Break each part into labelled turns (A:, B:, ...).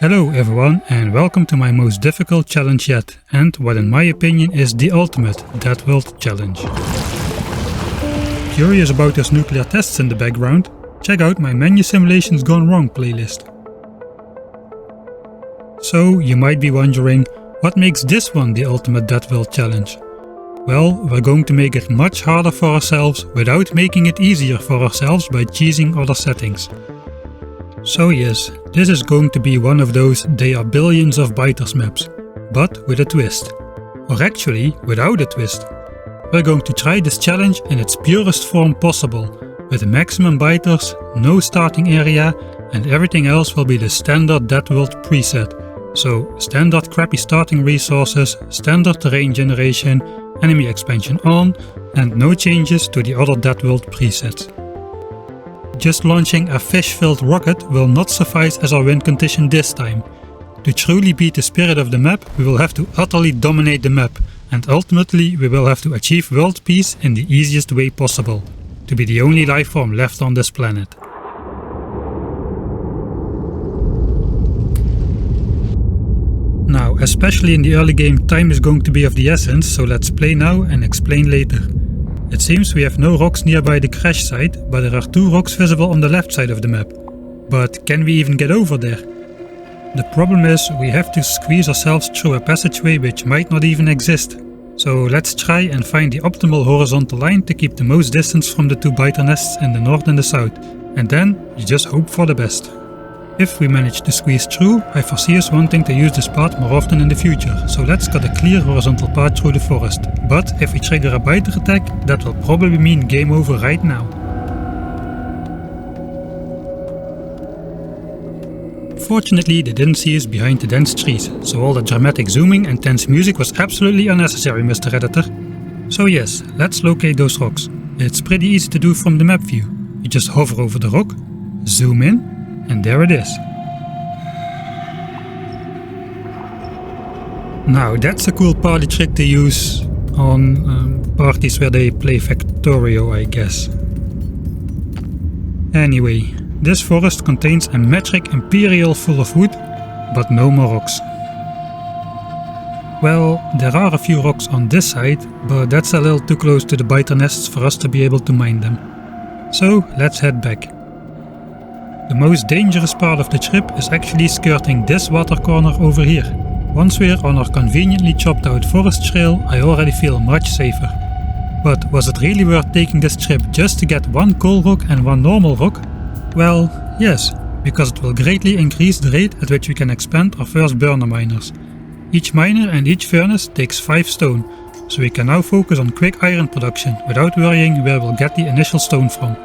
A: Hello everyone and welcome to my most difficult challenge yet, and what in my opinion is the ultimate Dead World challenge. Curious about those nuclear tests in the background? Check out my Menu Simulations Gone Wrong playlist. So you might be wondering, what makes this one the ultimate Dead World challenge? Well, we're going to make it much harder for ourselves without making it easier for ourselves by cheesing other settings. So yes, this is going to be one of those they are billions of biters maps, but with a twist. Or actually, without a twist. We're going to try this challenge in its purest form possible, with maximum biters, no starting area, and everything else will be the standard Dead World preset. So standard crappy starting resources, standard terrain generation, enemy expansion on, and no changes to the other Dead World presets. Just launching a fish-filled rocket will not suffice as our win condition this time. To truly beat the spirit of the map, we will have to utterly dominate the map, and ultimately we will have to achieve world peace in the easiest way possible, to be the only life form left on this planet. Now, especially in the early game, time is going to be of the essence, so let's play now and explain later. It seems we have no rocks nearby the crash site, but there are 2 rocks visible on the left side of the map. But can we even get over there? The problem is we have to squeeze ourselves through a passageway which might not even exist. So let's try and find the optimal horizontal line to keep the most distance from the 2 biter nests in the north and the south, and then you just hope for the best. If we manage to squeeze through, I foresee us wanting to use this path more often in the future, so let's cut a clear horizontal path through the forest. But if we trigger a biter attack, that will probably mean game over right now. Fortunately, they didn't see us behind the dense trees, so all the dramatic zooming and tense music was absolutely unnecessary, Mr. Editor. So yes, let's locate those rocks. It's pretty easy to do from the map view. You just hover over the rock, zoom in, and there it is. Now that's a cool party trick to use on parties where they play Factorio, I guess. Anyway, this forest contains a metric imperial full of wood, but no more rocks. Well, there are a few rocks on this side, but that's a little too close to the biter nests for us to be able to mine them. So let's head back. The most dangerous part of the trip is actually skirting this water corner over here. Once we're on our conveniently chopped out forest trail, I already feel much safer. But was it really worth taking this trip just to get 1 coal rock and 1 normal rock? Well, yes, because it will greatly increase the rate at which we can expand our first burner miners. Each miner and each furnace takes 5 stone, so we can now focus on quick iron production without worrying where we'll get the initial stone from.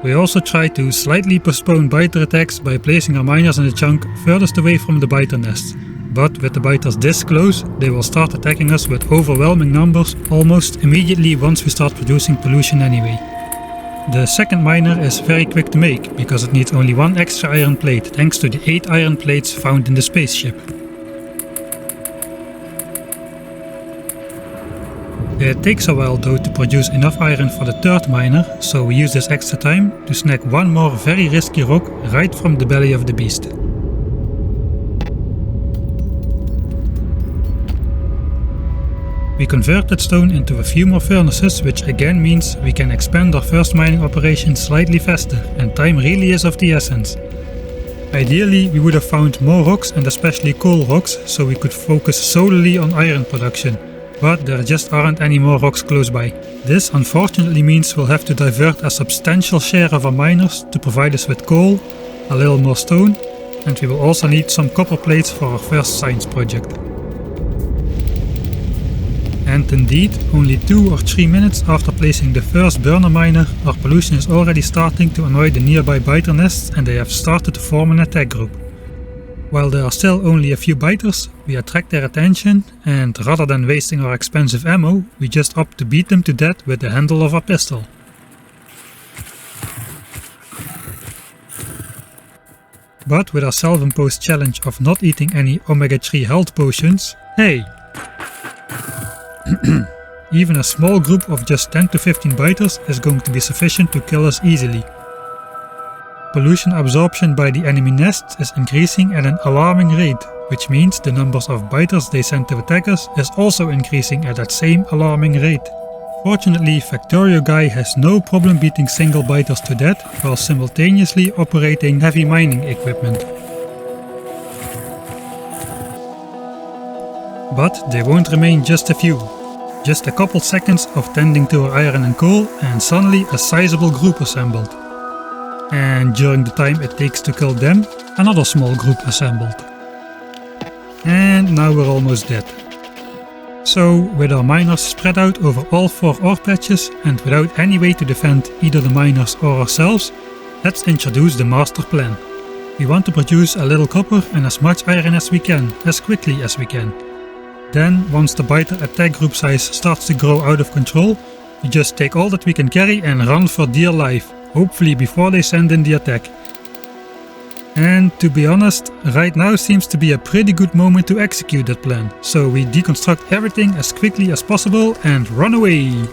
A: We also try to slightly postpone biter attacks by placing our miners in the chunk furthest away from the biter nests, but with the biters this close, they will start attacking us with overwhelming numbers almost immediately once we start producing pollution anyway. The second miner is very quick to make, because it needs only 1 extra iron plate thanks to the 8 iron plates found in the spaceship. It takes a while though to produce enough iron for the 3rd miner, so we use this extra time to snag 1 more very risky rock right from the belly of the beast. We converted stone into a few more furnaces, which again means we can expand our first mining operation slightly faster, and time really is of the essence. Ideally, we would have found more rocks and especially coal rocks, so we could focus solely on iron production. But there just aren't any more rocks close by. This unfortunately means we'll have to divert a substantial share of our miners to provide us with coal, a little more stone, and we will also need some copper plates for our first science project. And indeed, only 2 or 3 minutes after placing the first burner miner, our pollution is already starting to annoy the nearby biter nests and they have started to form an attack group. While there are still only a few biters, we attract their attention, and rather than wasting our expensive ammo, we just opt to beat them to death with the handle of our pistol. But with our self-imposed challenge of not eating any omega-3 health potions, hey! Even a small group of just 10 to 15 biters is going to be sufficient to kill us easily. pollution absorption by the enemy nests is increasing at an alarming rate, which means the numbers of biters they send to attack us is also increasing at that same alarming rate. Fortunately, Factorio Guy has no problem beating single biters to death while simultaneously operating heavy mining equipment. But they won't remain just a few. Just a couple seconds of tending to our iron and coal and suddenly a sizable group assembled. And during the time it takes to kill them, another small group assembled. And now we're almost dead. So, with our miners spread out over all 4 ore patches and without any way to defend either the miners or ourselves, let's introduce the master plan. We want to produce a little copper and as much iron as we can, as quickly as we can. Then, once the biter attack group size starts to grow out of control, we just take all that we can carry and run for dear life, hopefully before they send in the attack. And to be honest, right now seems to be a pretty good moment to execute that plan, so we deconstruct everything as quickly as possible and run away!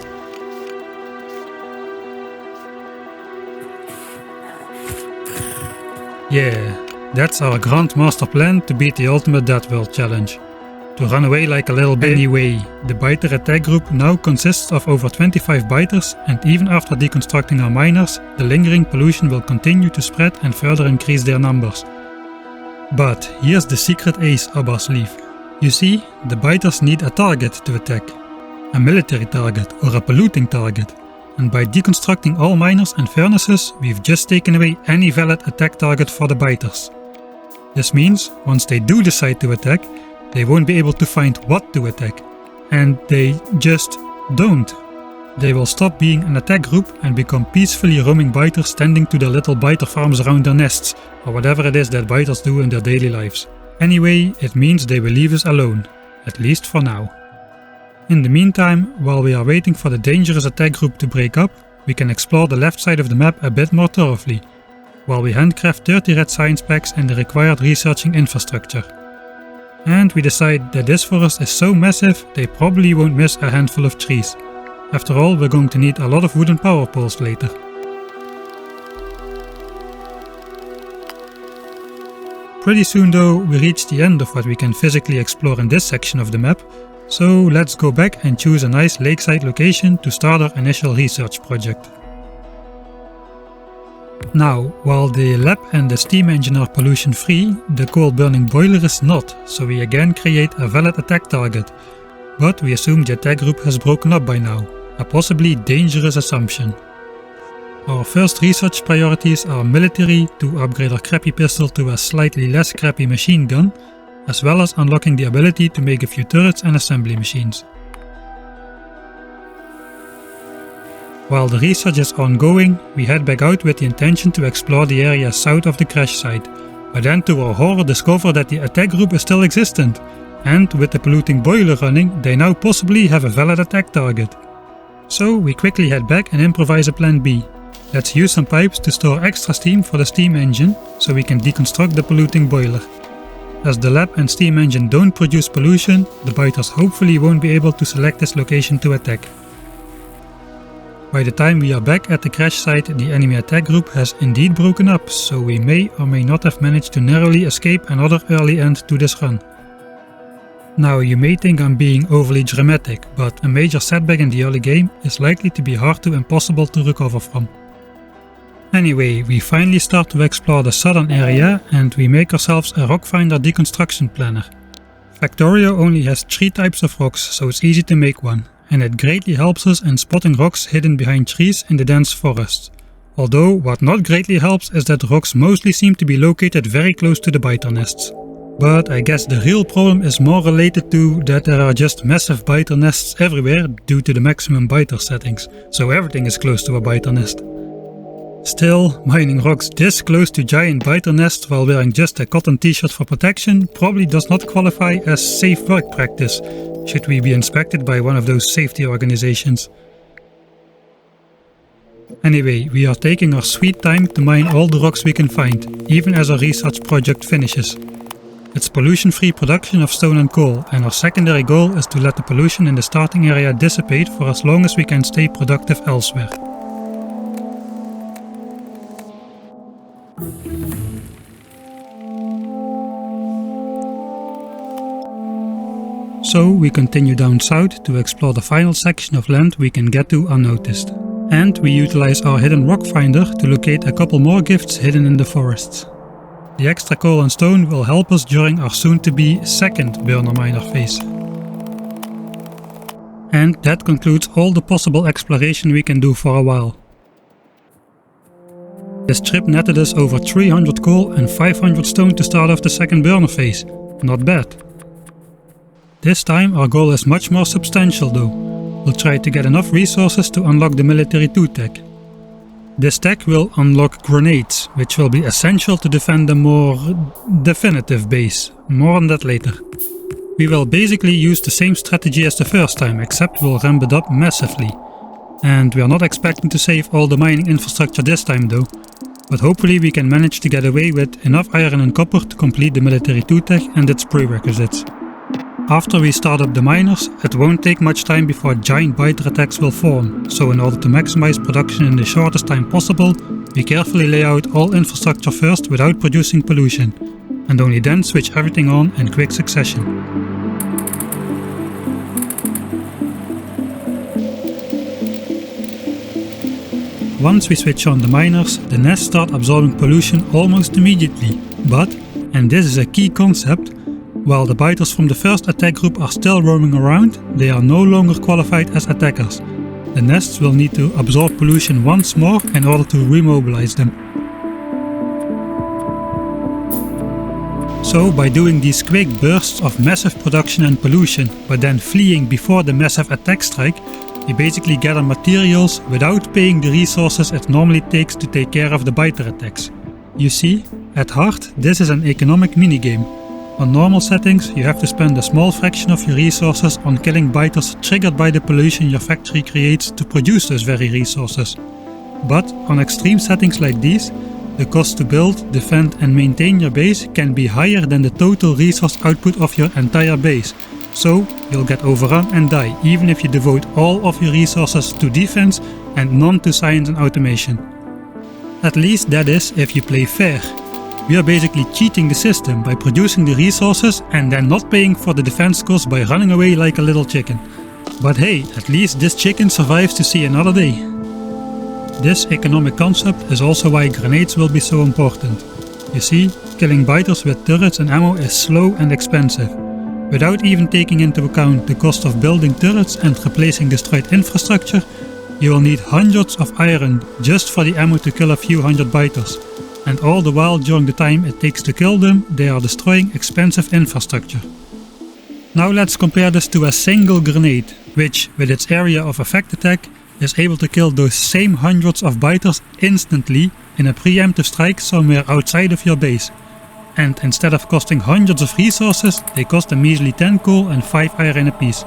A: Yeah, that's our grand master plan to beat the ultimate Dead World challenge. To run away like a little baby. Anyway, the biter attack group now consists of over 25 biters, and even after deconstructing our miners, the lingering pollution will continue to spread and further increase their numbers. But here's the secret ace up our sleeve. You see, the biters need a target to attack. A military target or a polluting target. And by deconstructing all miners and furnaces, we've just taken away any valid attack target for the biters. This means, once they do decide to attack, they won't be able to find what to attack, and they just don't. They will stop being an attack group and become peacefully roaming biters tending to their little biter farms around their nests, or whatever it is that biters do in their daily lives. Anyway, it means they will leave us alone, at least for now. In the meantime, while we are waiting for the dangerous attack group to break up, we can explore the left side of the map a bit more thoroughly, while we handcraft 30 red science packs and the required researching infrastructure. And we decide that this forest is so massive they probably won't miss a handful of trees. After all, we're going to need a lot of wooden power poles later. Pretty soon though, we reach the end of what we can physically explore in this section of the map, so let's go back and choose a nice lakeside location to start our initial research project. Now, while the lab and the steam engine are pollution free, the coal burning boiler is not, so we again create a valid attack target. But we assume the attack group has broken up by now, a possibly dangerous assumption. Our first research priorities are military to upgrade our crappy pistol to a slightly less crappy machine gun, as well as unlocking the ability to make a few turrets and assembly machines. While the research is ongoing, we head back out with the intention to explore the area south of the crash site, but then to our horror discover that the attack group is still existent, and with the polluting boiler running, they now possibly have a valid attack target. So we quickly head back and improvise a plan B. Let's use some pipes to store extra steam for the steam engine, so we can deconstruct the polluting boiler. As the lab and steam engine don't produce pollution, the biters hopefully won't be able to select this location to attack. By the time we are back at the crash site, the enemy attack group has indeed broken up, so we may or may not have managed to narrowly escape another early end to this run. Now you may think I'm being overly dramatic, but a major setback in the early game is likely to be hard to impossible to recover from. Anyway, we finally start to explore the southern area and we make ourselves a rock finder deconstruction planner. Factorio only has 3 types of rocks, so it's easy to make one, and it greatly helps us in spotting rocks hidden behind trees in the dense forest. Although what not greatly helps is that the rocks mostly seem to be located very close to the biter nests. But I guess the real problem is more related to that there are just massive biter nests everywhere due to the maximum biter settings, so everything is close to a biter nest. Still, mining rocks this close to giant biter nests while wearing just a cotton t-shirt for protection probably does not qualify as safe work practice, should we be inspected by one of those safety organizations. Anyway, we are taking our sweet time to mine all the rocks we can find, even as our research project finishes. It's pollution-free production of stone and coal, and our secondary goal is to let the pollution in the starting area dissipate for as long as we can stay productive elsewhere. So we continue down south to explore the final section of land we can get to unnoticed. And we utilize our hidden rock finder to locate a couple more gifts hidden in the forests. The extra coal and stone will help us during our soon-to-be second burner miner phase. And that concludes all the possible exploration we can do for a while. This trip netted us over 300 coal and 500 stone to start off the second burner phase. Not bad. This time our goal is much more substantial though. We'll try to get enough resources to unlock the Military 2 tech. This tech will unlock grenades, which will be essential to defend a more definitive base. More on that later. We will basically use the same strategy as the first time, except we'll ramp it up massively. And we are not expecting to save all the mining infrastructure this time though, but hopefully we can manage to get away with enough iron and copper to complete the Military 2 tech and its prerequisites. After we start up the miners, it won't take much time before giant biter attacks will form, so in order to maximize production in the shortest time possible, we carefully lay out all infrastructure first without producing pollution, and only then switch everything on in quick succession. Once we switch on the miners, the nests start absorbing pollution almost immediately, but, and this is a key concept, while the biters from the first attack group are still roaming around, they are no longer qualified as attackers. The nests will need to absorb pollution once more in order to remobilize them. So by doing these quick bursts of massive production and pollution, but then fleeing before the massive attack strike, you basically gather materials without paying the resources it normally takes to take care of the biter attacks. You see, at heart, this is an economic minigame. On normal settings, you have to spend a small fraction of your resources on killing biters triggered by the pollution your factory creates to produce those very resources. But on extreme settings like these, the cost to build, defend and maintain your base can be higher than the total resource output of your entire base. So you'll get overrun and die, even if you devote all of your resources to defense and none to science and automation. At least that is if you play fair. We are basically cheating the system by producing the resources and then not paying for the defense costs by running away like a little chicken. But hey, at least this chicken survives to see another day. This economic concept is also why grenades will be so important. You see, killing biters with turrets and ammo is slow and expensive. Without even taking into account the cost of building turrets and replacing destroyed infrastructure, you will need hundreds of iron just for the ammo to kill a few hundred biters. And all the while during the time it takes to kill them, they are destroying expensive infrastructure. Now let's compare this to a single grenade, which, with its area of effect attack, is able to kill those same hundreds of biters instantly in a preemptive strike somewhere outside of your base. And instead of costing hundreds of resources, they cost a measly 10 coal and 5 iron apiece.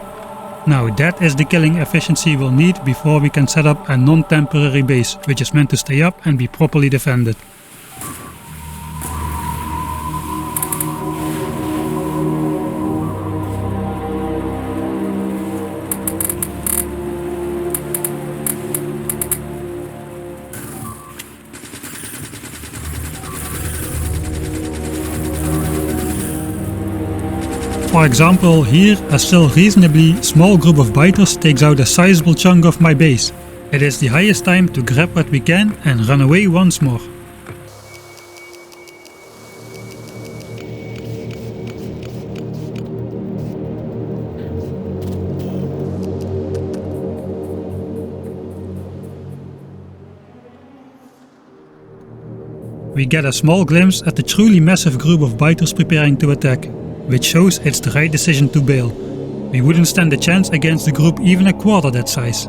A: Now that is the killing efficiency we'll need before we can set up a non-temporary base, which is meant to stay up and be properly defended. For example, here a still reasonably small group of biters takes out a sizable chunk of my base. It is the highest time to grab what we can and run away once more. We get a small glimpse at the truly massive group of biters preparing to attack, which shows it's the right decision to bail. We wouldn't stand a chance against the group even a quarter that size.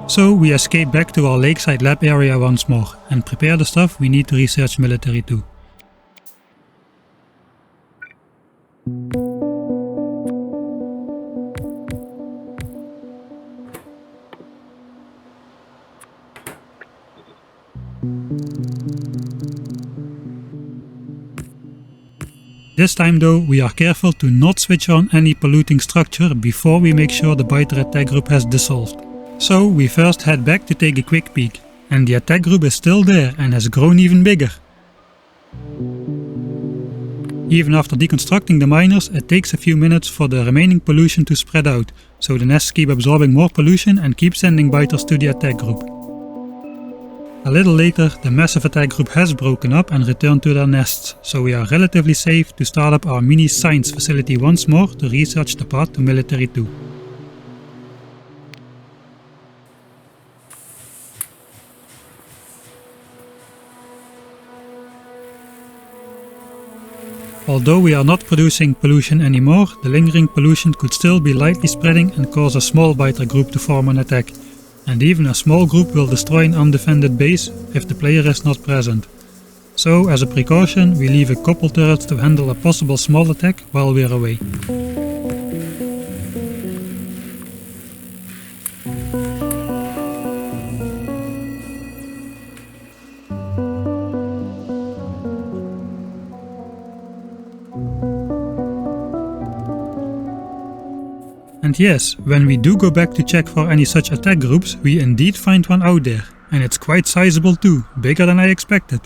A: So we escape back to our lakeside lab area once more and prepare the stuff we need to research Military 2. This time though, we are careful to not switch on any polluting structure before we make sure the biter attack group has dissolved. So we first head back to take a quick peek, and the attack group is still there and has grown even bigger. Even after deconstructing the miners, it takes a few minutes for the remaining pollution to spread out, so the nests keep absorbing more pollution and keep sending biters to the attack group. A little later, the massive attack group has broken up and returned to their nests, so we are relatively safe to start up our mini science facility once more to research the path to Military 2. Although we are not producing pollution anymore, the lingering pollution could still be lightly spreading and cause a small biter group to form an attack, and even a small group will destroy an undefended base if the player is not present. So, as a precaution, we leave a couple turrets to handle a possible small attack while we are away. And yes, when we do go back to check for any such attack groups, we indeed find one out there, and it's quite sizable too, bigger than I expected.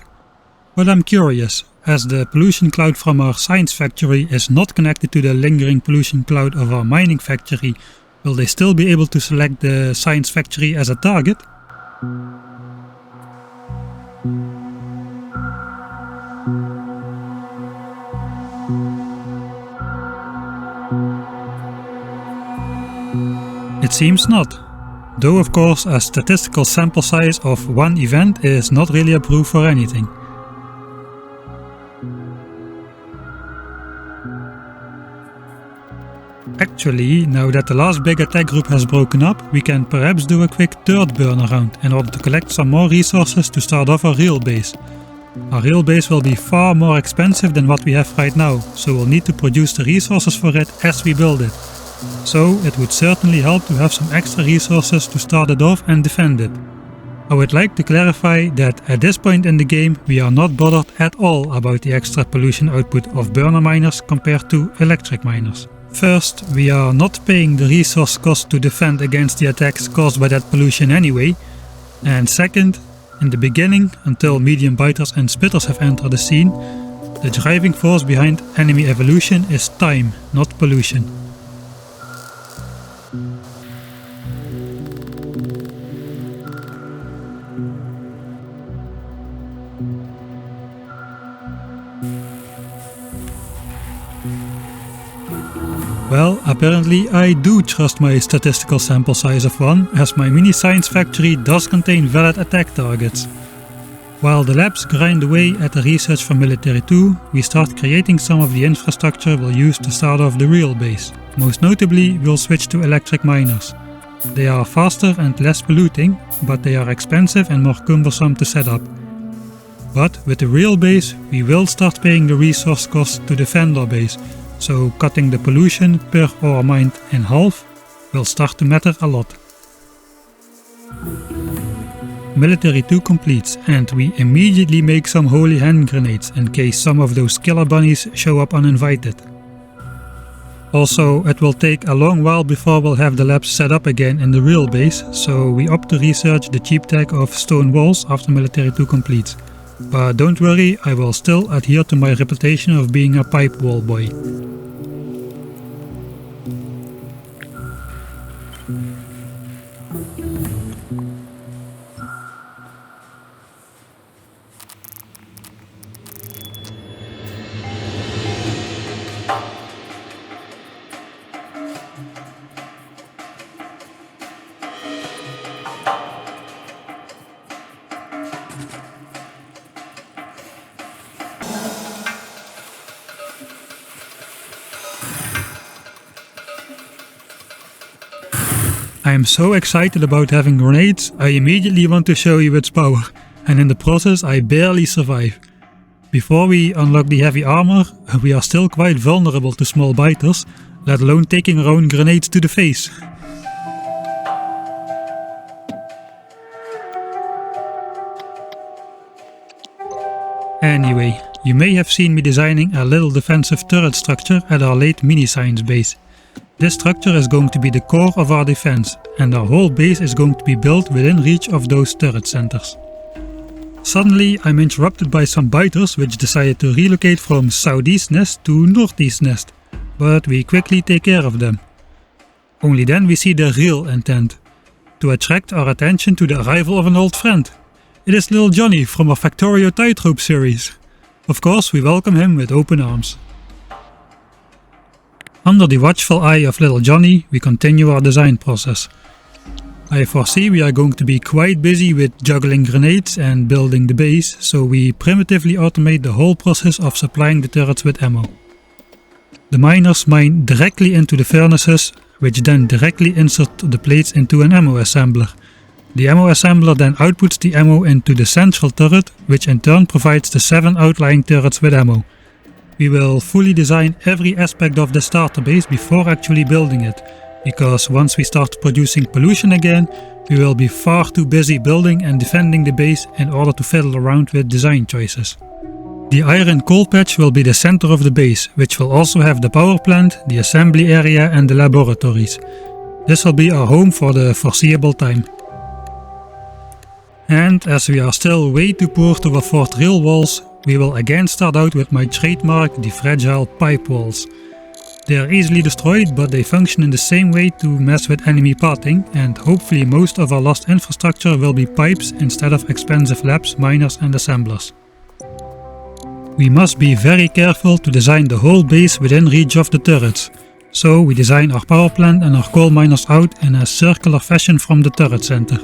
A: But I'm curious, as the pollution cloud from our science factory is not connected to the lingering pollution cloud of our mining factory, will they still be able to select the science factory as a target? It seems not, though of course a statistical sample size of one event is not really a proof for anything. Actually, now that the last big attack group has broken up, we can perhaps do a quick third burn around in order to collect some more resources to start off our real base. Our real base will be far more expensive than what we have right now, so we'll need to produce the resources for it as we build it. So it would certainly help to have some extra resources to start it off and defend it. I would like to clarify that at this point in the game we are not bothered at all about the extra pollution output of burner miners compared to electric miners. First, we are not paying the resource cost to defend against the attacks caused by that pollution anyway. And second, in the beginning, until medium biters and spitters have entered the scene, the driving force behind enemy evolution is time, not pollution. Well, apparently I do trust my statistical sample size of 1, as my mini science factory does contain valid attack targets. While the labs grind away at the research for Military 2, we start creating some of the infrastructure we'll use to start off the real base. Most notably, we'll switch to electric miners. They are faster and less polluting, but they are expensive and more cumbersome to set up. But with the real base, we will start paying the resource cost to defend our base, so cutting the pollution per ore mined in half will start to matter a lot. Military 2 completes, and we immediately make some holy hand grenades in case some of those killer bunnies show up uninvited. Also, it will take a long while before we'll have the labs set up again in the real base, so we opt to research the cheap tech of stone walls after Military 2 completes. But don't worry, I will still adhere to my reputation of being a pipe wall boy. I am so excited about having grenades, I immediately want to show you its power, and in the process I barely survive. Before we unlock the heavy armor, we are still quite vulnerable to small biters, let alone taking our own grenades to the face. Anyway, you may have seen me designing a little defensive turret structure at our late mini-science base. This structure is going to be the core of our defense, and our whole base is going to be built within reach of those turret centers. Suddenly I'm interrupted by some biters which decided to relocate from southeast nest to northeast nest, but we quickly take care of them. Only then we see their real intent, to attract our attention to the arrival of an old friend. It is little Johnny from our Factorio Tightrope series. Of course we welcome him with open arms. Under the watchful eye of little Johnny we continue our design process. I foresee we are going to be quite busy with juggling grenades and building the base, so we primitively automate the whole process of supplying the turrets with ammo. The miners mine directly into the furnaces, which then directly insert the plates into an ammo assembler. The ammo assembler then outputs the ammo into the central turret, which in turn provides the 7 outlying turrets with ammo. We will fully design every aspect of the starter base before actually building it, because once we start producing pollution again, we will be far too busy building and defending the base in order to fiddle around with design choices. The iron coal patch will be the center of the base, which will also have the power plant, the assembly area and the laboratories. This will be our home for the foreseeable time. And as we are still way too poor to afford real walls, we will again start out with my trademark, the fragile pipe walls. They are easily destroyed, but they function in the same way to mess with enemy pathing, and hopefully most of our lost infrastructure will be pipes instead of expensive labs, miners and assemblers. We must be very careful to design the whole base within reach of the turrets, so we design our power plant and our coal miners out in a circular fashion from the turret center.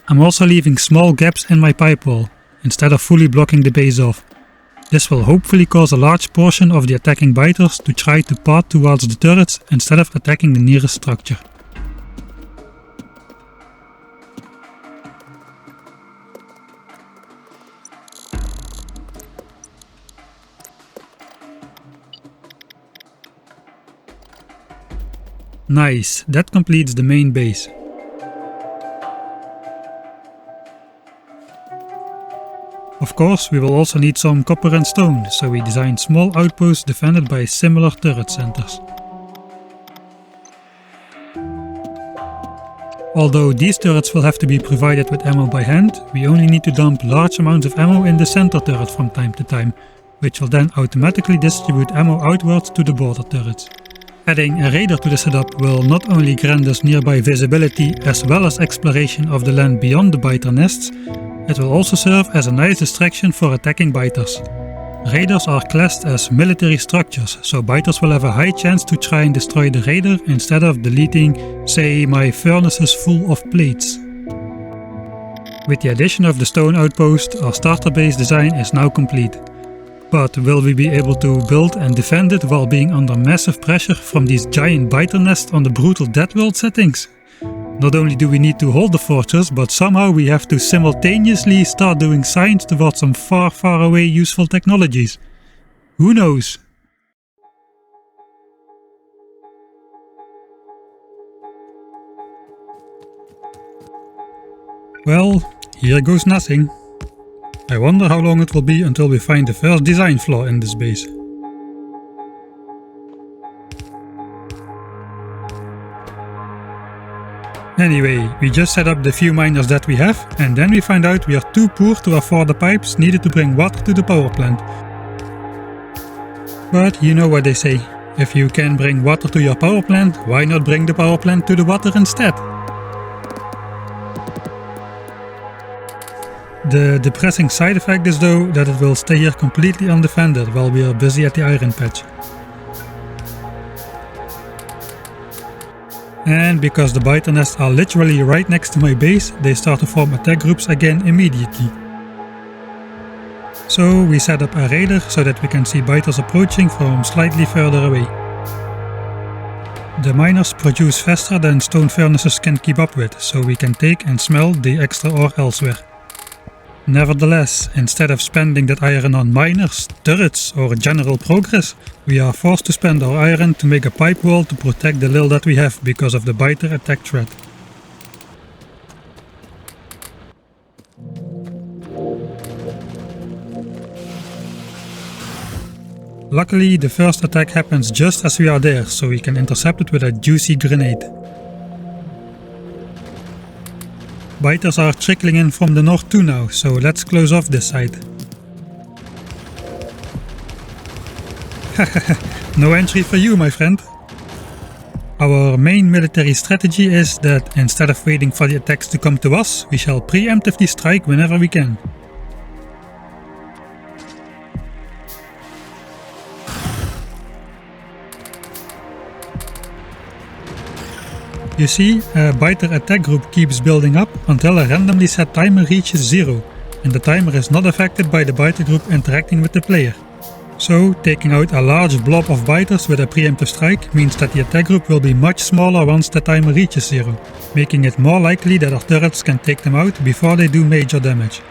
A: I'm also leaving small gaps in my pipe wall, instead of fully blocking the base off. This will hopefully cause a large portion of the attacking biters to try to path towards the turrets instead of attacking the nearest structure. Nice, that completes the main base. Of course, we will also need some copper and stone, so we designed small outposts defended by similar turret centers. Although these turrets will have to be provided with ammo by hand, we only need to dump large amounts of ammo in the center turret from time to time, which will then automatically distribute ammo outwards to the border turrets. Adding a radar to the setup will not only grant us nearby visibility as well as exploration of the land beyond the biter nests, it will also serve as a nice distraction for attacking biters. Radars are classed as military structures, so biters will have a high chance to try and destroy the radar instead of deleting, say, my furnace is full of plates. With the addition of the stone outpost, our starter base design is now complete. But will we be able to build and defend it while being under massive pressure from these giant biter nests on the brutal Dead World settings? Not only do we need to hold the fortress, but somehow we have to simultaneously start doing science towards some far away useful technologies. Who knows? Well, here goes nothing. I wonder how long it will be until we find the first design flaw in this base. Anyway, we just set up the few miners that we have, and then we find out we are too poor to afford the pipes needed to bring water to the power plant. But you know what they say, if you can bring water to your power plant, why not bring the power plant to the water instead? The depressing side effect is though that it will stay here completely undefended while we are busy at the iron patch. And because the biter nests are literally right next to my base, they start to form attack groups again immediately. So we set up a radar so that we can see biters approaching from slightly further away. The miners produce faster than stone furnaces can keep up with, so we can take and smell the extra ore elsewhere. Nevertheless, instead of spending that iron on miners, turrets or general progress, we are forced to spend our iron to make a pipe wall to protect the little that we have because of the biter attack threat. Luckily, the first attack happens just as we are there, so we can intercept it with a juicy grenade. Biters are trickling in from the north too now, so let's close off this side. No entry for you, my friend. Our main military strategy is that instead of waiting for the attacks to come to us, we shall preemptively strike whenever we can. You see, a Biter attack group keeps building up until a randomly set timer reaches 0, and the timer is not affected by the Biter group interacting with the player. So, taking out a large blob of Biters with a preemptive strike means that the attack group will be much smaller once the timer reaches 0, making it more likely that our turrets can take them out before they do major damage.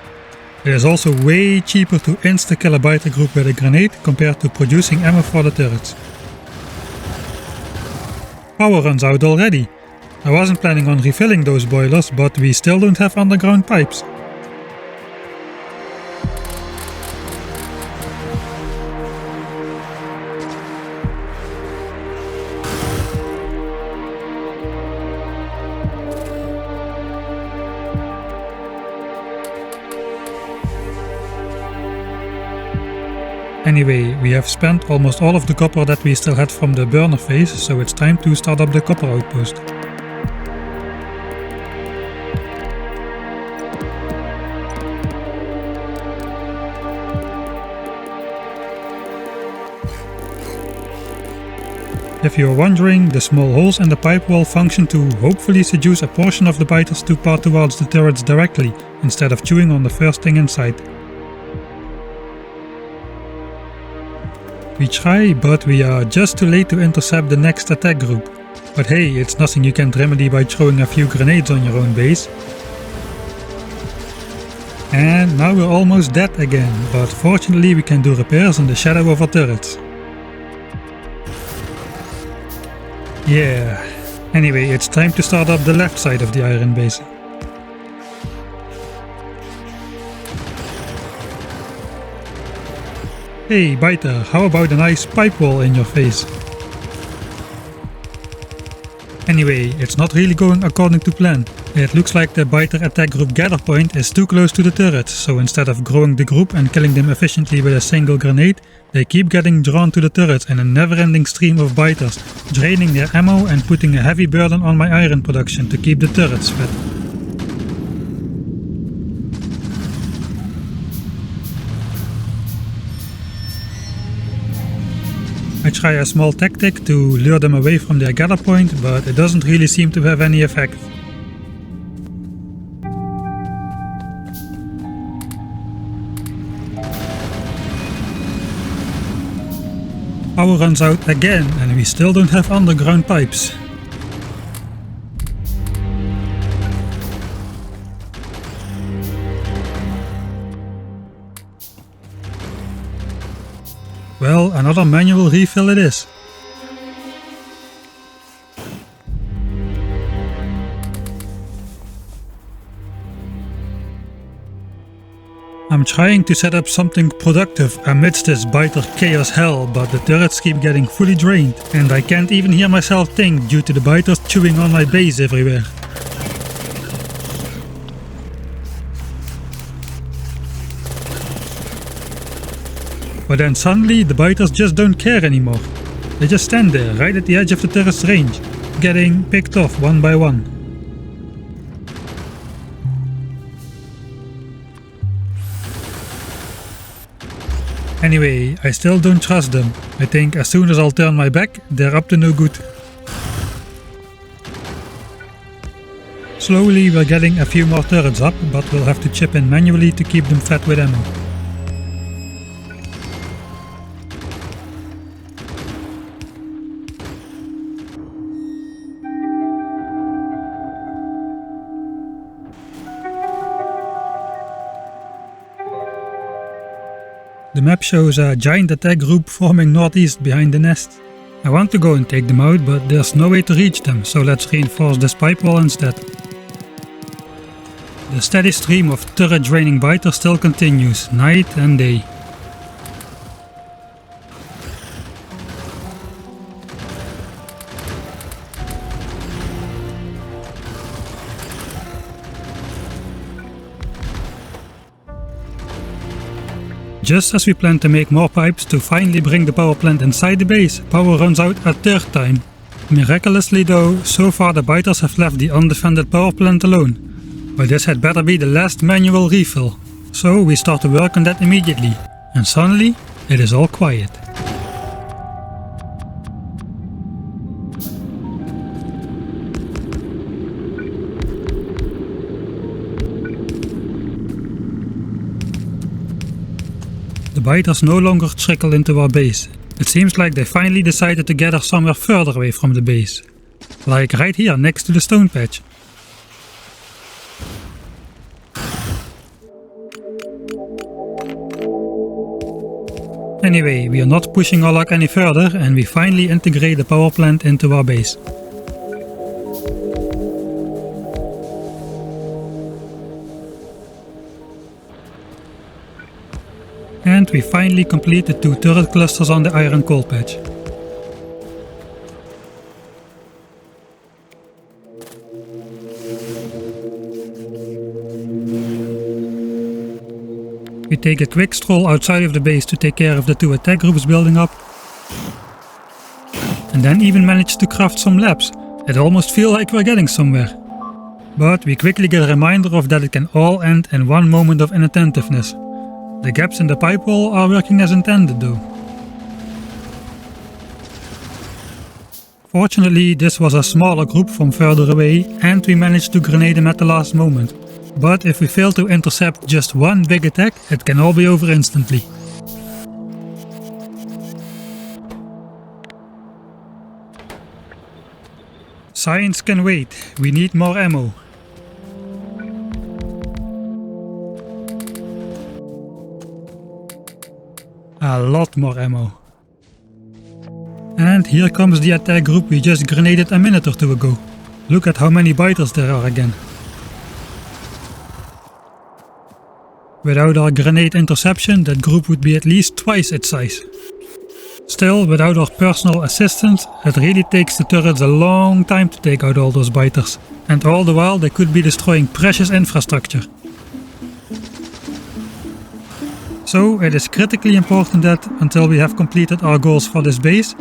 A: It is also way cheaper to insta-kill a Biter group with a grenade compared to producing ammo for the turrets. Power runs out already. I wasn't planning on refilling those boilers, but we still don't have underground pipes. Anyway, we have spent almost all of the copper that we still had from the burner phase, so it's time to start up the copper outpost. If you are wondering, the small holes in the pipe wall function to hopefully seduce a portion of the biters to part towards the turrets directly, instead of chewing on the first thing in sight. We try, but we are just too late to intercept the next attack group. But hey, it's nothing you can't remedy by throwing a few grenades on your own base. And now we're almost dead again, but fortunately we can do repairs in the shadow of our turrets. Yeah, anyway, it's time to start up the left side of the iron base. Hey Biter, how about a nice pipe wall in your face? Anyway, it's not really going according to plan. It looks like the Biter attack group gather point is too close to the turrets, so instead of growing the group and killing them efficiently with a single grenade, they keep getting drawn to the turrets in a never-ending stream of Biters, draining their ammo and putting a heavy burden on my iron production to keep the turrets fed. I try a small tactic to lure them away from their gather point, but it doesn't really seem to have any effect. Power runs out again and we still don't have underground pipes. Well, another manual refill it is. I'm trying to set up something productive amidst this Biter chaos hell, but the turrets keep getting fully drained, and I can't even hear myself think due to the Biters chewing on my base everywhere. But then suddenly the Biters just don't care anymore. They just stand there right at the edge of the turret's range, getting picked off one by one. Anyway, I still don't trust them. I think as soon as I'll turn my back, they're up to no good. Slowly we're getting a few more turrets up, but we'll have to chip in manually to keep them fed with ammo. The map shows a giant attack group forming northeast behind the nest. I want to go and take them out, but there's no way to reach them, so let's reinforce this pipe wall instead. The steady stream of turret draining Biters still continues, night and day. Just as we plan to make more pipes to finally bring the power plant inside the base, power runs out a third time. Miraculously though, so far the biters have left the undefended power plant alone. But this had better be the last manual refill. So we start to work on that immediately. And suddenly, it is all quiet. The biters no longer trickle into our base. It seems like they finally decided to gather somewhere further away from the base. Like right here next to the stone patch. Anyway, we are not pushing our luck any further and we finally integrate the power plant into our base. And we finally complete the 2 turret clusters on the iron coal patch. We take a quick stroll outside of the base to take care of the 2 attack groups building up. And then even manage to craft some labs. It almost feels like we're getting somewhere. But we quickly get a reminder of that it can all end in one moment of inattentiveness. The gaps in the pipe wall are working as intended though. Fortunately, this was a smaller group from further away and we managed to grenade them at the last moment. But if we fail to intercept just one big attack, it can all be over instantly. Science can wait, we need more ammo. A lot more ammo. And here comes the attack group we just grenaded a minute or two ago. Look at how many biters there are again. Without our grenade interception, that group would be at least twice its size. Still, without our personal assistance, it really takes the turrets a long time to take out all those biters. And all the while they could be destroying precious infrastructure. So it is critically important that, until we have completed our goals for this base,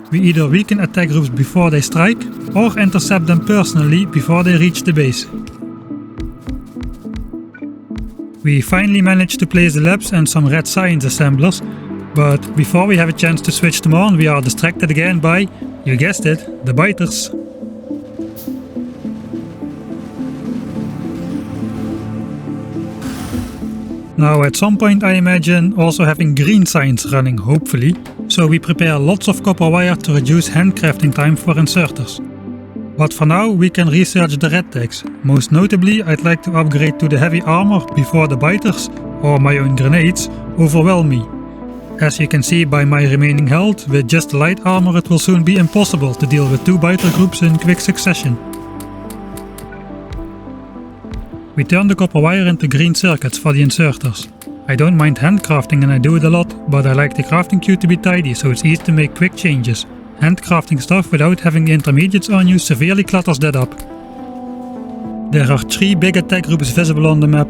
A: we either weaken attack groups before they strike, or intercept them personally before they reach the base. We finally managed to place the labs and some red science assemblers, but before we have a chance to switch them on, we are distracted again by, you guessed it, the biters. Now at some point I imagine also having green science running, hopefully, so we prepare lots of copper wire to reduce handcrafting time for inserters. But for now we can research the red tags. Most notably I'd like to upgrade to the heavy armor before the biters, or my own grenades, overwhelm me. As you can see by my remaining health, with just light armor it will soon be impossible to deal with 2 biter groups in quick succession. We turn the copper wire into green circuits for the inserters. I don't mind handcrafting and I do it a lot, but I like the crafting queue to be tidy so it's easy to make quick changes. Handcrafting stuff without having the intermediates on you severely clutters that up. There are 3 big attack groups visible on the map.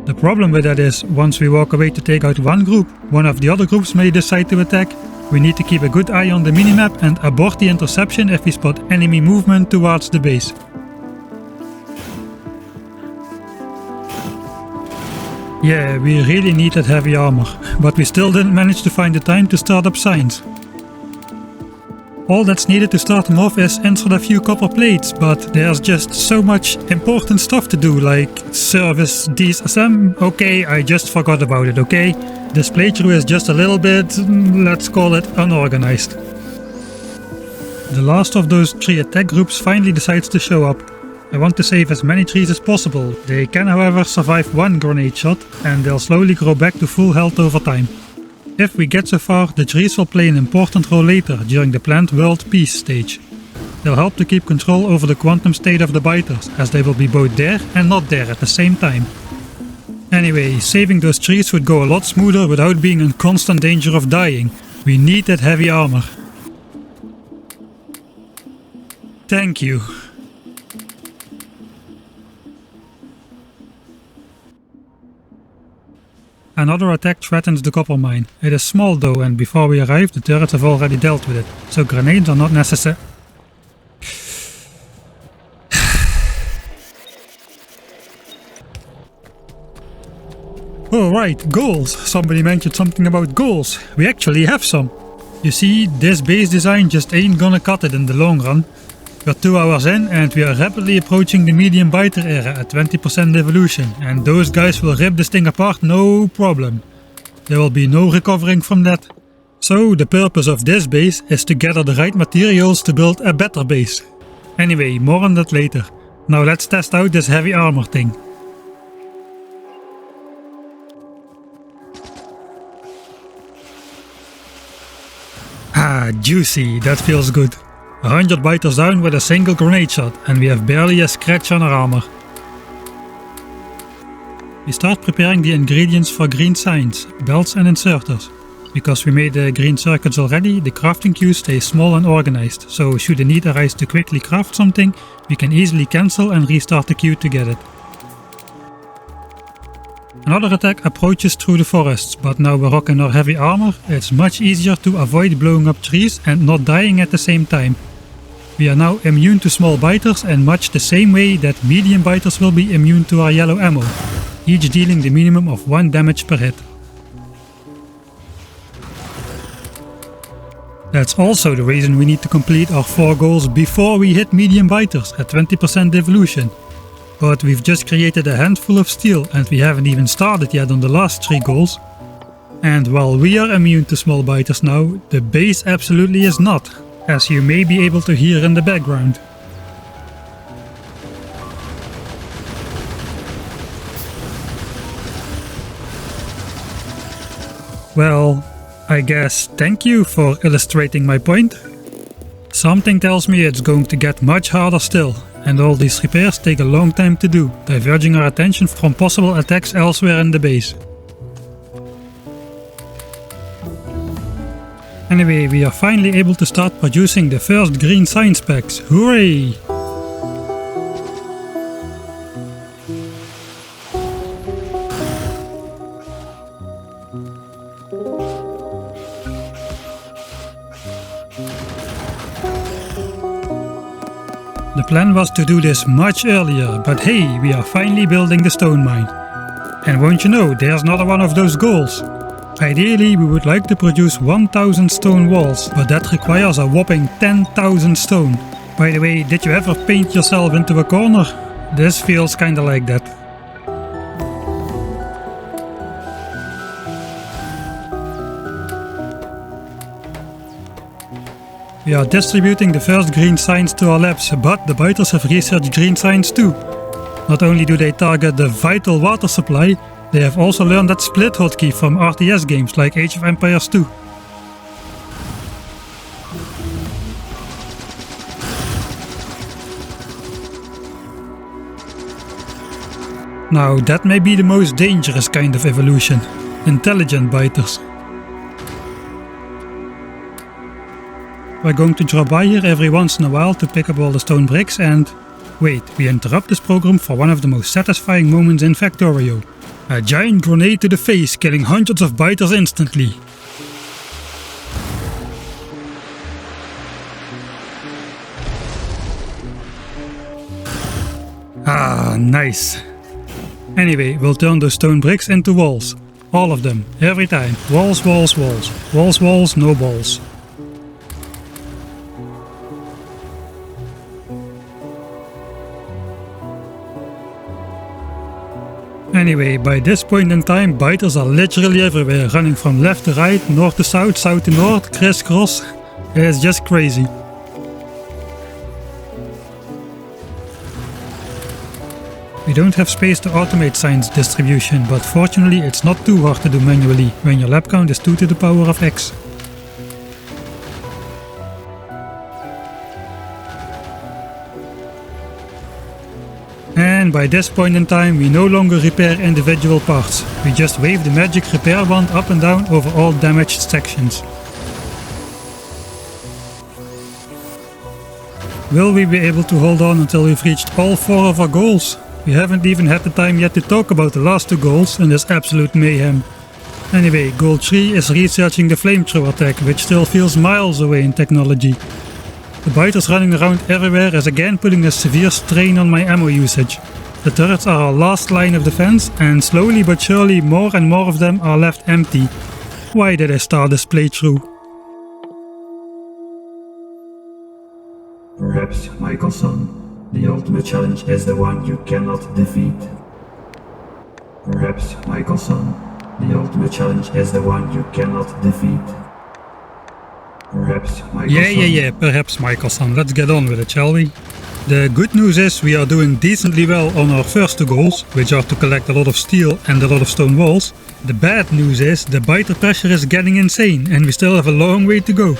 A: The problem with that is, once we walk away to take out one group, one of the other groups may decide to attack. We need to keep a good eye on the minimap and abort the interception if we spot enemy movement towards the base. Yeah, we really need that heavy armor, but we still didn't manage to find the time to start up science. All that's needed to start them off is insert a few copper plates, but there's just so much important stuff to do, like service these okay, I just forgot about it, okay? This playthrough is just a little bit, let's call it unorganized. The last of those 3 attack groups finally decides to show up. I want to save as many trees as possible. They can however survive 1 grenade shot and they'll slowly grow back to full health over time. If we get so far, the trees will play an important role later during the planned world peace stage. They'll help to keep control over the quantum state of the biters, as they will be both there and not there at the same time. Anyway, saving those trees would go a lot smoother without being in constant danger of dying. We need that heavy armor. Thank you. Another attack threatens the copper mine. It is small though, and before we arrive the turrets have already dealt with it, so grenades are not necessary. Alright, goals. Somebody mentioned something about goals. We actually have some. You see, this base design just ain't gonna cut it in the long run. We're 2 hours in and we are rapidly approaching the medium biter era at 20% evolution, and those guys will rip this thing apart no problem. There will be no recovering from that. So the purpose of this base is to gather the right materials to build a better base. Anyway, more on that later. Now let's test out this heavy armor thing. Ah, juicy, that feels good. 100 biters down with a single grenade shot, and we have barely a scratch on our armor. We start preparing the ingredients for green signs, belts and inserters. Because we made the green circuits already, the crafting queue stays small and organized, so should the need arise to quickly craft something, we can easily cancel and restart the queue to get it. Another attack approaches through the forests, but now we're rocking our heavy armor, it's much easier to avoid blowing up trees and not dying at the same time. We are now immune to small biters in much the same way that medium biters will be immune to our yellow ammo, each dealing the minimum of 1 damage per hit. That's also the reason we need to complete our 4 goals before we hit medium biters at 20% evolution. But we've just created a handful of steel and we haven't even started yet on the last 3 goals. And while we are immune to small biters now, the base absolutely is not, as you may be able to hear in the background. Well, I guess thank you for illustrating my point. Something tells me it's going to get much harder still, and all these repairs take a long time to do, diverging our attention from possible attacks elsewhere in the base. Anyway, we are finally able to start producing the first green sign specs. Hooray! The plan was to do this much earlier, but hey, we are finally building the stone mine. And won't you know, there's another one of those goals. Ideally, we would like to produce 1000 stone walls, but that requires a whopping 10,000 stone. By the way, did you ever paint yourself into a corner? This feels kinda like that. We are distributing the first green signs to our labs, but the biters have researched green signs too. Not only do they target the vital water supply, they have also learned that split hotkey from RTS games like Age of Empires 2. Now that may be the most dangerous kind of evolution. Intelligent biters. We're going to drop by here every once in a while to pick up all the stone bricks and... Wait, we interrupt this program for one of the most satisfying moments in Factorio. A giant grenade to the face, killing hundreds of biters instantly. Ah, nice. Anyway, we'll turn those stone bricks into walls. All of them, every time. Walls, walls, walls. Walls, walls, no balls. Anyway, by this point in time, biters are literally everywhere, running from left to right, north to south, south to north, crisscross. It's just crazy. We don't have space to automate signs distribution, but fortunately it's not too hard to do manually when your lab count is 2 to the power of X. And by this point in time we no longer repair individual parts, we just wave the magic repair wand up and down over all damaged sections. Will we be able to hold on until we've reached all 4 of our goals? We haven't even had the time yet to talk about the last 2 goals in this absolute mayhem. Anyway, Goal 3 is researching the flamethrower tech, which still feels miles away in technology. The biters running around everywhere is again putting a severe strain on my ammo usage. The turrets are our last line of defense, and slowly but surely more and more of them are left empty. Why did I start this playthrough?
B: Perhaps, Michaelson, the ultimate challenge is the one you cannot defeat. Perhaps, Michaelson, the ultimate challenge is the one you cannot defeat. Perhaps, Michaelson.
A: Yeah, perhaps, Michaelson. Let's get on with it, shall we? The good news is we are doing decently well on our first two goals, which are to collect a lot of steel and a lot of stone walls. The bad news is the biter pressure is getting insane and we still have a long way to go.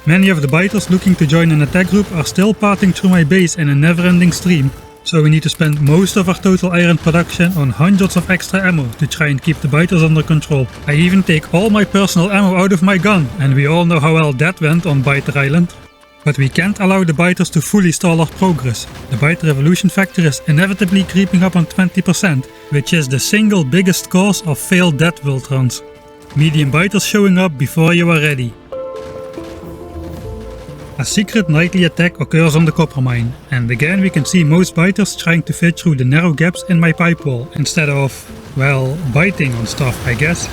A: Many of the biters looking to join an attack group are still passing through my base in a never-ending stream, so we need to spend most of our total iron production on hundreds of extra ammo to try and keep the biters under control. I even take all my personal ammo out of my gun, and we all know how well that went on Biter Island. But we can't allow the biters to fully stall our progress. The biter evolution factor is inevitably creeping up on 20%, which is the single biggest cause of failed death world runs. Medium biters showing up before you are ready. A secret nightly attack occurs on the copper mine, and again we can see most biters trying to fit through the narrow gaps in my pipe wall, instead of, well, biting on stuff, I guess.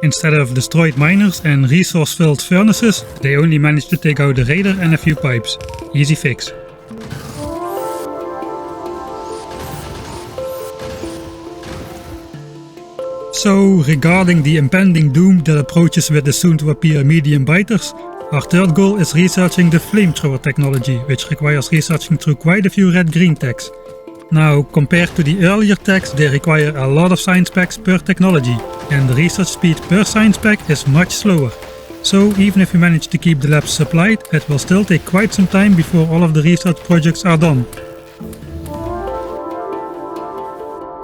A: Instead of destroyed miners and resource-filled furnaces, they only managed to take out a raider and a few pipes. Easy fix. So, regarding the impending doom that approaches with the soon-to-appear medium biters, our third goal is researching the flamethrower technology, which requires researching through quite a few red-green techs. Now, compared to the earlier techs, they require a lot of science packs per technology, and the research speed per science pack is much slower. So even if we manage to keep the labs supplied, it will still take quite some time before all of the research projects are done.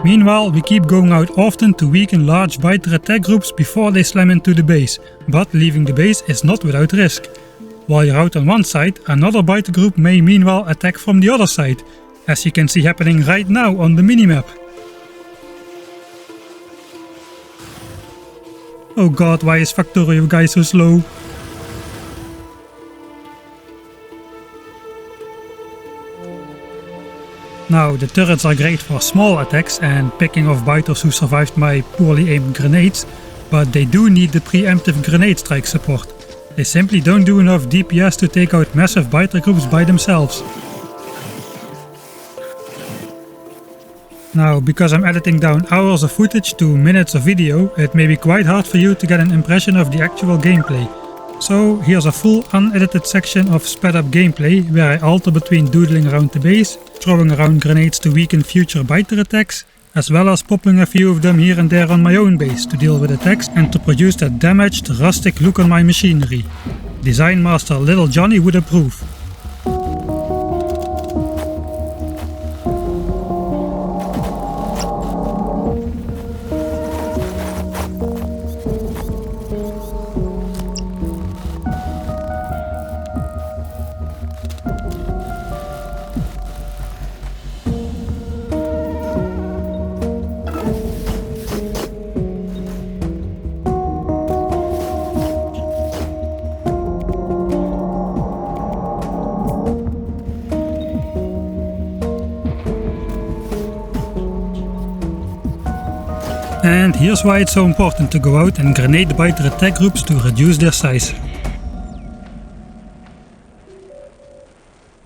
A: Meanwhile, we keep going out often to weaken large biter attack groups before they slam into the base, but leaving the base is not without risk. While you're out on one side, another biter group may meanwhile attack from the other side, as you can see happening right now on the minimap. Oh god, why is Factorio guy so slow? Now, the turrets are great for small attacks and picking off biters who survived my poorly aimed grenades, but they do need the preemptive grenade strike support. They simply don't do enough DPS to take out massive biter groups by themselves. Now, because I'm editing down hours of footage to minutes of video, it may be quite hard for you to get an impression of the actual gameplay. So here's a full unedited section of sped up gameplay where I alter between doodling around the base, throwing around grenades to weaken future biter attacks, as well as popping a few of them here and there on my own base to deal with attacks and to produce that damaged, rustic look on my machinery. Design master Little Johnny would approve. And here's why it's so important to go out and grenade the biter attack groups to reduce their size.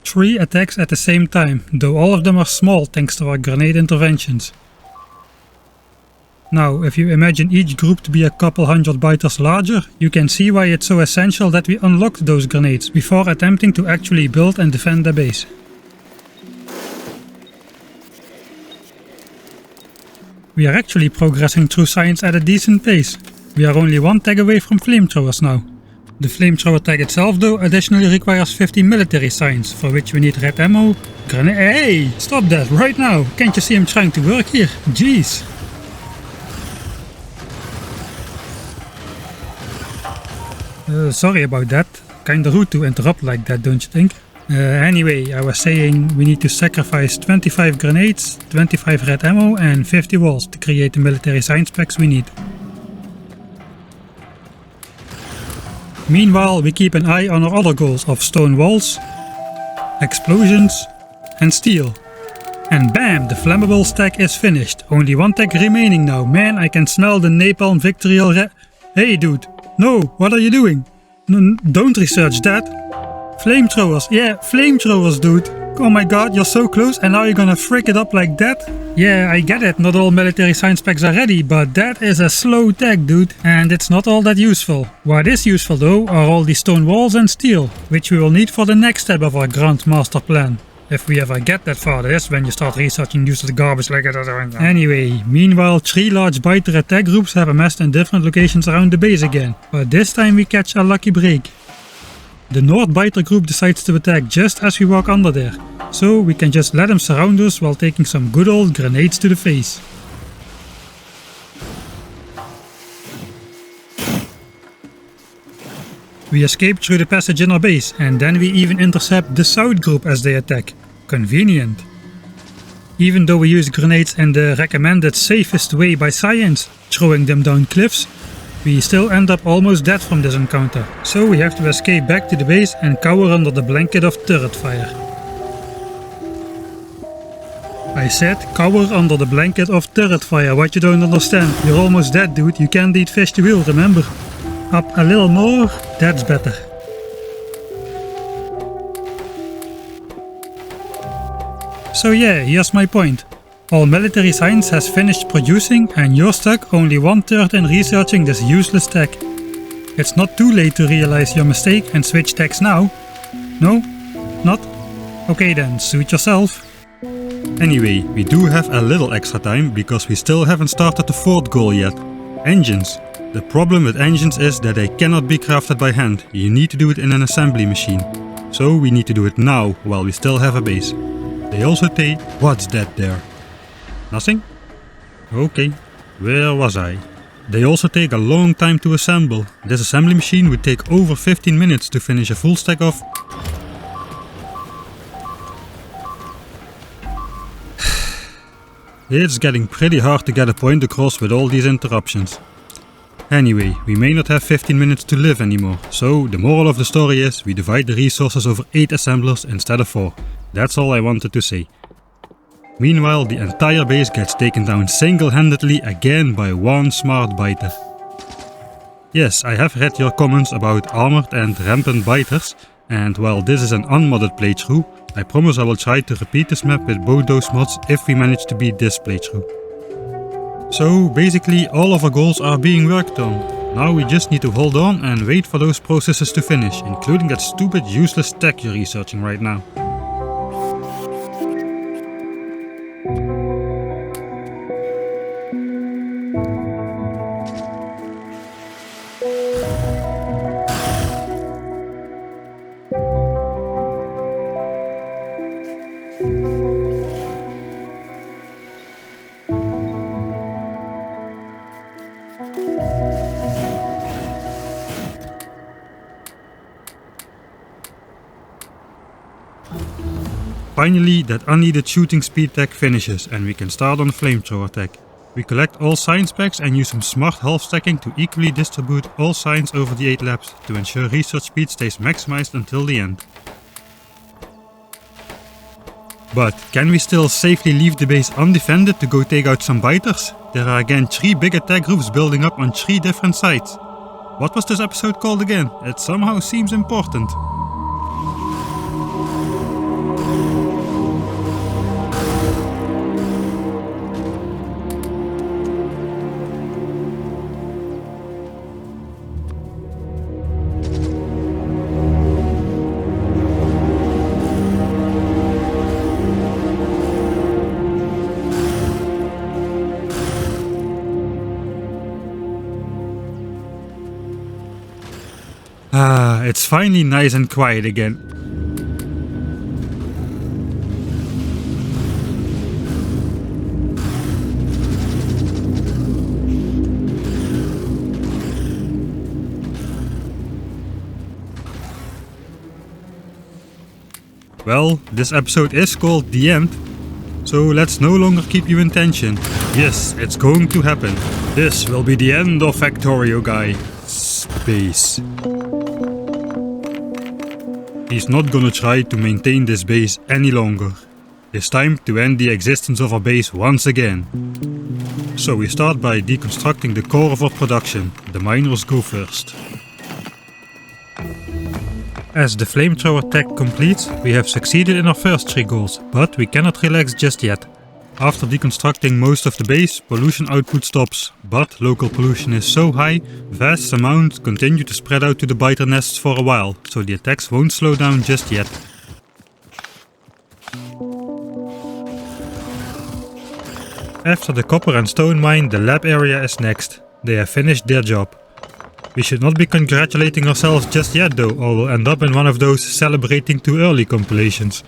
A: 3 attacks at the same time, though all of them are small thanks to our grenade interventions. Now, if you imagine each group to be a couple hundred biters larger, you can see why it's so essential that we unlocked those grenades before attempting to actually build and defend the base. We are actually progressing through science at a decent pace. We are only one tag away from flamethrowers now. The flamethrower tag itself though additionally requires 50 military science, for which we need red ammo, grenade— Hey! Stop that right now! Can't you see I'm trying to work here? Jeez! Sorry about that. Kinda rude to interrupt like that, don't you think? Anyway, I was saying we need to sacrifice 25 grenades, 25 red ammo and 50 walls to create the military science packs we need. Meanwhile, we keep an eye on our other goals of stone walls, explosions and steel. And bam, the flammable stack is finished. Only one tech remaining now. Man, I can smell the napalm victory already. Hey dude, no, what are you doing? Don't research that. Flamethrowers, yeah, flamethrowers dude. Oh my god, you're so close and now you're gonna frick it up like that? Yeah, I get it, not all military science packs are ready, but that is a slow tech dude, and it's not all that useful. What is useful though are all these stone walls and steel, which we will need for the next step of our grand master plan. If we ever get that far, that is when you start researching useless garbage like that. Anyway, meanwhile 3 large biter attack groups have amassed in different locations around the base again, but this time we catch a lucky break. The North Biter group decides to attack just as we walk under there, so we can just let them surround us while taking some good old grenades to the face. We escape through the passage in our base, and then we even intercept the South group as they attack. Convenient. Even though we use grenades in the recommended safest way by science, throwing them down cliffs, we still end up almost dead from this encounter, so we have to escape back to the base and cower under the blanket of turret fire. I said cower under the blanket of turret fire, what you don't understand? You're almost dead dude, you can't eat fish to will, remember? Up a little more, that's better. So yeah, here's my point. All military science has finished producing and you're stuck only 1/3 in researching this useless tech. It's not too late to realize your mistake and switch techs now. No? Not? Okay then, suit yourself. Anyway, we do have a little extra time because we still haven't started the 4th goal yet. Engines. The problem with engines is that they cannot be crafted by hand. You need to do it in an assembly machine. So we need to do it now while we still have a base. They also take... What's that there? Nothing? Okay, where was I? They also take a long time to assemble. This assembly machine would take over 15 minutes to finish a full stack of... It's getting pretty hard to get a point across with all these interruptions. Anyway, we may not have 15 minutes to live anymore, so the moral of the story is we divide the resources over 8 assemblers instead of 4. That's all I wanted to say. Meanwhile, the entire base gets taken down single-handedly again by one smart biter. Yes, I have read your comments about armored and rampant biters, and while this is an unmodded playthrough, I promise I will try to repeat this map with both those mods if we manage to beat this playthrough. So basically all of our goals are being worked on. Now we just need to hold on and wait for those processes to finish, including that stupid useless tech you're researching right now. Finally, that unneeded shooting speed tech finishes and we can start on the flamethrower tech. We collect all science packs and use some smart half stacking to equally distribute all science over the 8 labs to ensure research speed stays maximized until the end. But can we still safely leave the base undefended to go take out some biters? There are again 3 big attack groups building up on 3 different sides. What was this episode called again? It somehow seems important. It's finally nice and quiet again. Well, this episode is called The End, so let's no longer keep you in tension. Yes, it's going to happen. This will be the end of Factorio Guy. Space. he's not gonna try to maintain this base any longer. It's time to end the existence of our base once again. So we start by deconstructing the core of our production. The miners go first. As the flamethrower tech completes, we have succeeded in our first 3 goals, but we cannot relax just yet. After deconstructing most of the base, pollution output stops, but local pollution is so high, vast amounts continue to spread out to the biter nests for a while, so the attacks won't slow down just yet. After the copper and stone mine, the lab area is next. They have finished their job. We should not be congratulating ourselves just yet though, or we'll end up in one of those celebrating too early compilations.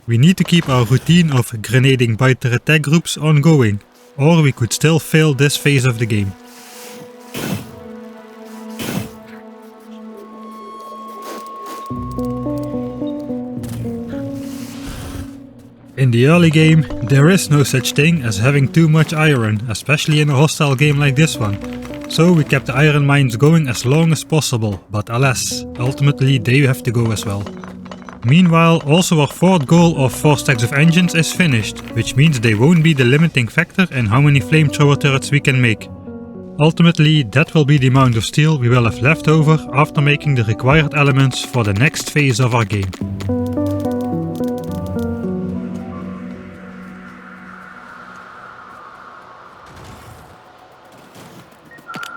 A: We need to keep our routine of grenading biter attack groups ongoing, or we could still fail this phase of the game. In the early game, there is no such thing as having too much iron, especially in a hostile game like this one. So we kept the iron mines going as long as possible, but alas, ultimately they have to go as well. Meanwhile, also our 4th goal of 4 stacks of engines is finished, which means they won't be the limiting factor in how many flamethrower turrets we can make. Ultimately, that will be the amount of steel we will have left over after making the required elements for the next phase of our game.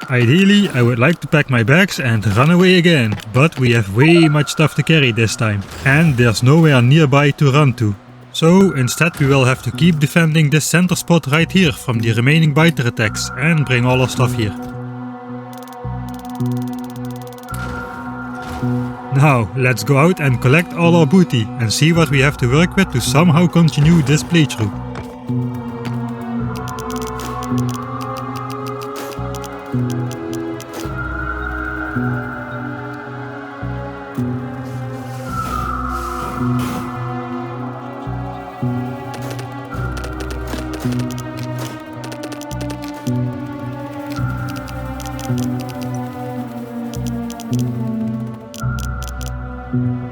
A: Ideally, I would like to pack my bags and run away again, but we have way much stuff to carry this time, and there's nowhere nearby to run to. So instead we will have to keep defending this center spot right here from the remaining biter attacks and bring all our stuff here. Now, let's go out and collect all our booty and see what we have to work with to somehow continue this playthrough.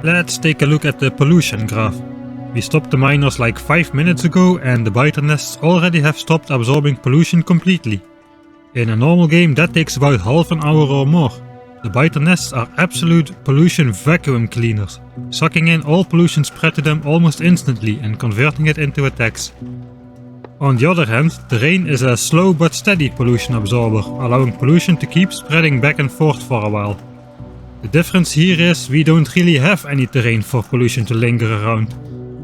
A: Let's take a look at the pollution graph. We stopped the miners like 5 minutes ago and the biter nests already have stopped absorbing pollution completely. In a normal game that takes about half an hour or more. The biter nests are absolute pollution vacuum cleaners, sucking in all pollution spread to them almost instantly and converting it into attacks. On the other hand, terrain is a slow but steady pollution absorber, allowing pollution to keep spreading back and forth for a while. The difference here is we don't really have any terrain for pollution to linger around.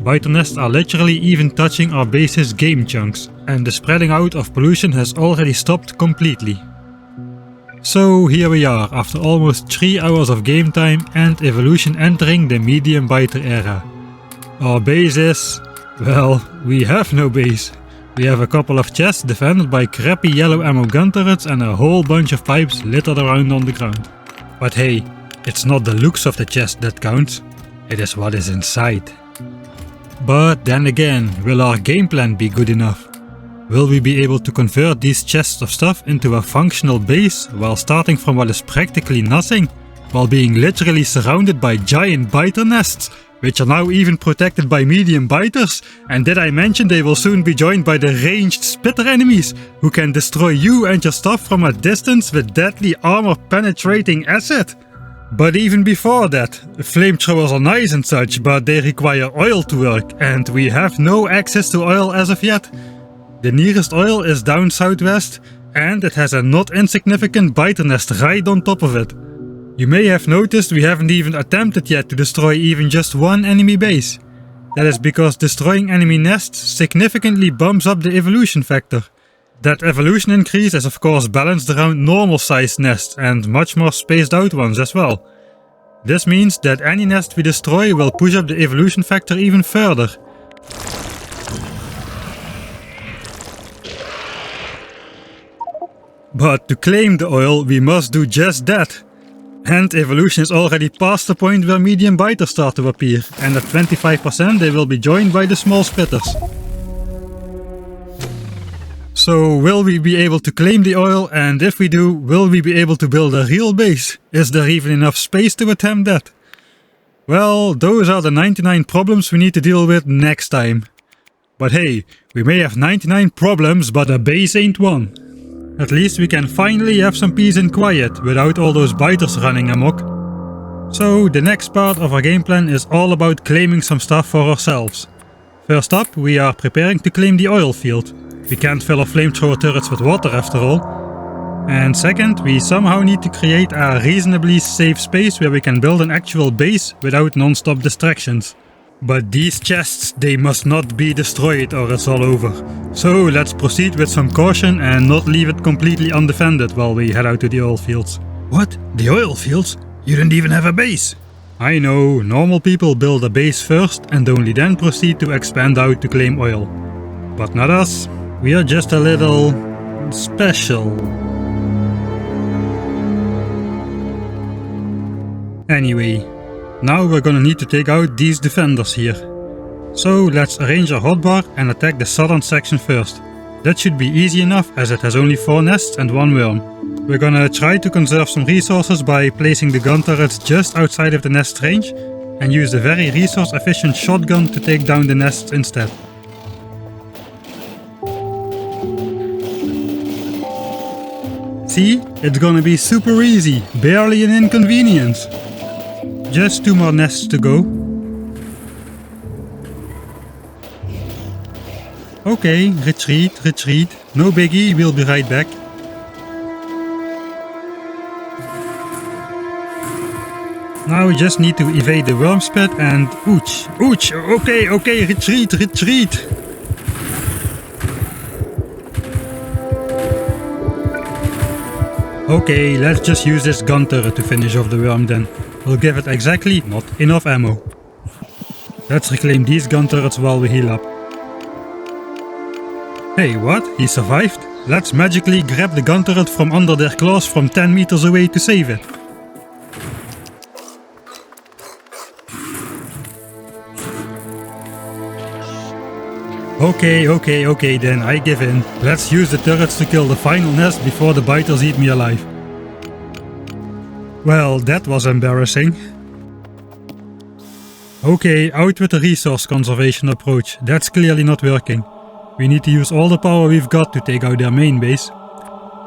A: Biter nests are literally even touching our base's game chunks, and the spreading out of pollution has already stopped completely. So here we are, after almost 3 hours of game time and evolution entering the medium biter era. Our base is... well, we have no base. We have a couple of chests defended by crappy yellow ammo gun turrets and a whole bunch of pipes littered around on the ground. But hey, it's not the looks of the chest that counts, it is what is inside. But then again, will our game plan be good enough? Will we be able to convert these chests of stuff into a functional base while starting from what is practically nothing? While being literally surrounded by giant biter nests, which are now even protected by medium biters? And did I mention they will soon be joined by the ranged spitter enemies, who can destroy you and your stuff from a distance with deadly armor penetrating acid? But even before that, flamethrowers are nice and such, but they require oil to work, and we have no access to oil as of yet. The nearest oil is down southwest, and it has a not insignificant biter nest right on top of it. You may have noticed we haven't even attempted yet to destroy even just one enemy base. That is because destroying enemy nests significantly bumps up the evolution factor. That evolution increase is of course balanced around normal sized nests and much more spaced out ones as well. This means that any nest we destroy will push up the evolution factor even further. But to claim the oil we must do just that. And evolution is already past the point where medium biters start to appear, and at 25% they will be joined by the small spitters. So will we be able to claim the oil, and if we do, will we be able to build a real base? Is there even enough space to attempt that? Well, those are the 99 problems we need to deal with next time. But hey, we may have 99 problems, but a base ain't one. At least we can finally have some peace and quiet without all those biters running amok. So the next part of our game plan is all about claiming some stuff for ourselves. First up, we are preparing to claim the oil field. We can't fill our flamethrower turrets with water after all. And second, we somehow need to create a reasonably safe space where we can build an actual base without non-stop distractions. But these chests, they must not be destroyed or it's all over. So let's proceed with some caution and not leave it completely undefended while we head out to the oil fields. What? The oil fields? You didn't even have a base! I know, normal people build a base first and only then proceed to expand out to claim oil. But not us. We are just a little... special. Anyway, now we're gonna need to take out these defenders here. So let's arrange our hotbar and attack the southern section first. That should be easy enough as it has only 4 nests and 1 worm. We're gonna try to conserve some resources by placing the gun turrets just outside of the nest range and use the very resource efficient shotgun to take down the nests instead. See? It's gonna be super easy, barely an inconvenience. Just 2 more nests to go. Okay, retreat, retreat. No biggie, we'll be right back. Now we just need to evade the worm spit and... ouch, ouch, okay, retreat, retreat. Okay, let's just use this gun turret to finish off the worm then. We'll give it exactly not enough ammo. Let's reclaim these gun turrets while we heal up. Hey, what? He survived? Let's magically grab the gun turret from under their claws from 10 meters away to save it. Okay then, I give in. Let's use the turrets to kill the final nest before the biters eat me alive. Well, that was embarrassing. Okay, out with the resource conservation approach. That's clearly not working. We need to use all the power we've got to take out their main base.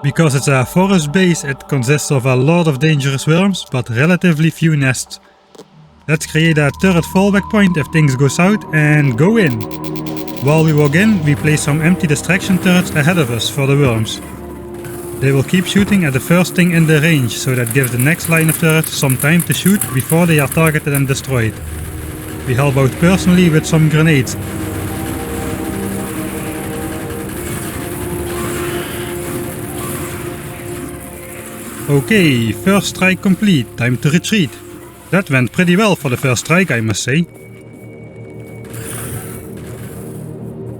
A: Because it's a forest base, it consists of a lot of dangerous worms, but relatively few nests. Let's create a turret fallback point if things go south and go in. While we walk in, we place some empty distraction turrets ahead of us for the worms. They will keep shooting at the first thing in the range, so that gives the next line of turrets some time to shoot before they are targeted and destroyed. We help out personally with some grenades. Okay, first strike complete, time to retreat. That went pretty well for the first strike, I must say.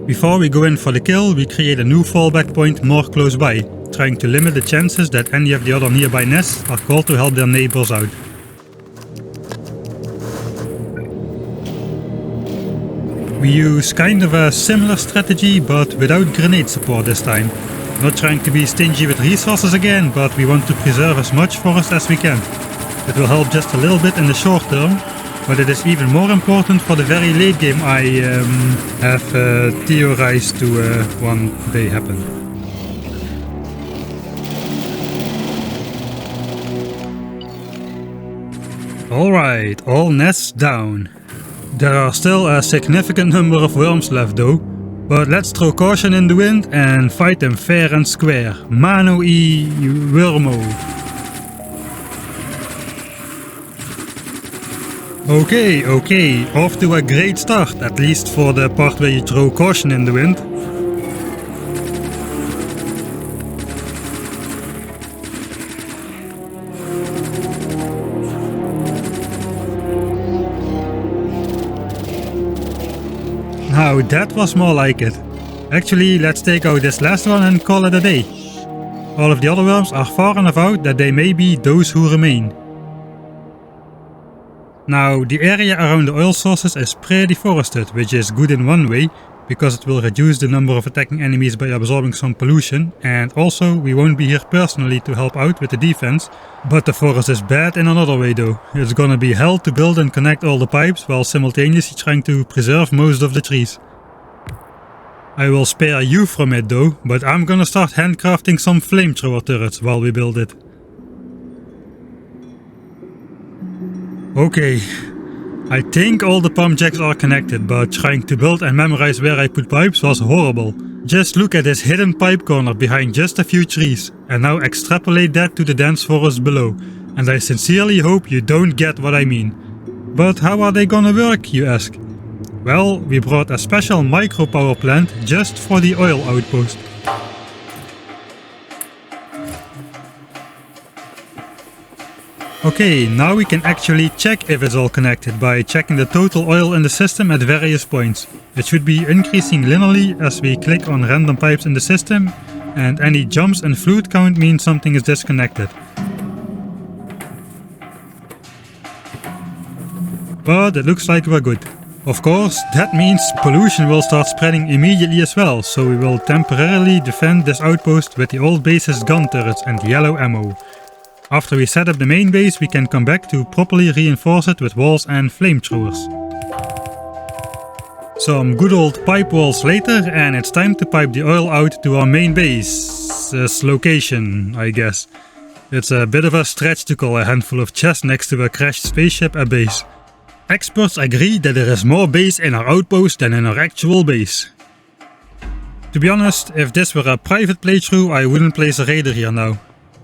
A: Before we go in for the kill, we create a new fallback point more close by, trying to limit the chances that any of the other nearby nests are called to help their neighbors out. We use kind of a similar strategy, but without grenade support this time. Not trying to be stingy with resources again, but we want to preserve as much forest as we can. It will help just a little bit in the short term, but it is even more important for the very late game I have theorized to one day happen. Alright, all nests down. There are still a significant number of worms left though, but let's throw caution in the wind and fight them fair and square. Mano y Wormo. Okay, off to a great start, at least for the part where you throw caution in the wind. Now that was more like it. Actually, let's take out this last one and call it a day. All of the other worms are far enough out that they may be those who remain. Now, the area around the oil sources is pretty forested, which is good in one way, because it will reduce the number of attacking enemies by absorbing some pollution, and also we won't be here personally to help out with the defense, but the forest is bad in another way though. It's gonna be hell to build and connect all the pipes while simultaneously trying to preserve most of the trees. I will spare you from it though, but I'm gonna start handcrafting some flamethrower turrets while we build it. Okay, I think all the pump jacks are connected, but trying to build and memorize where I put pipes was horrible. Just look at this hidden pipe corner behind just a few trees, and now extrapolate that to the dense forest below, and I sincerely hope you don't get what I mean. But how are they gonna work, you ask? Well, we brought a special micro power plant just for the oil outpost. Okay, now we can actually check if it's all connected by checking the total oil in the system at various points. It should be increasing linearly as we click on random pipes in the system, and any jumps in fluid count mean something is disconnected. But it looks like we're good. Of course, that means pollution will start spreading immediately as well, so we will temporarily defend this outpost with the old base's gun turrets and yellow ammo. After we set up the main base, we can come back to properly reinforce it with walls and flamethrowers. Some good old pipe walls later, and it's time to pipe the oil out to our main base's location, I guess. It's a bit of a stretch to call a handful of chests next to a crashed spaceship a base. Experts agree that there is more base in our outpost than in our actual base. To be honest, if this were a private playthrough, I wouldn't place a raider here now.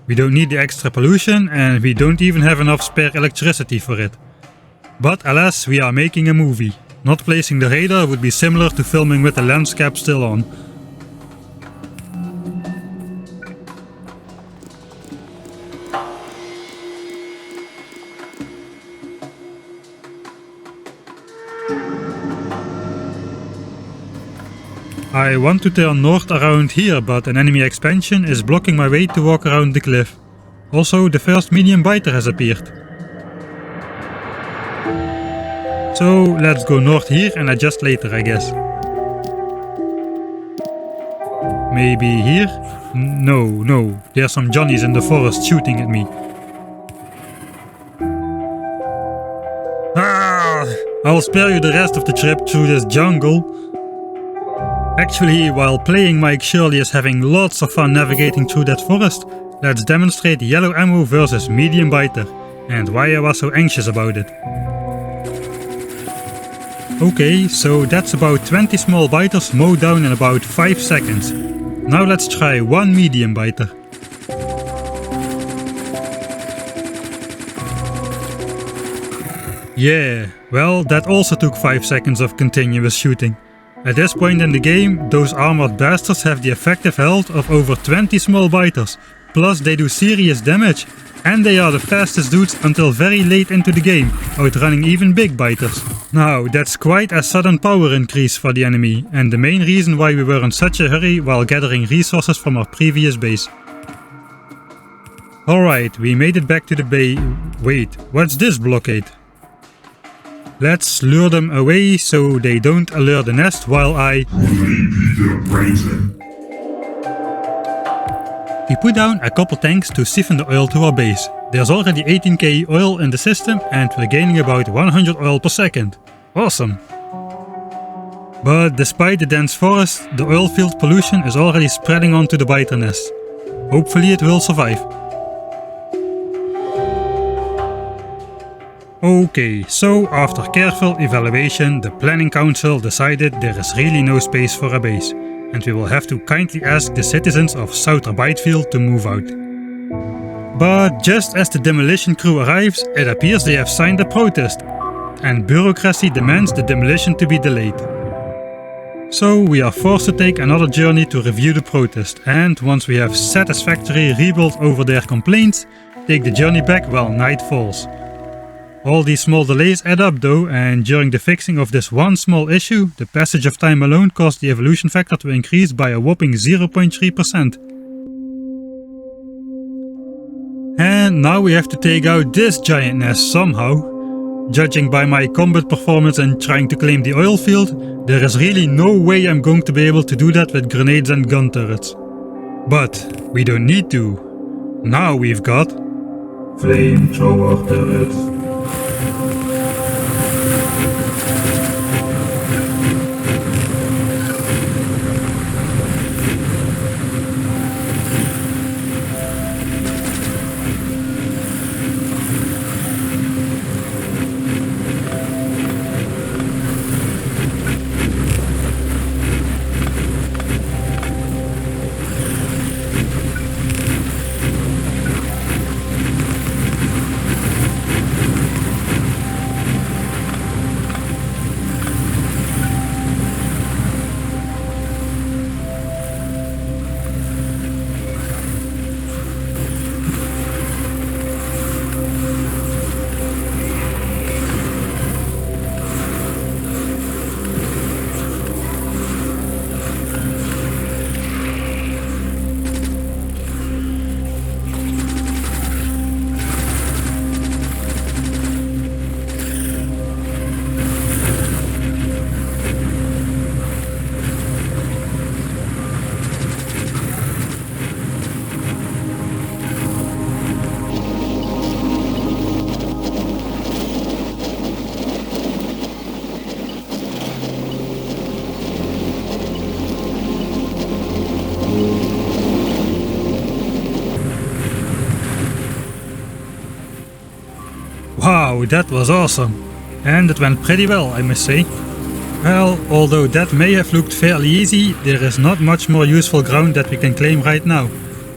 A: We don't need the extra pollution, and we don't even have enough spare electricity for it. But alas, we are making a movie. Not placing the radar would be similar to filming with the lens cap still on. I want to turn north around here, but an enemy expansion is blocking my way to walk around the cliff. Also, the first medium biter has appeared. So let's go north here and adjust later, I guess. Maybe here? No, there's some Johnnies in the forest shooting at me. I'll spare you the rest of the trip through this jungle. Actually, while playing, Mike Shirley is having lots of fun navigating through that forest. Let's demonstrate yellow ammo versus medium biter, and why I was so anxious about it. Okay, so that's about 20 small biters mowed down in about 5 seconds. Now let's try one medium biter. Yeah, well, that also took 5 seconds of continuous shooting. At this point in the game, those armored bastards have the effective health of over 20 small biters, plus they do serious damage, and they are the fastest dudes until very late into the game, outrunning even big biters. Now, that's quite a sudden power increase for the enemy, and the main reason why we were in such a hurry while gathering resources from our previous base. Alright, we made it back to the bay. Wait, what's this blockade? Let's lure them away so they don't allure the nest while I We put down a couple tanks to siphon the oil to our base. There's already 18k oil in the system and we're gaining about 100 oil per second. Awesome! But despite the dense forest, the oil field pollution is already spreading onto the biter nest. Hopefully it will survive. Okay, so after careful evaluation, the planning council decided there is really no space for a base, and we will have to kindly ask the citizens of South Bytefield to move out. But just as the demolition crew arrives, it appears they have signed a protest, and bureaucracy demands the demolition to be delayed. So we are forced to take another journey to review the protest, and once we have satisfactorily rebuilt over their complaints, take the journey back while night falls. All these small delays add up though, and during the fixing of this one small issue, the passage of time alone caused the evolution factor to increase by a whopping 0.3%. And now we have to take out this giant nest somehow. Judging by my combat performance and trying to claim the oil field, there is really no way I'm going to be able to do that with grenades and gun turrets. But we don't need to. Now we've got
B: Flamethrower turret.
A: Wow, that was awesome. And it went pretty well, I must say. Well, although that may have looked fairly easy, there is not much more useful ground that we can claim right now.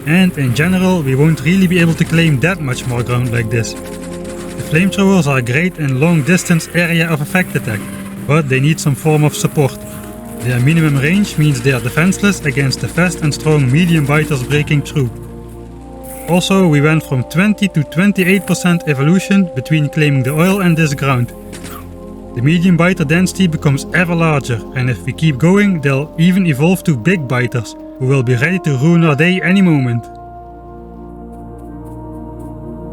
A: And in general, we won't really be able to claim that much more ground like this. The flamethrowers are great in long distance area of effect attack, but they need some form of support. Their minimum range means they are defenseless against the fast and strong medium biters breaking through. Also, we went from 20 to 28% evolution between claiming the oil and this ground. The medium biter density becomes ever larger, and if we keep going, they'll even evolve to big biters, who will be ready to ruin our day any moment.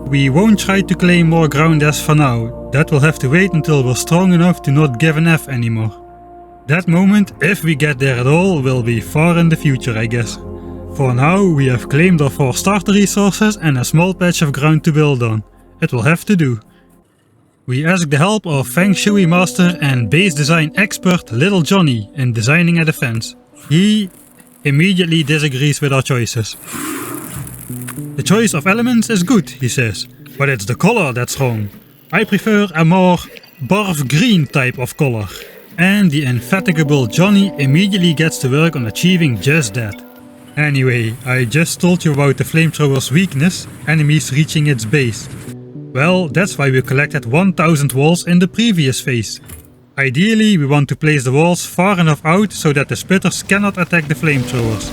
A: We won't try to claim more ground as for now, that will have to wait until we're strong enough to not give an F anymore. That moment, if we get there at all, will be far in the future, I guess. For now, we have claimed our 4 starter resources and a small patch of ground to build on. It will have to do. We asked the help of Feng Shui master and base design expert Little Johnny in designing a defense. He immediately disagrees with our choices. The choice of elements is good, he says, but it's the color that's wrong. I prefer a more barf green type of color. And the indefatigable Johnny immediately gets to work on achieving just that. Anyway, I just told you about the flamethrower's weakness, enemies reaching its base. Well, that's why we collected 1000 walls in the previous phase. Ideally, we want to place the walls far enough out so that the spitters cannot attack the flamethrowers.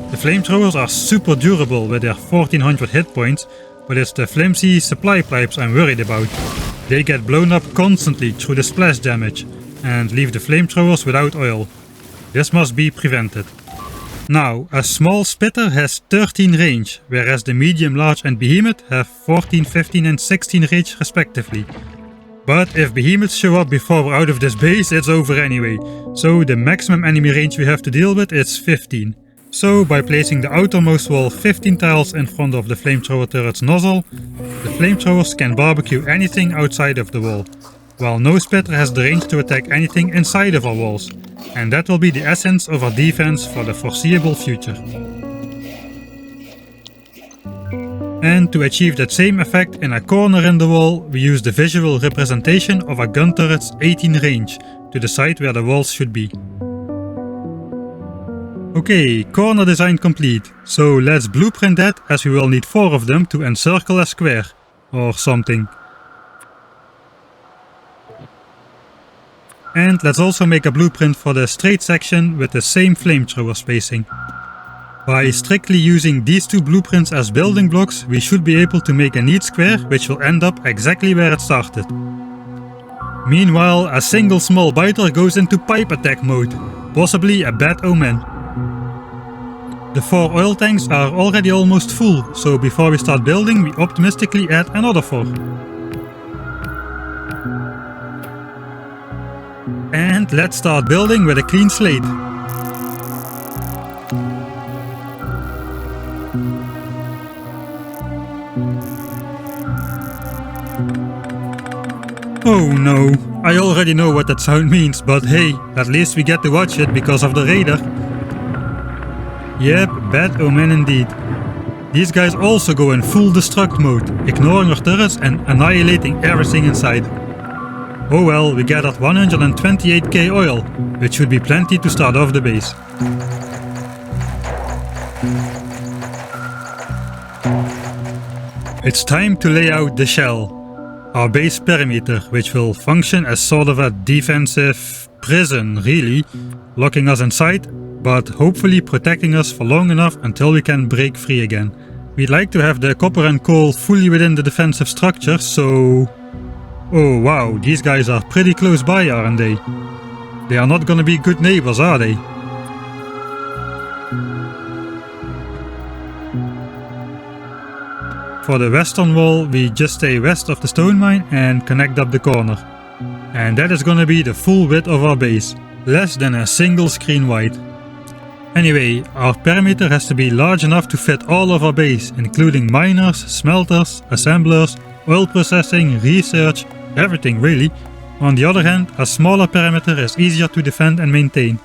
A: The flamethrowers are super durable with their 1400 hit points, but it's the flimsy supply pipes I'm worried about. They get blown up constantly through the splash damage and leave the flamethrowers without oil. This must be prevented. Now, a small spitter has 13 range, whereas the medium, large and behemoth have 14, 15 and 16 range respectively. But if behemoths show up before we're out of this base, it's over anyway, so the maximum enemy range we have to deal with is 15. So by placing the outermost wall 15 tiles in front of the flamethrower turret's nozzle, the flamethrowers can barbecue anything outside of the wall, while no spitter has the range to attack anything inside of our walls. And that will be the essence of our defense for the foreseeable future. And to achieve that same effect in a corner in the wall, we use the visual representation of a gun turret's 18 range to decide where the walls should be. Okay, corner design complete, so let's blueprint that, as we will need 4 of them to encircle a square, or something. And let's also make a blueprint for the straight section with the same flamethrower spacing. By strictly using these 2 blueprints as building blocks, we should be able to make a neat square which will end up exactly where it started. Meanwhile, a single small biter goes into pipe attack mode, possibly a bad omen. The 4 oil tanks are already almost full, so before we start building we optimistically add another 4. And let's start building with a clean slate. Oh no, I already know what that sound means, but hey, at least we get to watch it because of the radar. Yep, bad omen indeed. These guys also go in full destruct mode, ignoring our turrets and annihilating everything inside. Oh well, we gathered 128k oil, which should be plenty to start off the base. It's time to lay out the shell, our base perimeter, which will function as sort of a defensive prison really, locking us inside, but hopefully protecting us for long enough until we can break free again. We'd like to have the copper and coal fully within the defensive structure, so... Oh wow, these guys are pretty close by, aren't they? They are not gonna be good neighbors, are they? For the western wall, we just stay west of the stone mine and connect up the corner. And that is gonna be the full width of our base, less than a single screen wide. Anyway, our perimeter has to be large enough to fit all of our base, including miners, smelters, assemblers, oil processing, research, everything really. On the other hand, a smaller perimeter is easier to defend and maintain,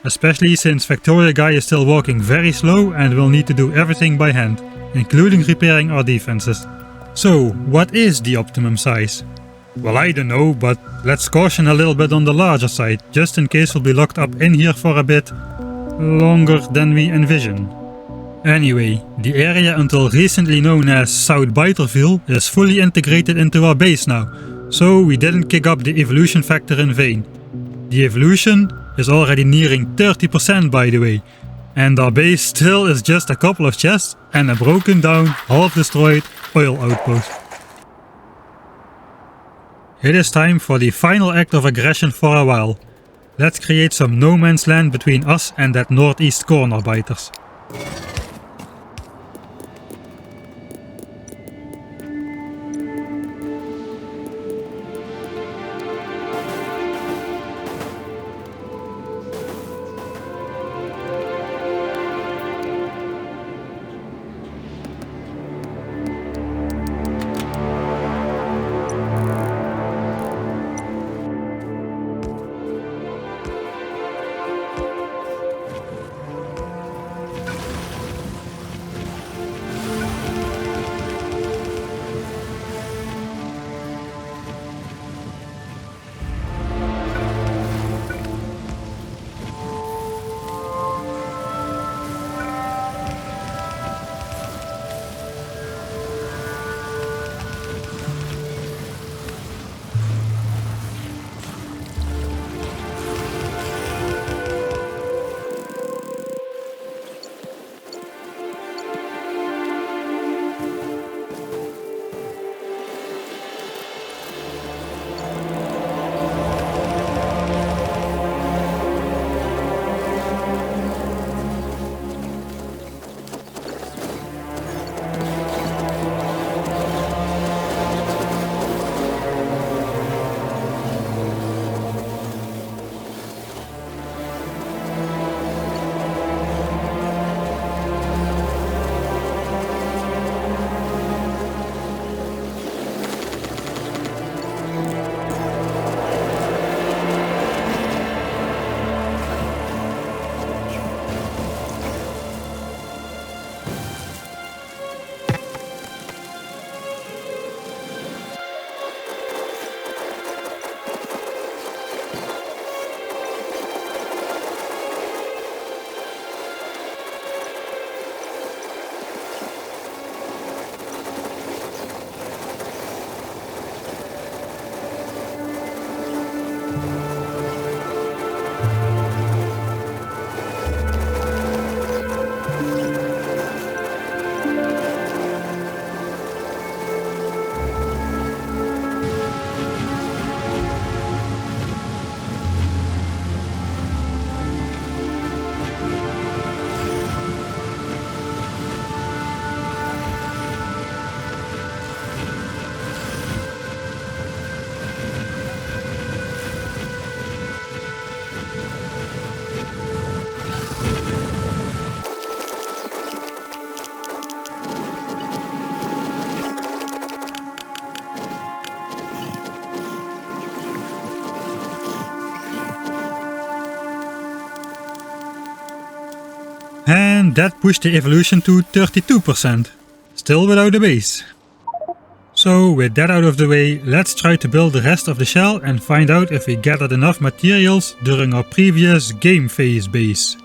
A: especially since Factoria Guy is still walking very slow and will need to do everything by hand, including repairing our defenses. So, what is the optimum size? Well, I don't know, but let's caution a little bit on the larger side, just in case we'll be locked up in here for a bit longer than we envision. Anyway, the area until recently known as South Biterville is fully integrated into our base now, so we didn't kick up the evolution factor in vain. The evolution is already nearing 30% by the way, and our base still is just a couple of chests and a broken down, half destroyed oil outpost. It is time for the final act of aggression for a while. Let's create some no man's land between us and that northeast corner biters. And that pushed the evolution to 32%, still without a base. So with that out of the way, let's try to build the rest of the shell and find out if we gathered enough materials during our previous game phase base.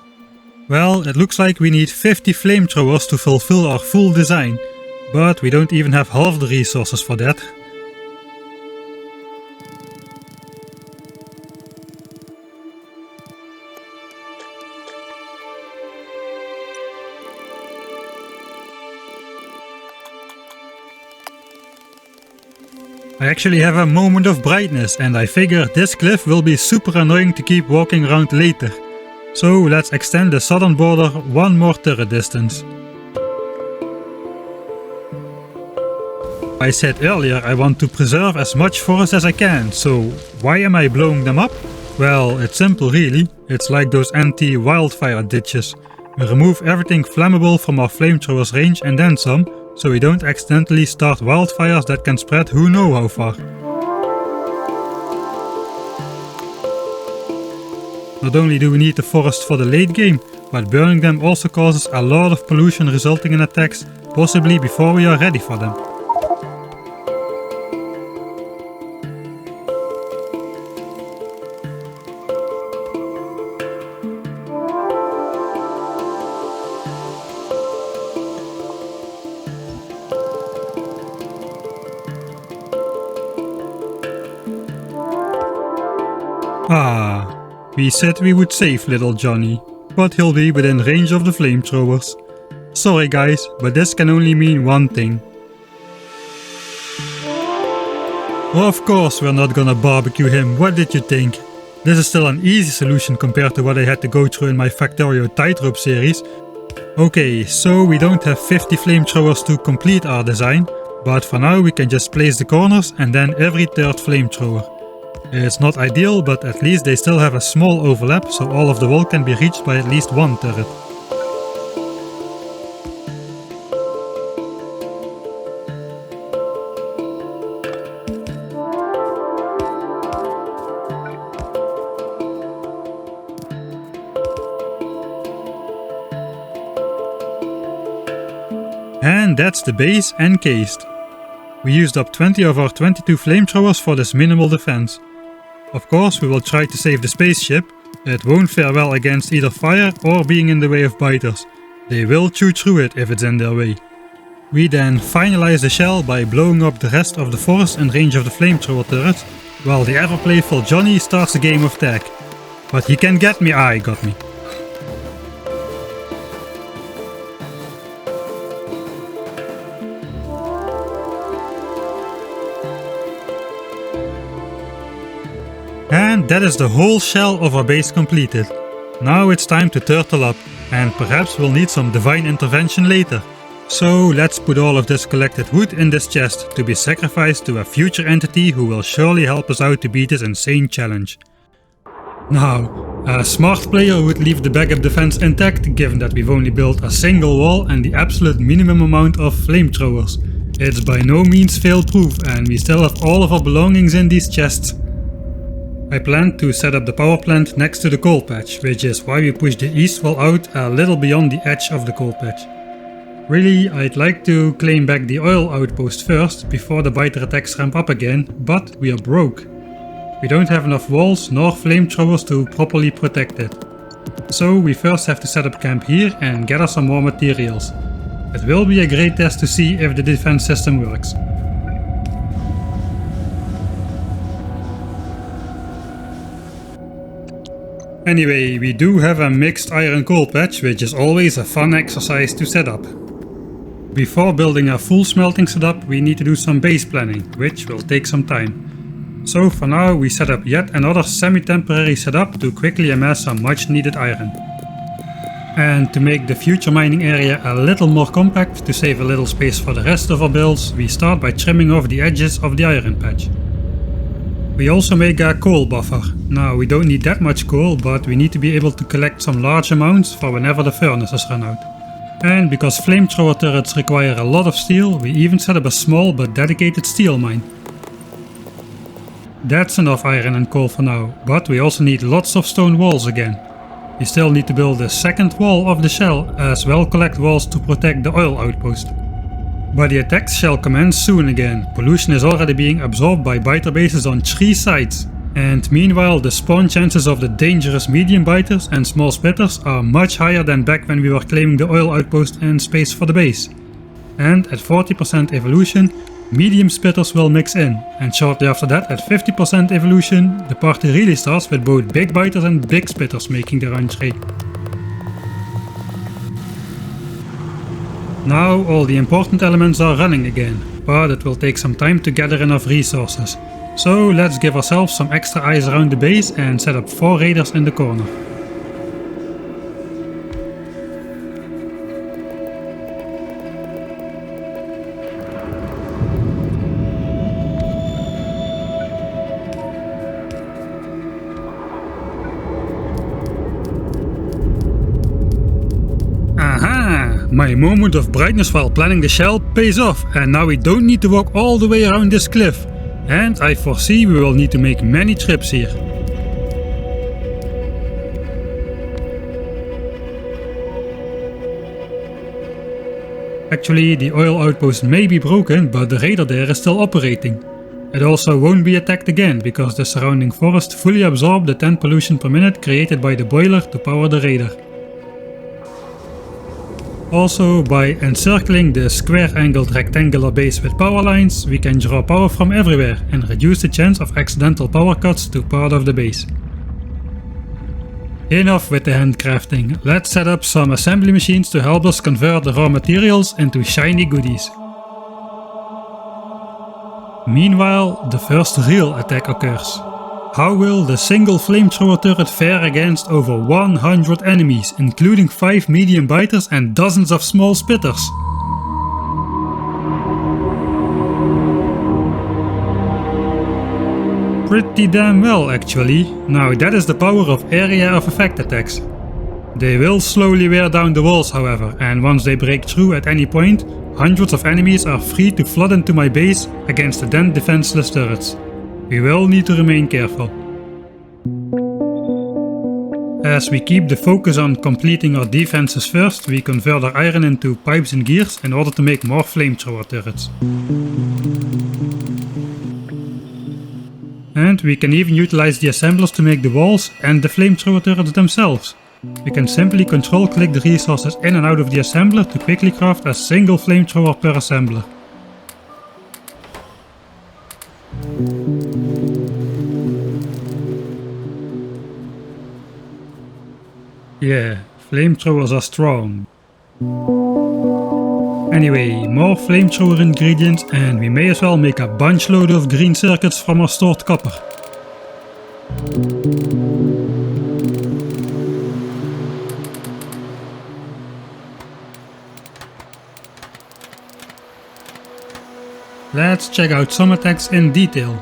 A: Well, it looks like we need 50 flamethrowers to fulfill our full design, but we don't even have half the resources for that. I actually have a moment of brightness and I figure this cliff will be super annoying to keep walking around later. So let's extend the southern border one more turret distance. I said earlier I want to preserve as much forest as I can, so why am I blowing them up? Well, it's simple really. It's like those anti-wildfire ditches. We remove everything flammable from our flamethrowers range and then some, so we don't accidentally start wildfires that can spread who knows how far. Not only do we need the forest for the late game, but burning them also causes a lot of pollution resulting in attacks, possibly before we are ready for them. We said we would save little Johnny, but he'll be within range of the flamethrowers. Sorry guys, but this can only mean one thing. Of course we're not gonna barbecue him, what did you think? This is still an easy solution compared to what I had to go through in my Factorio Tightrope series. Okay, so we don't have 50 flamethrowers to complete our design, but for now we can just place the corners and then every third flamethrower. It's not ideal, but at least they still have a small overlap, so all of the wall can be reached by at least one turret. And that's the base encased. We used up 20 of our 22 flamethrowers for this minimal defense. Of course we will try to save the spaceship. It won't fare well against either fire or being in the way of biters. They will chew through it if it's in their way. We then finalize the shell by blowing up the rest of the forest in range of the flamethrower turret, while the ever playful Johnny starts a game of tag. But he can get me, he got me. And that is the whole shell of our base completed. Now it's time to turtle up, and perhaps we'll need some divine intervention later. So let's put all of this collected wood in this chest to be sacrificed to a future entity who will surely help us out to beat this insane challenge. Now, a smart player would leave the backup defense intact given that we've only built a single wall and the absolute minimum amount of flamethrowers. It's by no means fail proof and we still have all of our belongings in these chests. I planned to set up the power plant next to the coal patch, which is why we pushed the east wall out a little beyond the edge of the coal patch. Really, I'd like to claim back the oil outpost first, before the biter attacks ramp up again, but we are broke. We don't have enough walls nor flamethrowers to properly protect it. So we first have to set up camp here and gather some more materials. It will be a great test to see if the defense system works. Anyway, we do have a mixed iron coal patch, which is always a fun exercise to set up. Before building a full smelting setup, we need to do some base planning, which will take some time. So for now we set up yet another semi-temporary setup to quickly amass some much needed iron. And to make the future mining area a little more compact, to save a little space for the rest of our builds, we start by trimming off the edges of the iron patch. We also make a coal buffer. Now we don't need that much coal, but we need to be able to collect some large amounts for whenever the furnaces run out. And because flamethrower turrets require a lot of steel, we even set up a small but dedicated steel mine. That's enough iron and coal for now, but we also need lots of stone walls again. You still need to build a second wall of the shell, as well collect walls to protect the oil outpost. But the attacks shall commence soon again. Pollution is already being absorbed by biter bases on 3 sides. And meanwhile the spawn chances of the dangerous medium biters and small spitters are much higher than back when we were claiming the oil outpost and space for the base. And at 40% evolution, medium spitters will mix in, and shortly after that at 50% evolution, the party really starts with both big biters and big spitters making their entree. Now all the important elements are running again, but it will take some time to gather enough resources. So let's give ourselves some extra eyes around the base and set up 4 raiders in the corner. Aha! My moment of brightness while planning the shell pays off, and now we don't need to walk all the way around this cliff. And I foresee we will need to make many trips here. Actually, the oil outpost may be broken, but the raider there is still operating. It also won't be attacked again, because the surrounding forest fully absorbed the 10 pollution per minute created by the boiler to power the raider. Also, by encircling the square-angled rectangular base with power lines, we can draw power from everywhere and reduce the chance of accidental power cuts to part of the base. Enough with the handcrafting, let's set up some assembly machines to help us convert the raw materials into shiny goodies. Meanwhile, the first real attack occurs. How will the single flamethrower turret fare against over 100 enemies, including 5 medium biters and dozens of small spitters? Pretty damn well actually. Now that is the power of area of effect attacks. They will slowly wear down the walls however, and once they break through at any point, hundreds of enemies are free to flood into my base against the then defenseless turrets. We will need to remain careful. As we keep the focus on completing our defenses first, we convert our iron into pipes and gears in order to make more flamethrower turrets. And we can even utilize the assemblers to make the walls and the flamethrower turrets themselves. We can simply control click the resources in and out of the assembler to quickly craft a single flamethrower per assembler. Yeah, flamethrowers are strong. Anyway, more flamethrower ingredients and we may as well make a bunch load of green circuits from our stored copper. Let's check out some attacks in detail.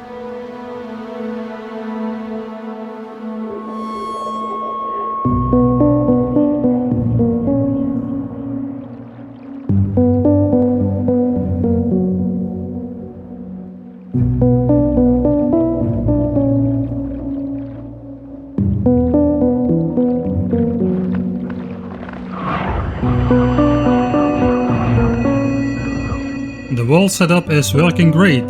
A: The wall setup is working great.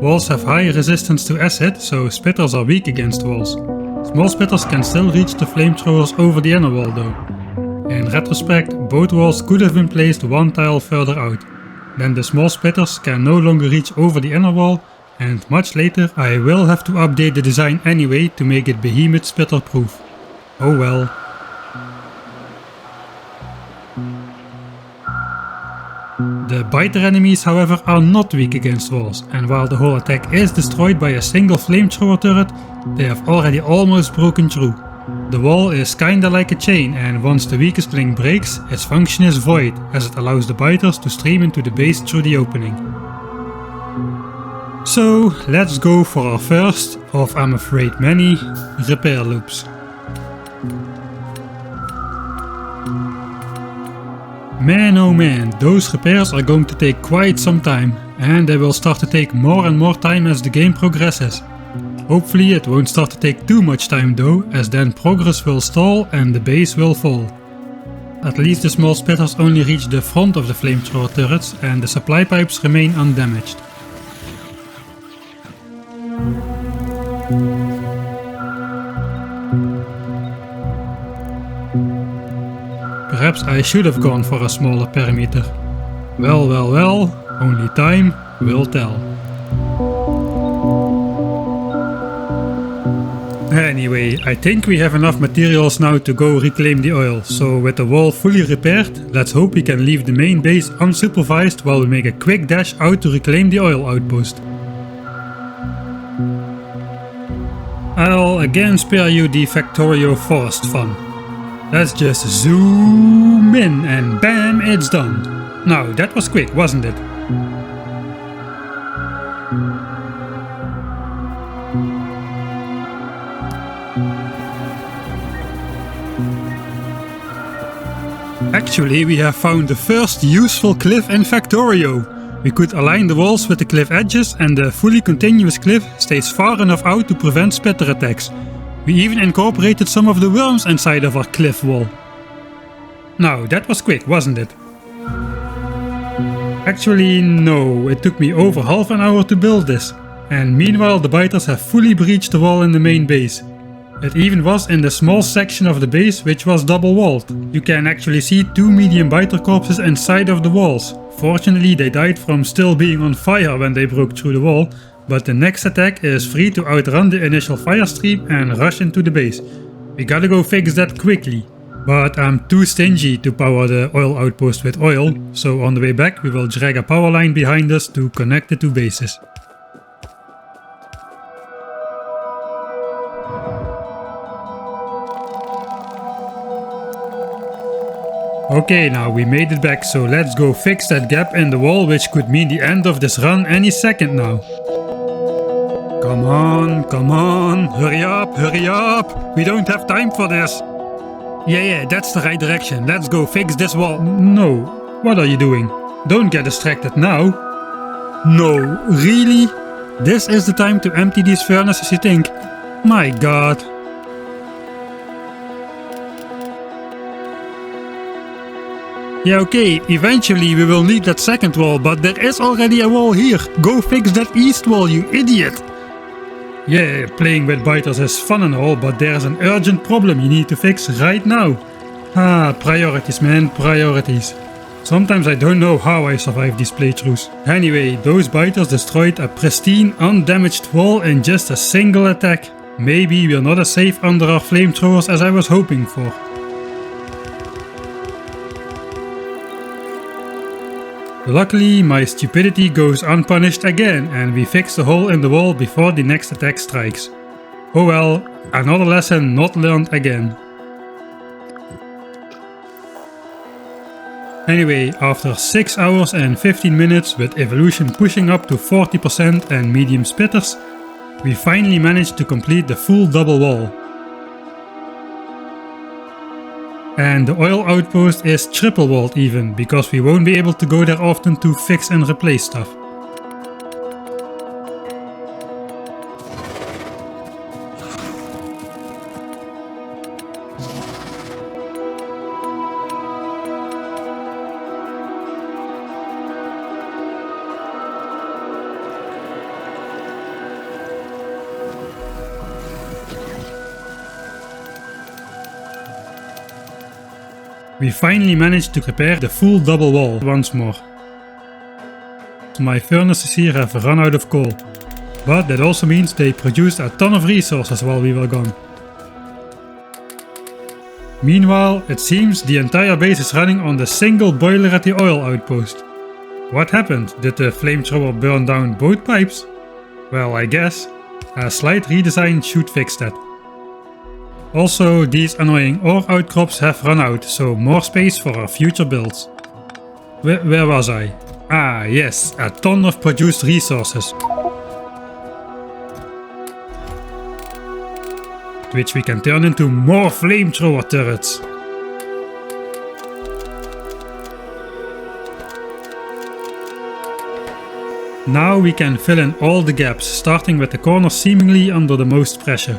A: Walls have high resistance to acid, so spitters are weak against walls. Small spitters can still reach the flamethrowers over the inner wall though. In retrospect, both walls could have been placed one tile further out. Then the small spitters can no longer reach over the inner wall, and much later I will have to update the design anyway to make it behemoth spitter proof. Oh well. The biter enemies however are not weak against walls, and while the whole attack is destroyed by a single flamethrower turret, they have already almost broken through. The wall is kinda like a chain, and once the weakest link breaks, its function is void, as it allows the biters to stream into the base through the opening. So let's go for our first, of I'm afraid many, repair loops. Man oh man, those repairs are going to take quite some time, and they will start to take more and more time as the game progresses. Hopefully it won't start to take too much time though, as then progress will stall and the base will fall. At least the small spitters only reach the front of the flamethrower turrets and the supply pipes remain undamaged. Perhaps I should have gone for a smaller perimeter. Well, only time will tell. Anyway, I think we have enough materials now to go reclaim the oil, so with the wall fully repaired, let's hope we can leave the main base unsupervised while we make a quick dash out to reclaim the oil outpost. I'll again spare you the Factorio forest fun. Let's just zoom in and bam, it's done. Now that was quick, wasn't it? Actually, we have found the first useful cliff in Factorio. We could align the walls with the cliff edges and the fully continuous cliff stays far enough out to prevent spitter attacks. We even incorporated some of the worms inside of our cliff wall. Now, that was quick, wasn't it? Actually, no, it took me over half an hour to build this. And meanwhile the biters have fully breached the wall in the main base. It even was in the small section of the base which was double walled. You can actually see 2 medium biter corpses inside of the walls. Fortunately they died from still being on fire when they broke through the wall, but the next attack is free to outrun the initial fire stream and rush into the base. We gotta go fix that quickly. But I'm too stingy to power the oil outpost with oil, so on the way back we will drag a power line behind us to connect the 2 bases. Okay, now we made it back, so let's go fix that gap in the wall, which could mean the end of this run any second now. Come on, hurry up, we don't have time for this. Yeah, that's the right direction, let's go fix this wall. No, what are you doing? Don't get distracted now. No, really? This is the time to empty these furnaces, you think? My god. Yeah, okay, eventually we will need that second wall, but there is already a wall here. Go fix that east wall, you idiot! Yeah, playing with biters is fun and all, but there's an urgent problem you need to fix right now. Priorities man, priorities. Sometimes I don't know how I survive these playthroughs. Anyway, those biters destroyed a pristine, undamaged wall in just a single attack. Maybe we're not as safe under our flamethrowers as I was hoping for. Luckily, my stupidity goes unpunished again and we fix the hole in the wall before the next attack strikes. Oh well, another lesson not learned again. Anyway, after 6 hours and 15 minutes with evolution pushing up to 40% and medium spitters, we finally managed to complete the full double wall. And the oil outpost is triple walled even, because we won't be able to go there often to fix and replace stuff. We finally managed to repair the full double wall once more. My furnaces here have run out of coal, but that also means they produced a ton of resources while we were gone. Meanwhile, it seems the entire base is running on the single boiler at the oil outpost. What happened? Did the flamethrower burn down both pipes? Well, I guess a slight redesign should fix that. Also, these annoying ore outcrops have run out, so more space for our future builds. Where was I? Ah yes, a ton of produced resources. Which we can turn into more flamethrower turrets. Now we can fill in all the gaps, starting with the corners seemingly under the most pressure.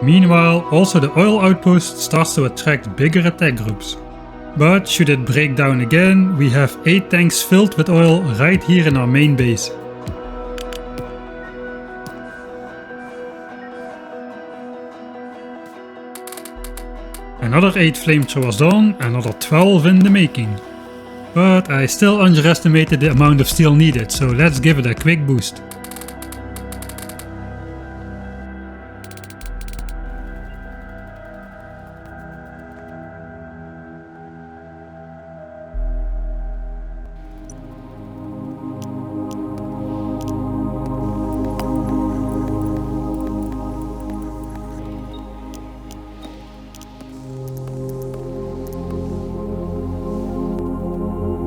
A: Meanwhile, also the oil outpost starts to attract bigger attack groups. But should it break down again, we have 8 tanks filled with oil right here in our main base. Another 8 flamethrowers done, another 12 in the making. But I still underestimated the amount of steel needed, so let's give it a quick boost.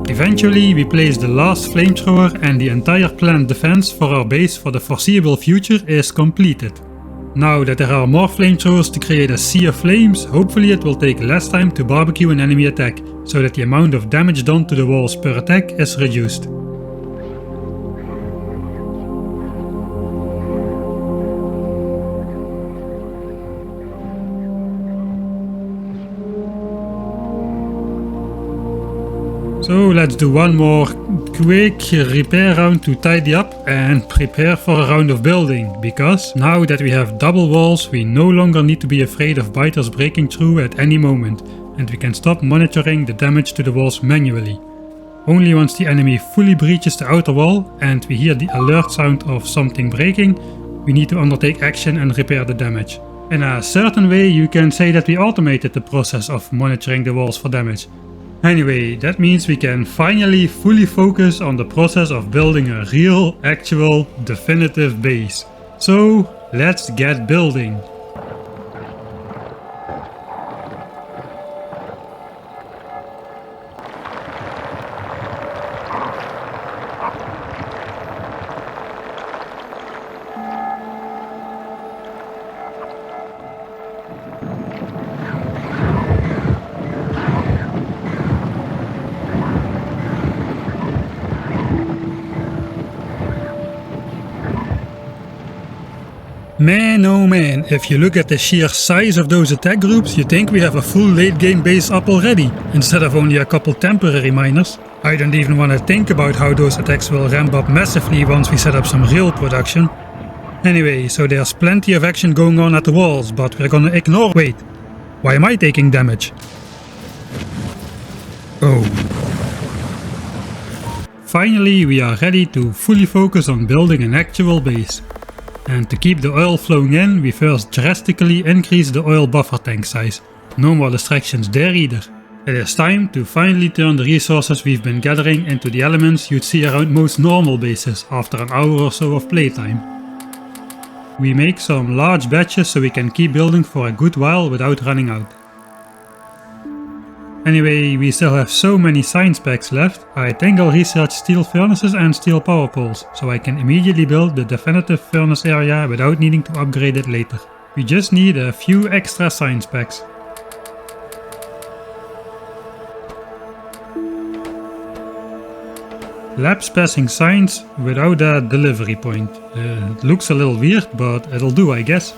A: Eventually we place the last flamethrower and the entire plant defense for our base for the foreseeable future is completed. Now that there are more flamethrowers to create a sea of flames, hopefully it will take less time to barbecue an enemy attack, so that the amount of damage done to the walls per attack is reduced. So let's do one more quick repair round to tidy up and prepare for a round of building, because now that we have double walls we no longer need to be afraid of biters breaking through at any moment, and we can stop monitoring the damage to the walls manually. Only once the enemy fully breaches the outer wall and we hear the alert sound of something breaking, we need to undertake action and repair the damage. In a certain way you can say that we automated the process of monitoring the walls for damage. Anyway, that means we can finally fully focus on the process of building a real, actual, definitive base. So, let's get building. Man oh man, if you look at the sheer size of those attack groups, you think we have a full late game base up already, instead of only a couple temporary miners. I don't even want to think about how those attacks will ramp up massively once we set up some real production. Anyway, so there's plenty of action going on at the walls, but we're gonna ignore— wait, why am I taking damage? Oh. Finally we are ready to fully focus on building an actual base. And to keep the oil flowing in, we first drastically increase the oil buffer tank size. No more distractions there either. It is time to finally turn the resources we've been gathering into the elements you'd see around most normal bases after an hour or so of playtime. We make some large batches so we can keep building for a good while without running out. Anyway, we still have so many science packs left, I think I'll research steel furnaces and steel power poles, so I can immediately build the definitive furnace area without needing to upgrade it later. We just need a few extra science packs. Labs passing signs without a delivery point. It looks a little weird, but it'll do I guess.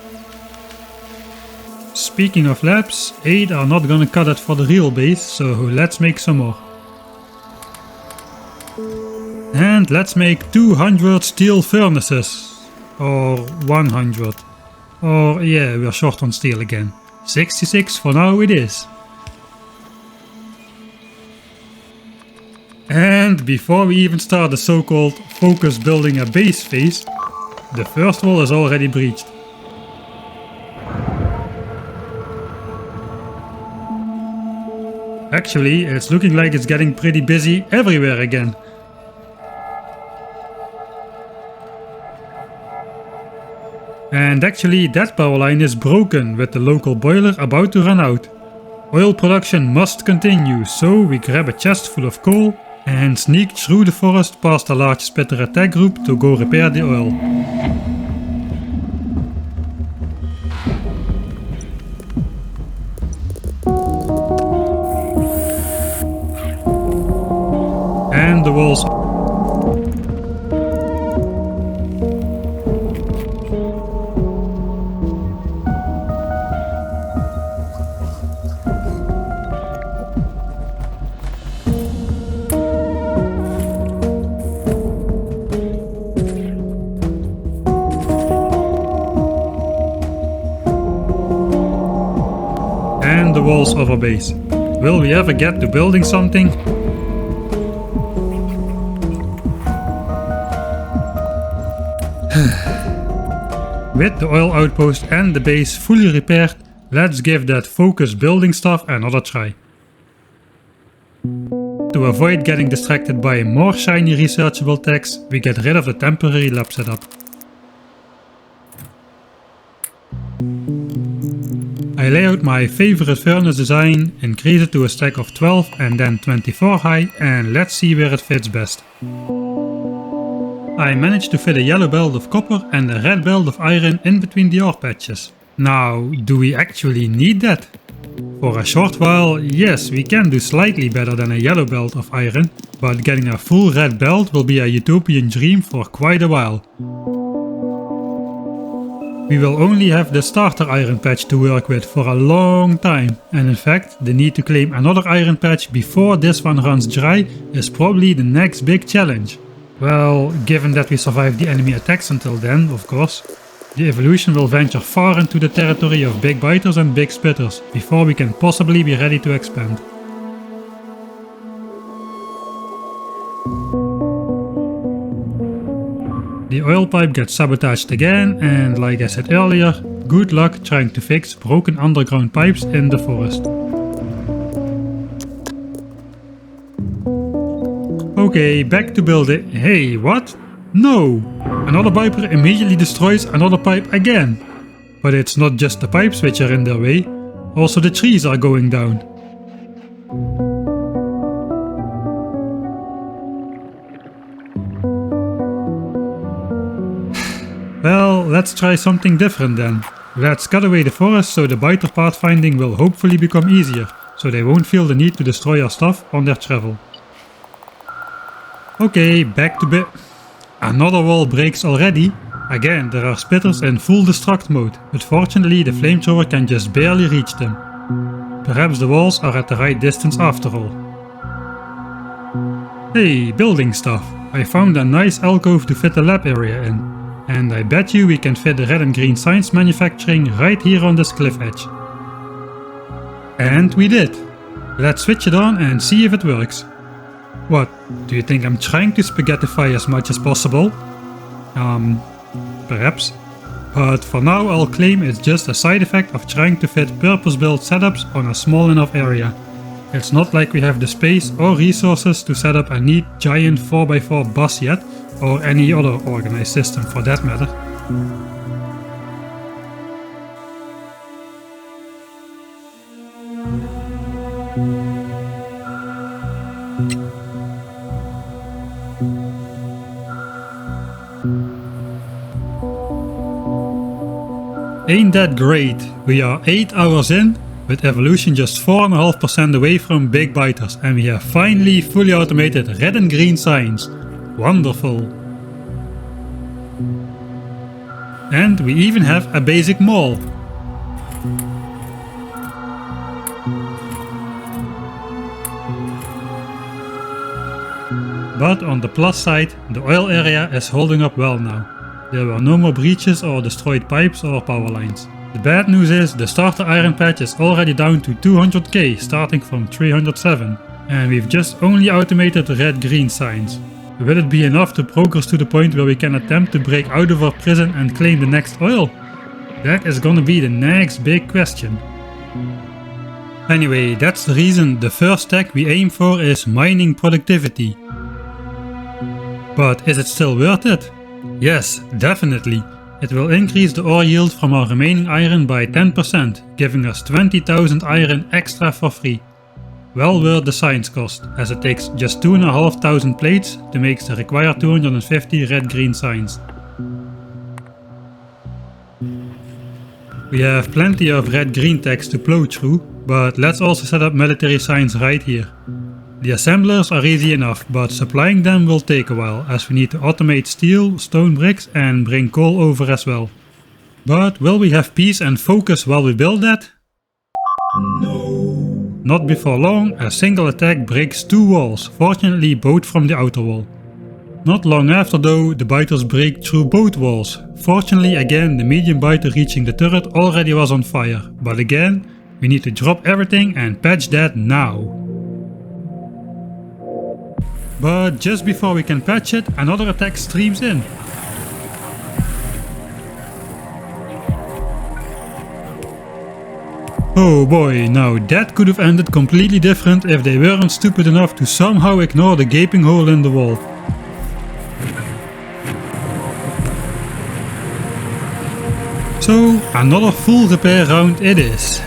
A: Speaking of labs, 8 are not gonna cut it for the real base, so let's make some more. And let's make 200 steel furnaces. Or 100. Or yeah, we're short on steel again. 66 for now it is. And before we even start the so-called focus building a base phase, the first wall is already breached. Actually, it's looking like it's getting pretty busy everywhere again. And actually that power line is broken with the local boiler about to run out. Oil production must continue, so we grab a chest full of coal and sneak through the forest past a large spitter attack group to go repair the oil. And the walls. And the walls of our base. Will we ever get to building something? With the oil outpost and the base fully repaired, let's give that focus building stuff another try. To avoid getting distracted by more shiny researchable techs, we get rid of the temporary lab setup. I lay out my favorite furnace design, increase it to a stack of 12 and then 24 high, and let's see where it fits best. I managed to fit a yellow belt of copper and a red belt of iron in between the ore patches. Now, do we actually need that? For a short while, yes, we can do slightly better than a yellow belt of iron, but getting a full red belt will be a utopian dream for quite a while. We will only have the starter iron patch to work with for a long time, and in fact, the need to claim another iron patch before this one runs dry is probably the next big challenge. Well, given that we survive the enemy attacks until then, of course. The evolution will venture far into the territory of big biters and big spitters before we can possibly be ready to expand. The oil pipe gets sabotaged again, and like I said earlier, good luck trying to fix broken underground pipes in the forest. Okay, back to building. Hey, what? No! Another Viper immediately destroys another pipe again. But it's not just the pipes which are in their way, also the trees are going down. Well, let's try something different then. Let's cut away the forest so the biter pathfinding will hopefully become easier, so they won't feel the need to destroy our stuff on their travel. Okay, back to Another wall breaks already. Again, there are spitters in full destruct mode, but fortunately the flamethrower can just barely reach them. Perhaps the walls are at the right distance after all. Hey, building stuff. I found a nice alcove to fit the lab area in. And I bet you we can fit the red and green science manufacturing right here on this cliff edge. And we did. Let's switch it on and see if it works. What, do you think I'm trying to spaghettify as much as possible? Perhaps. But for now I'll claim it's just a side effect of trying to fit purpose-built setups on a small enough area. It's not like we have the space or resources to set up a neat giant 4x4 bus yet, or any other organized system for that matter. Ain't that great? We are 8 hours in, with evolution just 4.5% away from big biters, and we have finally fully automated red and green science. Wonderful. And we even have a basic mall. But on the plus side, the oil area is holding up well now. There were no more breaches or destroyed pipes or power lines. The bad news is the starter iron patch is already down to 200k starting from 307, and we've just only automated the red-green science. Will it be enough to progress to the point where we can attempt to break out of our prison and claim the next oil? That is gonna be the next big question. Anyway, that's the reason the first tech we aim for is mining productivity. But is it still worth it? Yes, definitely. It will increase the ore yield from our remaining iron by 10%, giving us 20,000 iron extra for free. Well worth the science cost, as it takes just 2,500 plates to make the required 250 red-green signs. We have plenty of red-green text to plow through, but let's also set up military signs right here. The assemblers are easy enough, but supplying them will take a while, as we need to automate steel, stone bricks and bring coal over as well. But will we have peace and focus while we build that?
B: No.
A: Not before long, a single attack breaks 2 walls, fortunately both from the outer wall. Not long after though, the biters break through both walls. Fortunately again, the medium biter reaching the turret already was on fire, but again, we need to drop everything and patch that now. But just before we can patch it, another attack streams in. Oh boy, now that could have ended completely different if they weren't stupid enough to somehow ignore the gaping hole in the wall. So, another full repair round it is.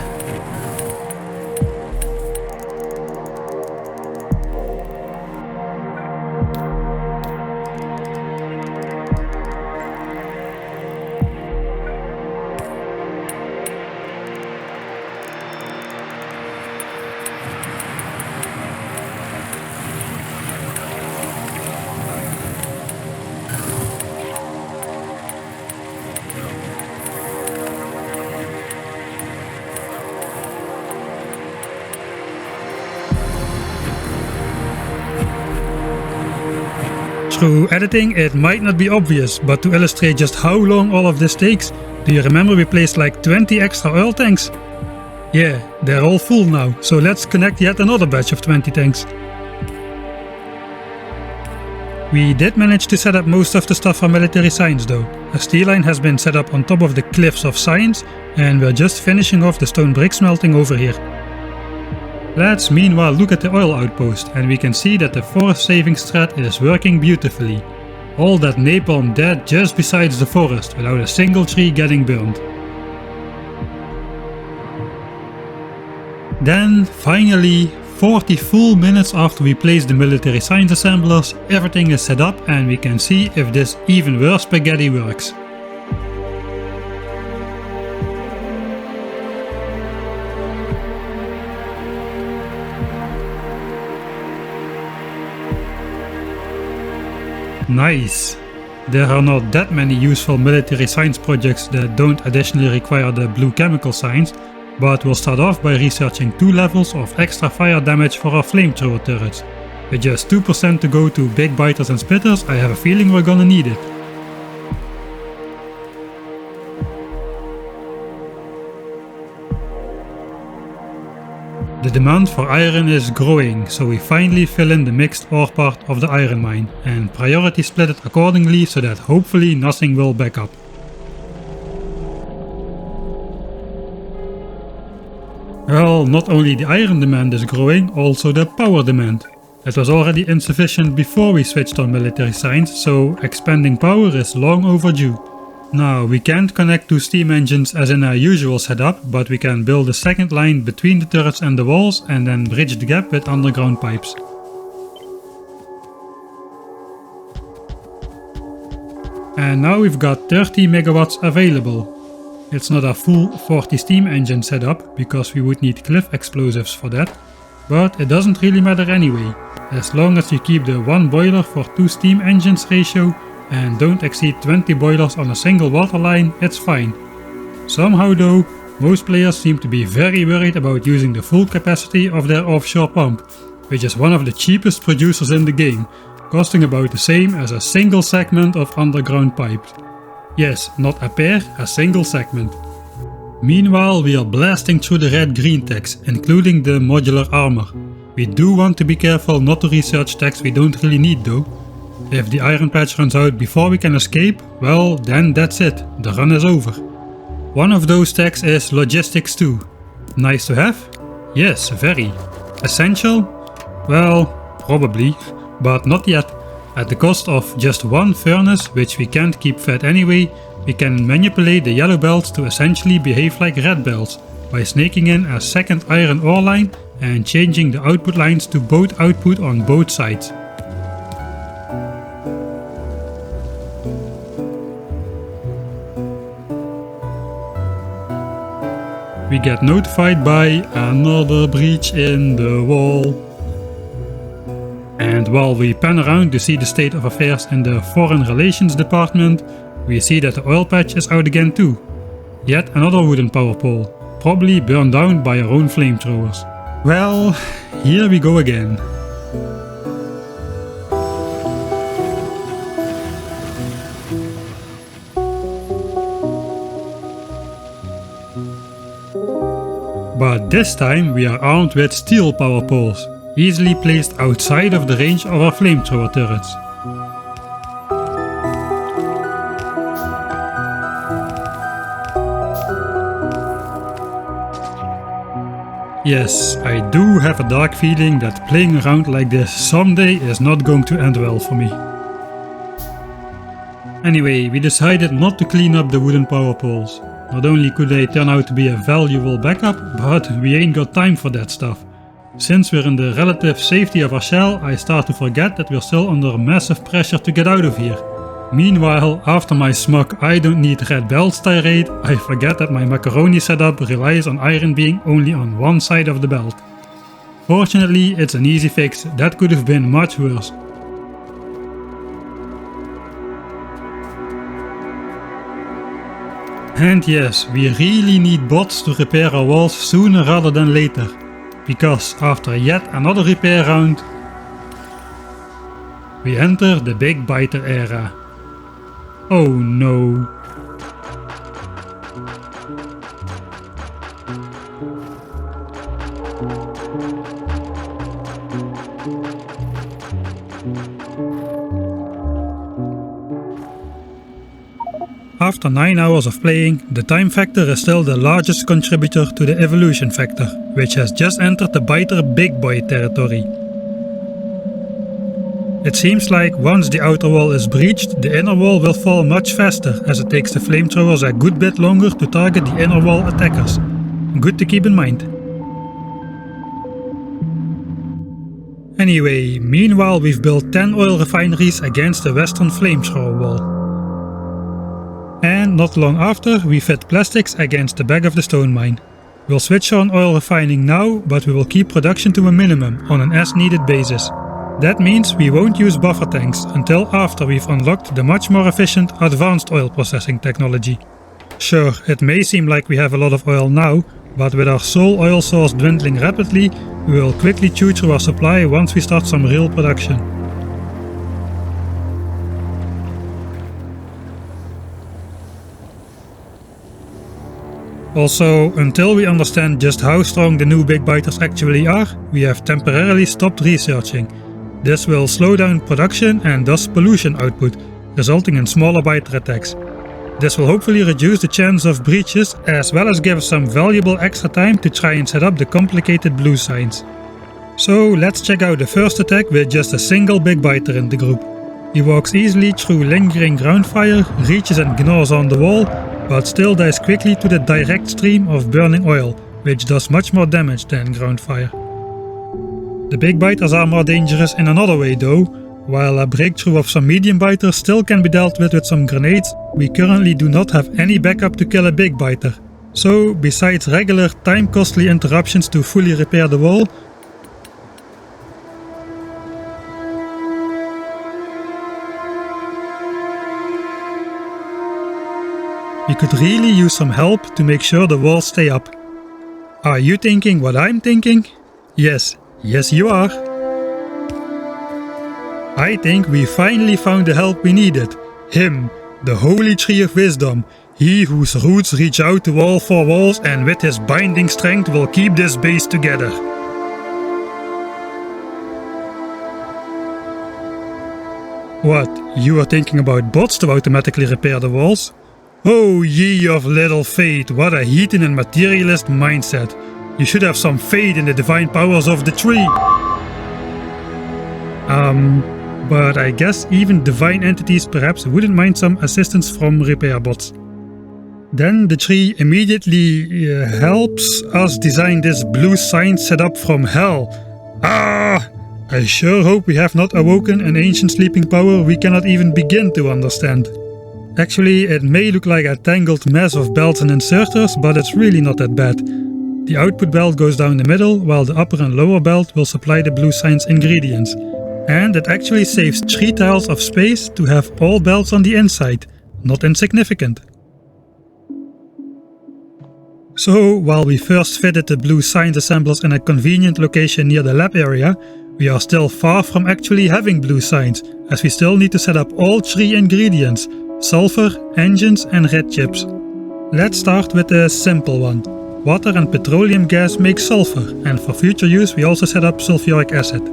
A: Through editing it might not be obvious, but to illustrate just how long all of this takes, do you remember we placed like 20 extra oil tanks? Yeah, they're all full now, so let's connect yet another batch of 20 tanks. We did manage to set up most of the stuff for military science though. A steel line has been set up on top of the cliffs of science, and we're just finishing off the stone brick smelting over here. Let's meanwhile look at the oil outpost, and we can see that the forest saving strat is working beautifully. All that napalm dead just beside the forest without a single tree getting burned. Then finally, 40 full minutes after we place the military science assemblers, everything is set up and we can see if this even worse spaghetti works. Nice! There are not that many useful military science projects that don't additionally require the blue chemical signs, but we'll start off by researching 2 levels of extra fire damage for our flamethrower turrets. With just 2% to go to big biters and spitters, I have a feeling we're gonna need it. The demand for iron is growing, so we finally fill in the mixed ore part of the iron mine and priority split it accordingly so that hopefully nothing will back up. Well, not only the iron demand is growing, also the power demand. It was already insufficient before we switched on military science, so expanding power is long overdue. Now, we can't connect 2 steam engines as in our usual setup, but we can build a second line between the turrets and the walls and then bridge the gap with underground pipes. And now we've got 30 megawatts available. It's not a full 40 steam engine setup, because we would need cliff explosives for that, but it doesn't really matter anyway, as long as you keep the 1 boiler for 2 steam engines ratio and don't exceed 20 boilers on a single water line, it's fine. Somehow though, most players seem to be very worried about using the full capacity of their offshore pump, which is one of the cheapest producers in the game, costing about the same as a single segment of underground pipes. Yes, not a pair, a single segment. Meanwhile, we are blasting through the red-green techs, including the modular armor. We do want to be careful not to research techs we don't really need though. If the iron patch runs out before we can escape, well then that's it, the run is over. One of those techs is logistics 2. Nice to have? Yes, very. Essential? Well, probably, but not yet. At the cost of just 1 furnace, which we can't keep fed anyway, We can manipulate the yellow belts to essentially behave like red belts by snaking in a second iron ore line and changing the output lines to both output on both sides. We get notified by another breach in the wall. And while we pan around to see the state of affairs in the Foreign Relations Department, we see that the oil patch is out again too. Yet another wooden power pole, probably burned down by our own flamethrowers. Well, here we go again. But this time we are armed with steel power poles, easily placed outside of the range of our flamethrower turrets. Yes, I do have a dark feeling that playing around like this someday is not going to end well for me. Anyway, we decided not to clean up the wooden power poles. Not only could they turn out to be a valuable backup, but we ain't got time for that stuff. Since we're in the relative safety of our shell, I start to forget that we're still under massive pressure to get out of here. Meanwhile, after my smug I don't need red belts tirade, I forget that my macaroni setup relies on iron being only on one side of the belt. Fortunately, it's an easy fix, that could have been much worse. And yes, we really need bots to repair our walls sooner rather than later. Because after yet another repair round, we enter the Big Biter era. Oh no. After 9 hours of playing, the time factor is still the largest contributor to the evolution factor, which has just entered the Biter big boy territory. It seems like once the outer wall is breached, the inner wall will fall much faster, as it takes the flamethrowers a good bit longer to target the inner wall attackers. Good to keep in mind. Anyway, meanwhile we've built 10 oil refineries against the western flamethrower wall. And not long after, we fit plastics against the back of the stone mine. We'll switch on oil refining now, but we will keep production to a minimum on an as-needed basis. That means we won't use buffer tanks until after we've unlocked the much more efficient advanced oil processing technology. Sure, it may seem like we have a lot of oil now, but with our sole oil source dwindling rapidly, we will quickly chew through our supply once we start some real production. Also, until we understand just how strong the new Big Biters actually are, we have temporarily stopped researching. This will slow down production and thus pollution output, resulting in smaller biter attacks. This will hopefully reduce the chance of breaches, as well as give us some valuable extra time to try and set up the complicated blue signs. So let's check out the first attack with just a single Big Biter in the group. He walks easily through lingering ground fire, reaches and gnaws on the wall, but still dies quickly to the direct stream of burning oil, which does much more damage than ground fire. The Big Biters are more dangerous in another way though. While a breakthrough of some medium biters still can be dealt with some grenades, we currently do not have any backup to kill a Big Biter. So, besides regular time-costly interruptions to fully repair the wall, we could really use some help to make sure the walls stay up. Are you thinking what I'm thinking? Yes, you are. I think we finally found the help we needed. Him, the Holy Tree of Wisdom. He whose roots reach out to all four walls and with his binding strength will keep this base together. What, you are thinking about bots to automatically repair the walls? Oh ye of little faith, what a heathen and materialist mindset. You should have some faith in the divine powers of the tree. but I guess even divine entities perhaps wouldn't mind some assistance from repair bots. Then the tree immediately helps us design this blue sign setup from hell. Ah! I sure hope we have not awoken an ancient sleeping power we cannot even begin to understand. Actually, it may look like a tangled mess of belts and inserters, but it's really not that bad. The output belt goes down the middle, while the upper and lower belt will supply the blue sign's ingredients. And it actually saves 3 tiles of space to have all belts on the inside. Not insignificant. So, while we first fitted the blue signs assemblers in a convenient location near the lab area, we are still far from actually having blue signs, as we still need to set up all 3 ingredients: sulfur, engines and red chips. Let's start with the simple one. Water and petroleum gas make sulfur, and for future use we also set up sulfuric acid.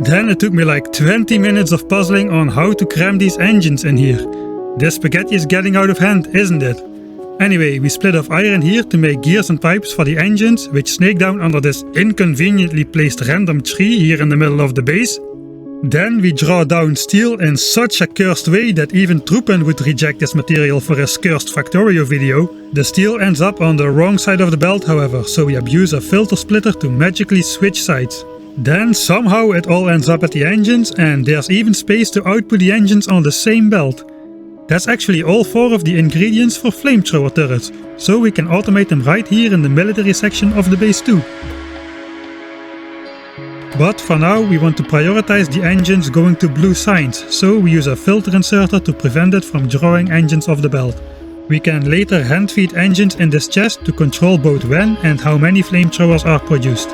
A: Then it took me like 20 minutes of puzzling on how to cram these engines in here. This spaghetti is getting out of hand, isn't it? Anyway, we split off iron here to make gears and pipes for the engines, which snake down under this inconveniently placed random tree here in the middle of the base. Then we draw down steel in such a cursed way that even Truppen would reject this material for his cursed Factorio video. The steel ends up on the wrong side of the belt, however, so we abuse a filter splitter to magically switch sides. Then somehow it all ends up at the engines, and there's even space to output the engines on the same belt. That's actually all 4 of the ingredients for flamethrower turrets, so we can automate them right here in the military section of the base too. But for now we want to prioritize the engines going to blue signs, so we use a filter inserter to prevent it from drawing engines off the belt. We can later hand feed engines in this chest to control both when and how many flamethrowers are produced.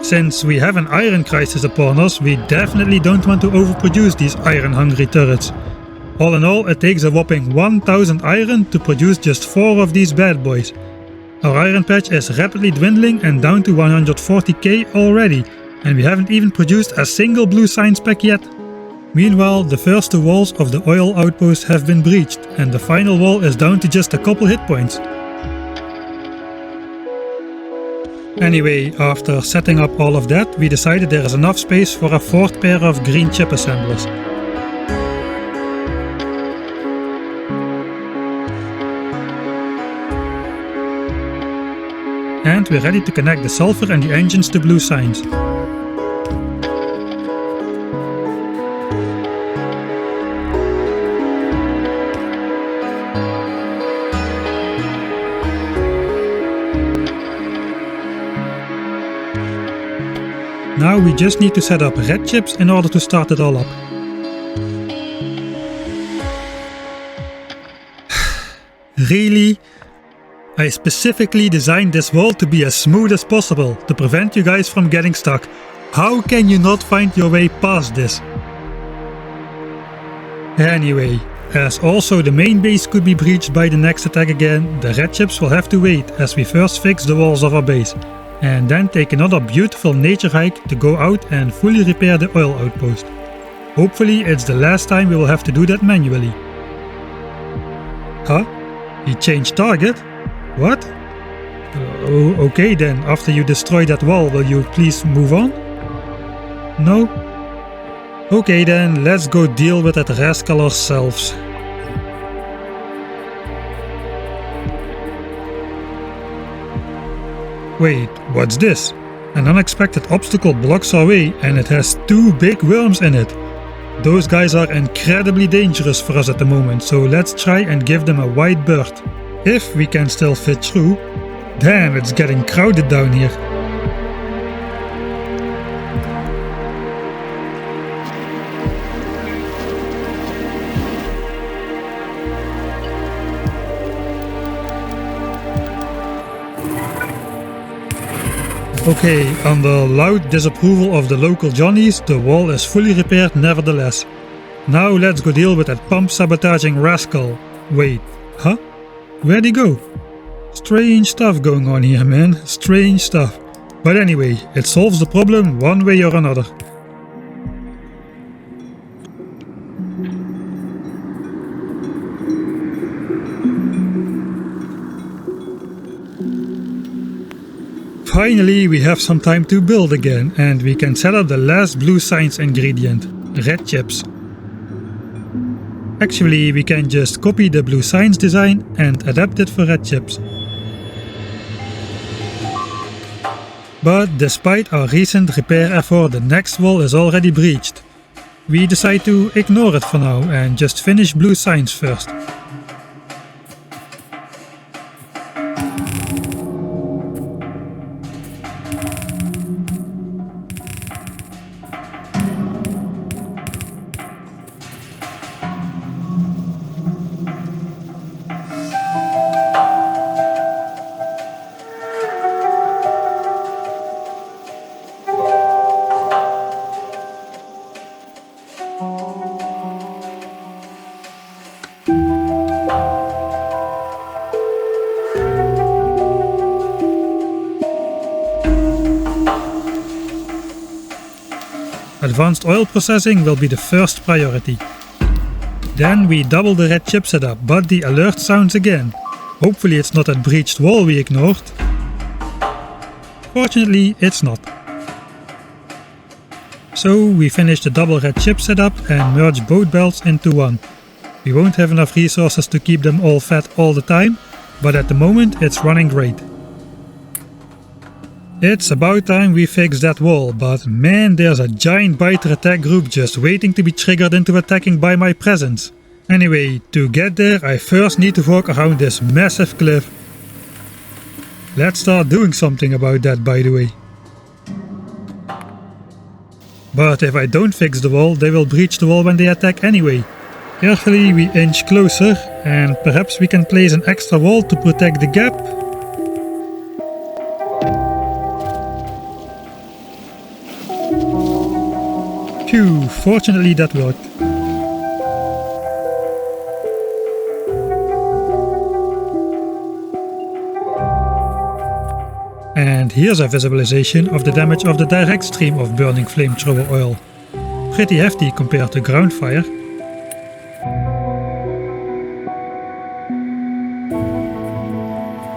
A: Since we have an iron crisis upon us, we definitely don't want to overproduce these iron-hungry turrets. All in all, it takes a whopping 1000 iron to produce just 4 of these bad boys. Our iron patch is rapidly dwindling and down to 140k already, and we haven't even produced a single blue sign spec yet. Meanwhile, the first 2 walls of the oil outpost have been breached, and the final wall is down to just a couple hit points. Anyway, after setting up all of that, we decided there is enough space for a 4th pair of green chip assemblers. And we're ready to connect the sulfur and the engines to blue signs. Now we just need to set up red chips in order to start it all up. Really? I specifically designed this wall to be as smooth as possible to prevent you guys from getting stuck. How can you not find your way past this? Anyway, as also the main base could be breached by the next attack again, the red chips will have to wait as we first fix the walls of our base. And then take another beautiful nature hike to go out and fully repair the oil outpost. Hopefully it's the last time we will have to do that manually. Huh? He changed target? What? Okay then, after you destroy that wall, will you please move on? No? Okay then, let's go deal with that rascal ourselves. Wait, what's this? An unexpected obstacle blocks our way and it has 2 big worms in it. Those guys are incredibly dangerous for us at the moment, so let's try and give them a wide berth. If we can still fit through. Damn, it's getting crowded down here. Okay, under loud disapproval of the local Johnnies, the wall is fully repaired nevertheless. Now let's go deal with that pump sabotaging rascal. Wait, huh? Where'd he go? Strange stuff going on here, man. Strange stuff. But anyway, it solves the problem one way or another. Finally, we have some time to build again, and we can set up the last blue science ingredient, red chips. Actually, we can just copy the blue science design and adapt it for red chips. But despite our recent repair effort, the next wall is already breached. We decide to ignore it for now and just finish blue science first. Advanced oil processing will be the first priority. Then we double the red chip setup, but the alert sounds again. Hopefully it's not that breached wall we ignored. Fortunately, it's not. So we finish the double red chip setup and merge both belts into one. We won't have enough resources to keep them all fed all the time, but at the moment it's running great. It's about time we fix that wall, but man, there's a giant biter attack group just waiting to be triggered into attacking by my presence. Anyway, to get there I first need to walk around this massive cliff. Let's start doing something about that, by the way. But if I don't fix the wall, they will breach the wall when they attack anyway. Carefully we inch closer, and perhaps we can place an extra wall to protect the gap. Phew, fortunately that worked. And here's a visualization of the damage of the direct stream of burning flamethrower oil. Pretty hefty compared to ground fire.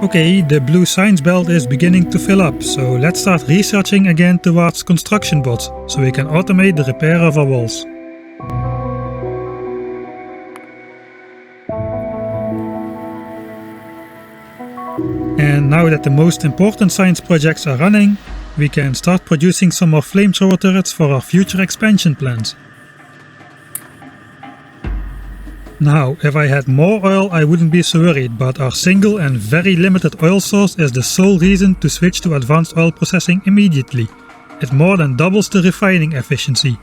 A: Okay, the blue science belt is beginning to fill up, so let's start researching again towards construction bots, so we can automate the repair of our walls. And now that the most important science projects are running, we can start producing some more flamethrower turrets for our future expansion plans. Now, if I had more oil I wouldn't be so worried, but our single and very limited oil source is the sole reason to switch to advanced oil processing immediately. It more than doubles the refining efficiency.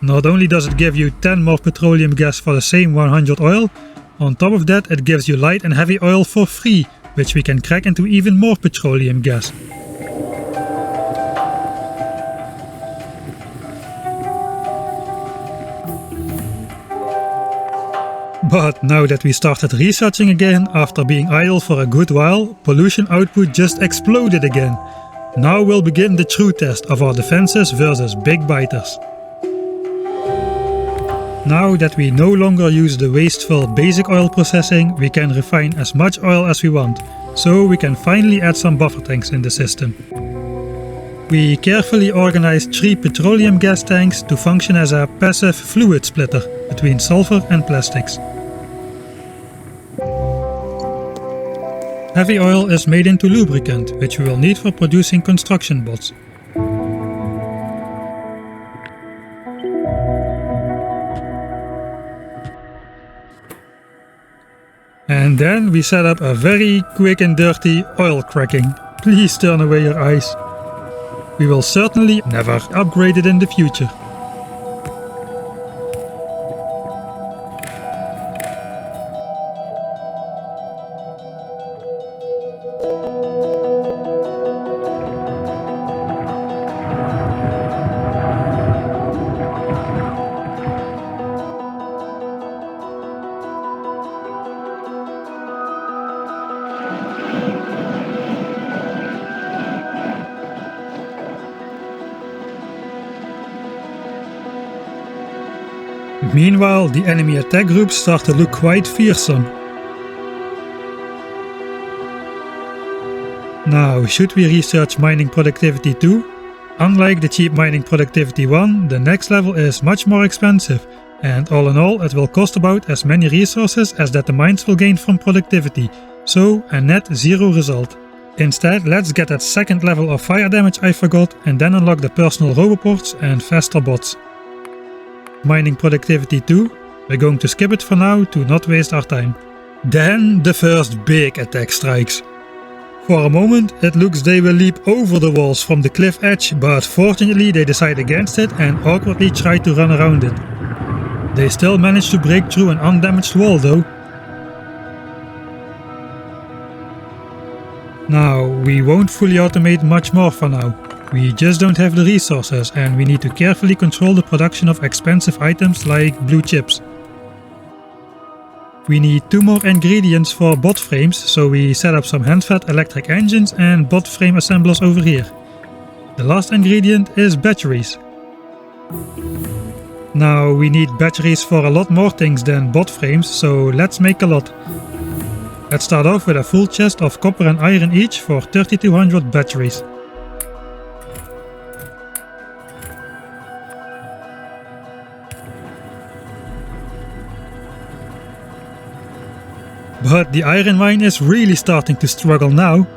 A: Not only does it give you 10 more petroleum gas for the same 100 oil, on top of that it gives you light and heavy oil for free, which we can crack into even more petroleum gas. But now that we started researching again after being idle for a good while, pollution output just exploded again. Now will begin the true test of our defenses versus big biters. Now that we no longer use the wasteful basic oil processing, we can refine as much oil as we want, so we can finally add some buffer tanks in the system. We carefully organized 3 petroleum gas tanks to function as a passive fluid splitter between sulfur and plastics. Heavy oil is made into lubricant, which we will need for producing construction bots. And then we set up a very quick and dirty oil cracking. Please turn away your eyes. We will certainly never upgrade it in the future. Meanwhile, the enemy attack groups start to look quite fearsome. Now, should we research mining productivity 2? Unlike the cheap mining productivity 1, the next level is much more expensive, and all in all it will cost about as many resources as that the mines will gain from productivity, so a net 0 result. Instead, let's get that second level of fire damage I forgot and then unlock the personal roboports and faster bots. Mining productivity 2, we're going to skip it for now to not waste our time. Then the first big attack strikes. For a moment it looks they will leap over the walls from the cliff edge, but fortunately they decide against it and awkwardly try to run around it. They still manage to break through an undamaged wall though. Now, we won't fully automate much more for now. We just don't have the resources and we need to carefully control the production of expensive items like blue chips. We need 2 more ingredients for bot frames, so we set up some hand-fed electric engines and bot frame assemblers over here. The last ingredient is batteries. Now, we need batteries for a lot more things than bot frames, so let's make a lot. Let's start off with a full chest of copper and iron each for 3200 batteries. But the iron mine is really starting to struggle now.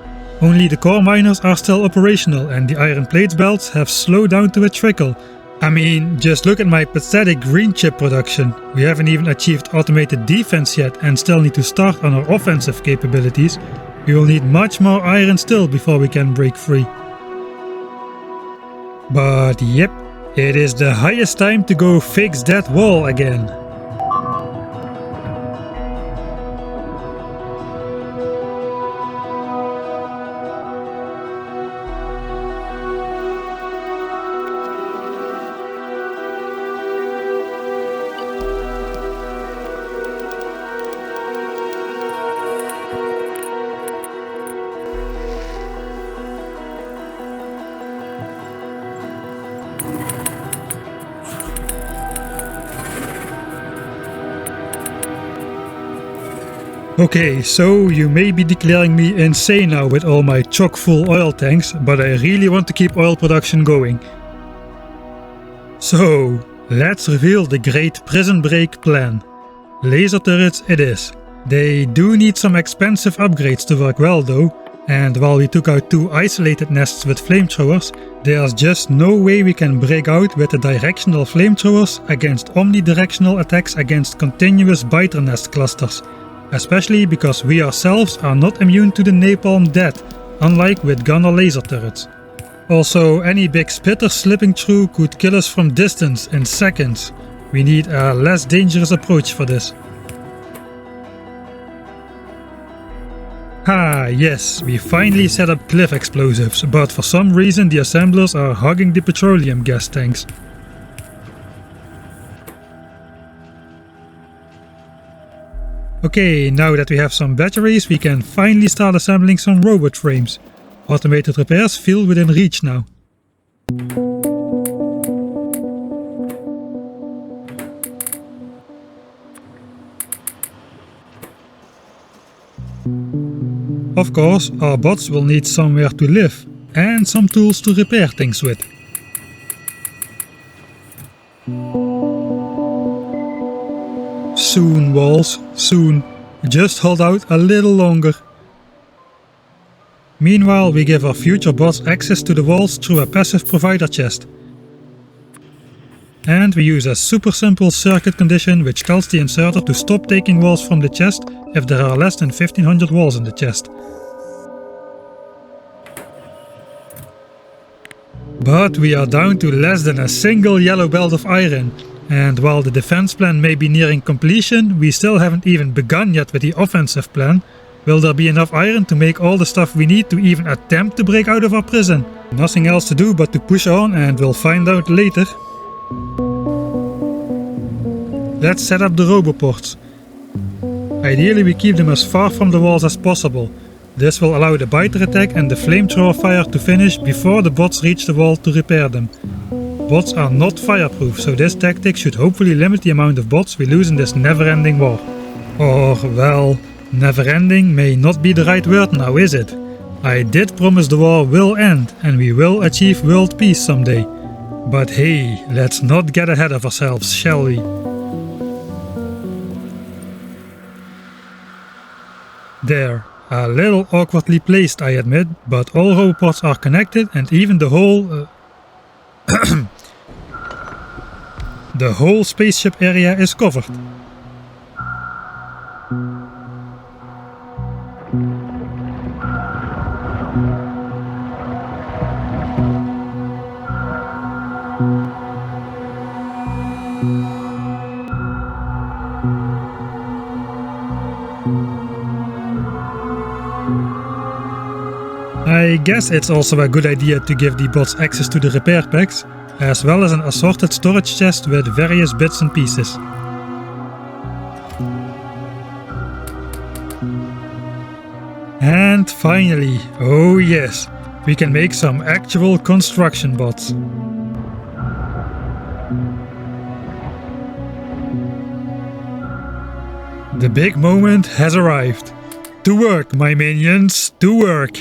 A: Only the core miners are still operational and the iron plates belts have slowed down to a trickle. I mean, just look at my pathetic green chip production. We haven't even achieved automated defense yet and still need to start on our offensive capabilities. We will need much more iron still before we can break free. But yep, it is the highest time to go fix that wall again. Okay, so you may be declaring me insane now with all my chock full oil tanks, but I really want to keep oil production going. So, let's reveal the great prison break plan. Laser turrets it is. They do need some expensive upgrades to work well though, and while we took out 2 isolated nests with flamethrowers, there's just no way we can break out with the directional flamethrowers against omnidirectional attacks against continuous biter nest clusters. Especially because we ourselves are not immune to the napalm death, unlike with gun or laser turrets. Also, any big spitter slipping through could kill us from distance in seconds. We need a less dangerous approach for this. Ah yes, we finally set up cliff explosives, but for some reason the assemblers are hogging the petroleum gas tanks. Okay, now that we have some batteries, we can finally start assembling some robot frames. Automated repairs feel within reach now. Of course, our bots will need somewhere to live and some tools to repair things with. Soon, walls, soon. Just hold out a little longer. Meanwhile, we give our future bots access to the walls through a passive provider chest. And we use a super simple circuit condition which tells the inserter to stop taking walls from the chest if there are less than 1500 walls in the chest. But we are down to less than a single yellow belt of iron. And while the defense plan may be nearing completion, we still haven't even begun yet with the offensive plan. Will there be enough iron to make all the stuff we need to even attempt to break out of our prison? Nothing else to do but to push on, and we'll find out later. Let's set up the roboports. Ideally we keep them as far from the walls as possible. This will allow the biter attack and the flamethrower fire to finish before the bots reach the wall to repair them. bots are not fireproof, so this tactic should hopefully limit the amount of bots we lose in this never-ending war. Or, well, never-ending may not be the right word now, is it? I did promise the war will end and we will achieve world peace someday. But hey, let's not get ahead of ourselves, shall we? There, a little awkwardly placed I admit, but all robots are connected and even the whole... the whole spaceship area is covered. I guess it's also a good idea to give the bots access to the repair packs, as well as an assorted storage chest with various bits and pieces. And finally, oh yes, we can make some actual construction bots. The big moment has arrived. To work, my minions, to work!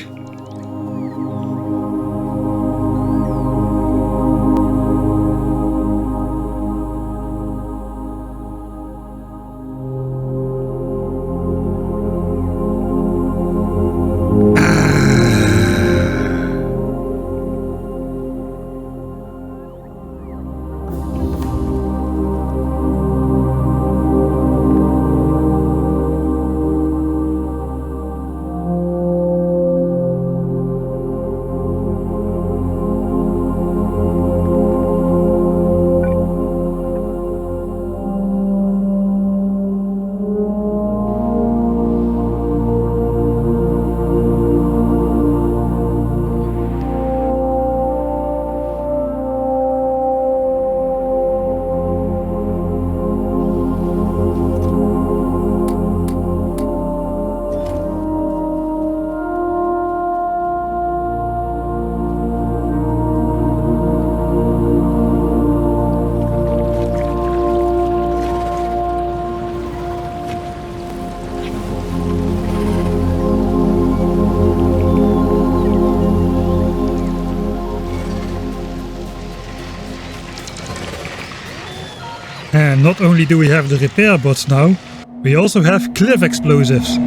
A: And not only do we have the repair bots now, we also have cliff explosives.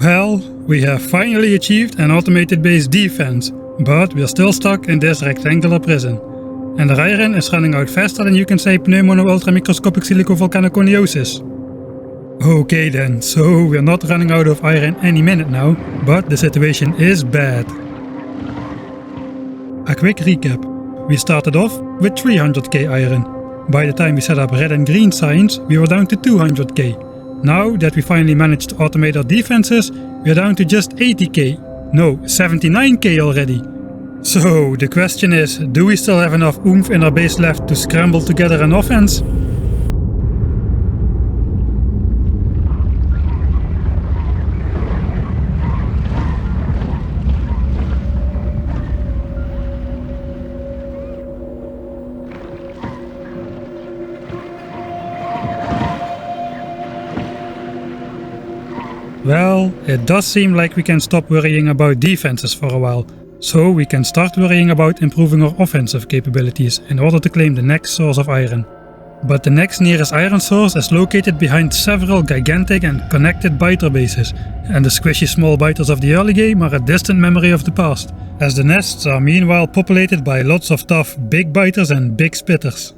A: Well, we have finally achieved an automated base defense, but we're still stuck in this rectangular prison. And the iron is running out faster than you can say pneumono-ultramicroscopic silicovolcanoconiosis. Okay then, so we're not running out of iron any minute now, but the situation is bad. A quick recap. We started off with 300k iron. By the time we set up red and green signs, we were down to 200k. Now that we finally managed to automate our defenses, we are down to just 80k. No, 79k already. So the question is, do we still have enough oomph in our base left to scramble together an offense? Well, it does seem like we can stop worrying about defenses for a while, so we can start worrying about improving our offensive capabilities in order to claim the next source of iron. But the next nearest iron source is located behind several gigantic and connected biter bases, and the squishy small biters of the early game are a distant memory of the past, as the nests are meanwhile populated by lots of tough big biters and big spitters.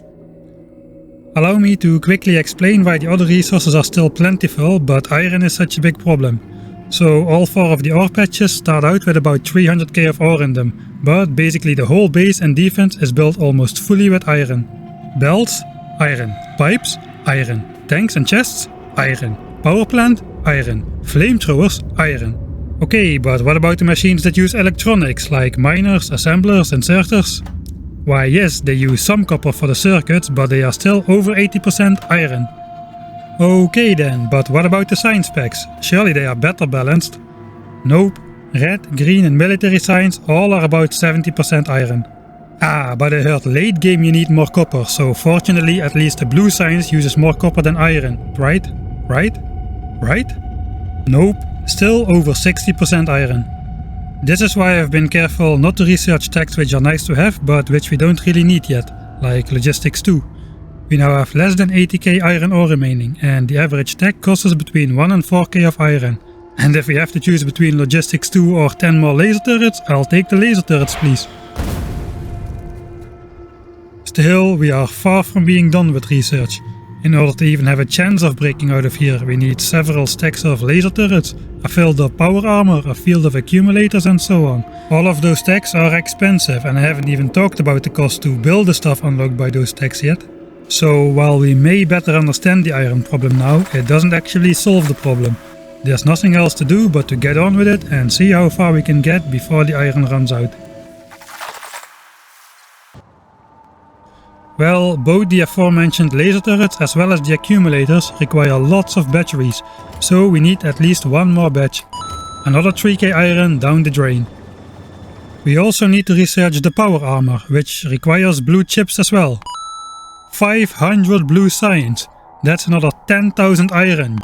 A: Allow me to quickly explain why the other resources are still plentiful, but iron is such a big problem. So all 4 of the ore patches start out with about 300k of ore in them, but basically the whole base and defense is built almost fully with iron. Belts, iron. Pipes, iron. Tanks and chests, iron. Power plant, iron. Flamethrowers, iron. Okay, but what about the machines that use electronics, like miners, assemblers, inserters? Why yes, they use some copper for the circuits, but they are still over 80% iron. Okay then, but what about the science packs? Surely they are better balanced? Nope. Red, green and military science all are about 70% iron. Ah, but I heard late game you need more copper, so fortunately at least the blue science uses more copper than iron, right? Right? Right? Nope, still over 60% iron. This is why I've been careful not to research techs which are nice to have, but which we don't really need yet, like Logistics 2. We now have less than 80k iron ore remaining, and the average tech costs us between 1 and 4k of iron. And if we have to choose between Logistics 2 or 10 more laser turrets, I'll take the laser turrets please. Still, we are far from being done with research. In order to even have a chance of breaking out of here, we need several stacks of laser turrets, a filled up power armor, a field of accumulators and so on. All of those stacks are expensive, and I haven't even talked about the cost to build the stuff unlocked by those stacks yet. So while we may better understand the iron problem now, it doesn't actually solve the problem. There's nothing else to do but to get on with it and see how far we can get before the iron runs out. Well, both the aforementioned laser turrets as well as the accumulators require lots of batteries, so we need at least 1 more batch. Another 3k iron down the drain. We also need to research the power armor, which requires blue chips as well. 500 blue science, that's another 10,000 iron,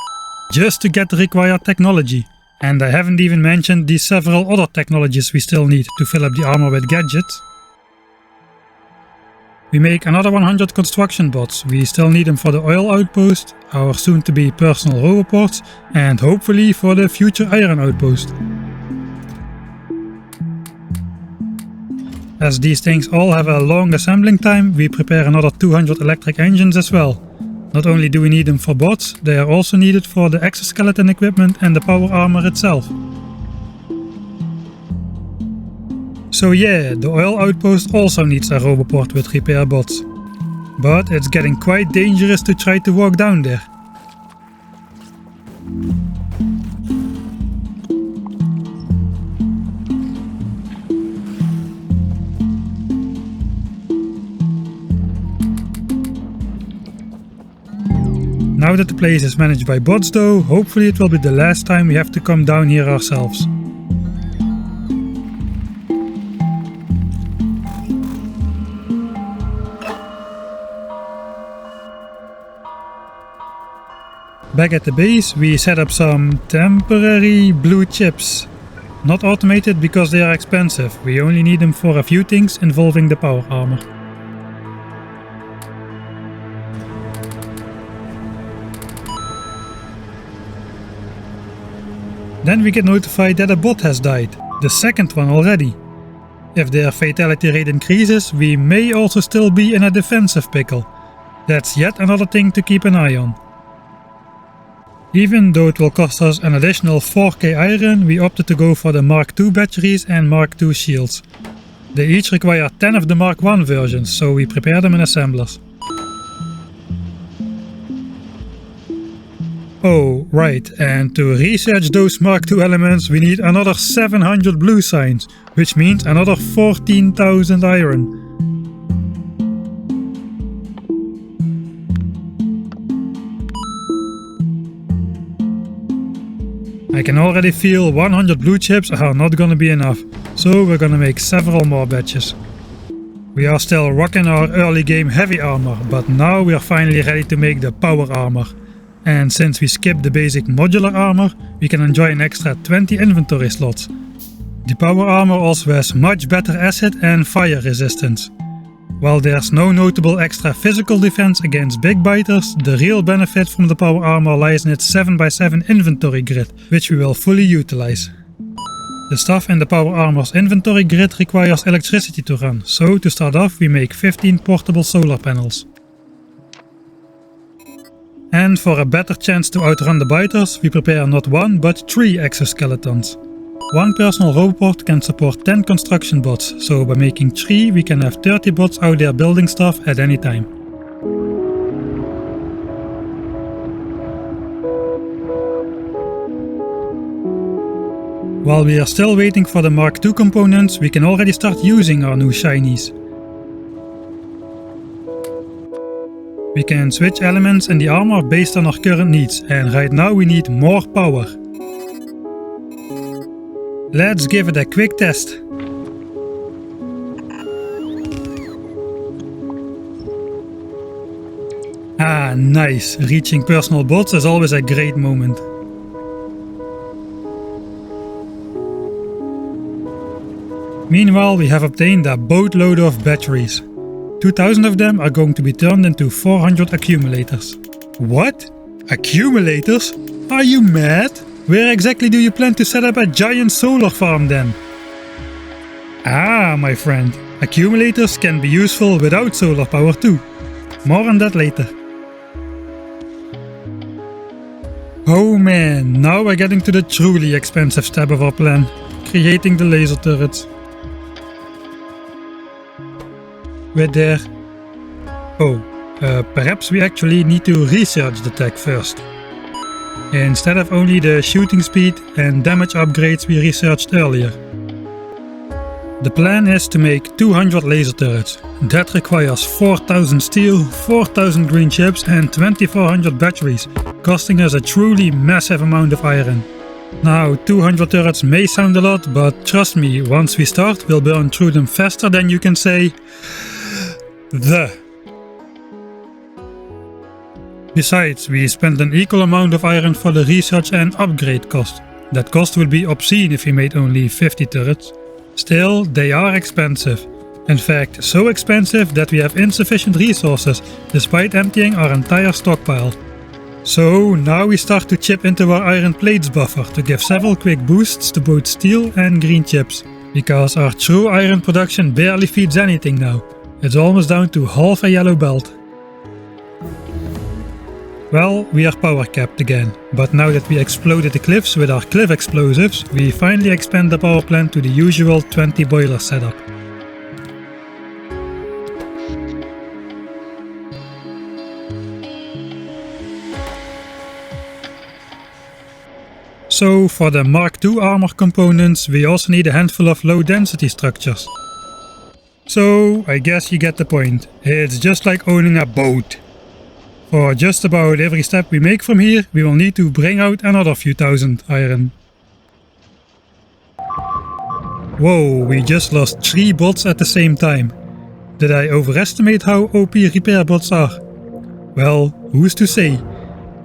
A: just to get the required technology. And I haven't even mentioned the several other technologies we still need to fill up the armor with gadgets. We make another 100 construction bots, we still need them for the oil outpost, our soon to be personal roboports, and hopefully for the future iron outpost. As these things all have a long assembling time, we prepare another 200 electric engines as well. Not only do we need them for bots, they are also needed for the exoskeleton equipment and the power armor itself. So yeah, the oil outpost also needs a roboport with repair bots. But it's getting quite dangerous to try to walk down there. Now that the place is managed by bots though, hopefully it will be the last time we have to come down here ourselves. Back at the base, we set up some temporary blue chips. Not automated because they are expensive, we only need them for a few things involving the power armor. Then we get notified that a bot has died, the second one already. If their fatality rate increases, we may also still be in a defensive pickle. That's yet another thing to keep an eye on. Even though it will cost us an additional 4k iron, we opted to go for the Mark II batteries and Mark II shields. They each require 10 of the Mark I versions, so we prepare them in assemblers. Oh, right, and to research those Mark II elements we need another 700 blue signs, which means another 14,000 iron. I can already feel 100 blue chips are not gonna be enough, so we're gonna make several more batches. We are still rocking our early game heavy armor, but now we are finally ready to make the power armor. And since we skipped the basic modular armor, we can enjoy an extra 20 inventory slots. The power armor also has much better acid and fire resistance. While there's no notable extra physical defense against big biters, the real benefit from the power armor lies in its 7x7 inventory grid, which we will fully utilize. The stuff in the power armor's inventory grid requires electricity to run, so to start off we make 15 portable solar panels. And for a better chance to outrun the biters, we prepare not 1 but 3 exoskeletons. One personal robot can support 10 construction bots, so by making 3 we can have 30 bots out there building stuff at any time. While we are still waiting for the Mark II components, we can already start using our new shinies. We can switch elements in the armor based on our current needs, and right now we need more power. Let's give it a quick test. Ah, nice. Reaching personal bots is always a great moment. Meanwhile, we have obtained a boatload of batteries. 2000 of them are going to be turned into 400 accumulators. What? Accumulators? Are you mad? Where exactly do you plan to set up a giant solar farm then? Ah, my friend, accumulators can be useful without solar power too. More on that later. Oh man, now we're getting to the truly expensive step of our plan, creating the laser turrets. Wait there. Oh, perhaps we actually need to research the tech first. Instead of only the shooting speed and damage upgrades we researched earlier. The plan is to make 200 laser turrets. That requires 4000 steel, 4000 green chips and 2400 batteries, costing us a truly massive amount of iron. Now 200 turrets may sound a lot, but trust me, once we start we'll burn through them faster than you can say Besides, we spent an equal amount of iron for the research and upgrade cost. That cost would be obscene if we made only 50 turrets. Still, they are expensive. In fact, so expensive that we have insufficient resources, despite emptying our entire stockpile. So now we start to chip into our iron plates buffer to give several quick boosts to both steel and green chips. Because our true iron production barely feeds anything now. It's almost down to half a yellow belt. Well, we are power capped again, but now that we exploded the cliffs with our cliff explosives, we finally expand the power plant to the usual 20 boiler setup. So for the Mark II armor components, we also need a handful of low density structures. So I guess you get the point, it's just like owning a boat. For just about every step we make from here, we will need to bring out another few thousand iron. Whoa, we just lost 3 bots at the same time. Did I overestimate how OP repair bots are? Well, who's to say?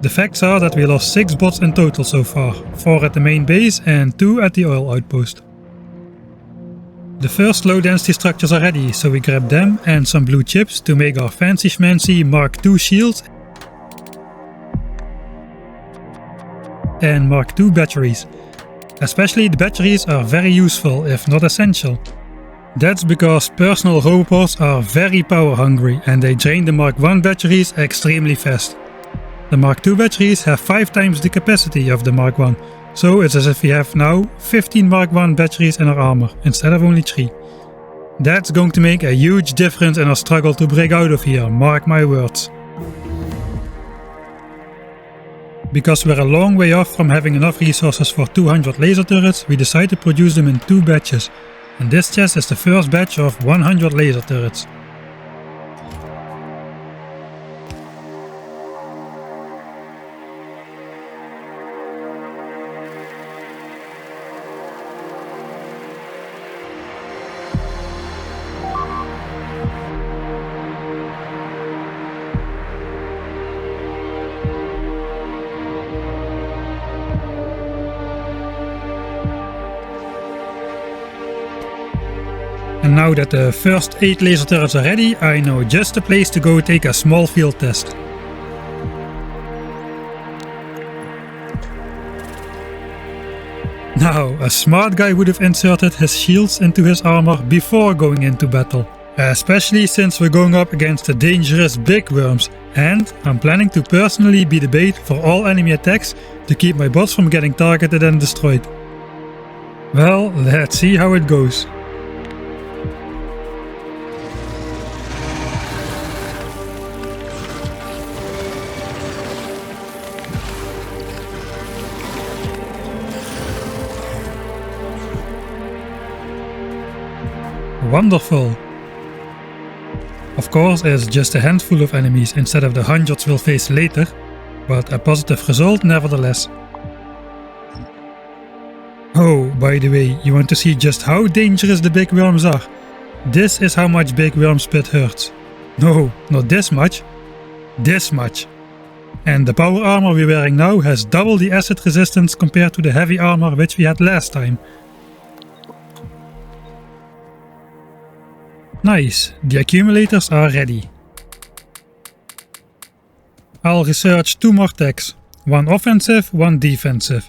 A: The facts are that we lost 6 bots in total so far, 4 at the main base and 2 at the oil outpost. The first low density structures are ready, so we grab them and some blue chips to make our fancy schmancy Mark II shields and Mark II batteries. Especially the batteries are very useful, if not essential. That's because personal robots are very power hungry and they drain the Mark I batteries extremely fast. The Mark II batteries have 5 times the capacity of the Mark I, so it's as if we have now 15 Mark I batteries in our armor, instead of only 3. That's going to make a huge difference in our struggle to break out of here, mark my words. Because we're a long way off from having enough resources for 200 laser turrets, we decide to produce them in 2 batches, and this chest is the first batch of 100 laser turrets. And now that the first 8 laser turrets are ready, I know just the place to go take a small field test. Now, a smart guy would have inserted his shields into his armor before going into battle. Especially since we're going up against the dangerous big worms, and I'm planning to personally be the bait for all enemy attacks to keep my bots from getting targeted and destroyed. Well, let's see how it goes. Wonderful! Of course, it's just a handful of enemies instead of the hundreds we'll face later, but a positive result nevertheless. Oh, by the way, you want to see just how dangerous the big worms are? This is how much big worm spit hurts. No, not this much. This much. And the power armor we're wearing now has double the acid resistance compared to the heavy armor which we had last time. Nice, the accumulators are ready. I'll research 2 more techs, one offensive, one defensive.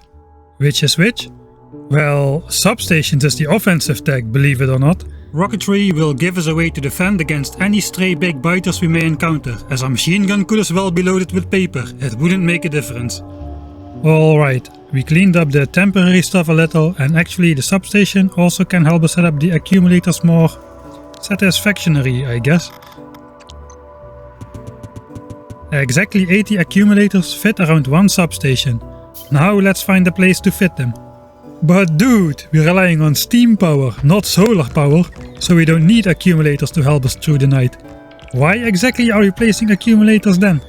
A: Which is which? Well, substations is the offensive tech, believe it or not. Rocketry will give us a way to defend against any stray big biters we may encounter, as our machine gun could as well be loaded with paper, it wouldn't make a difference. Alright, we cleaned up the temporary stuff a little, and actually the substation also can help us set up the accumulators more satisfactorily, I guess. Exactly 80 accumulators fit around one substation. Now let's find a place to fit them. But dude, we're relying on steam power, not solar power, so we don't need accumulators to help us through the night. Why exactly are we placing accumulators then?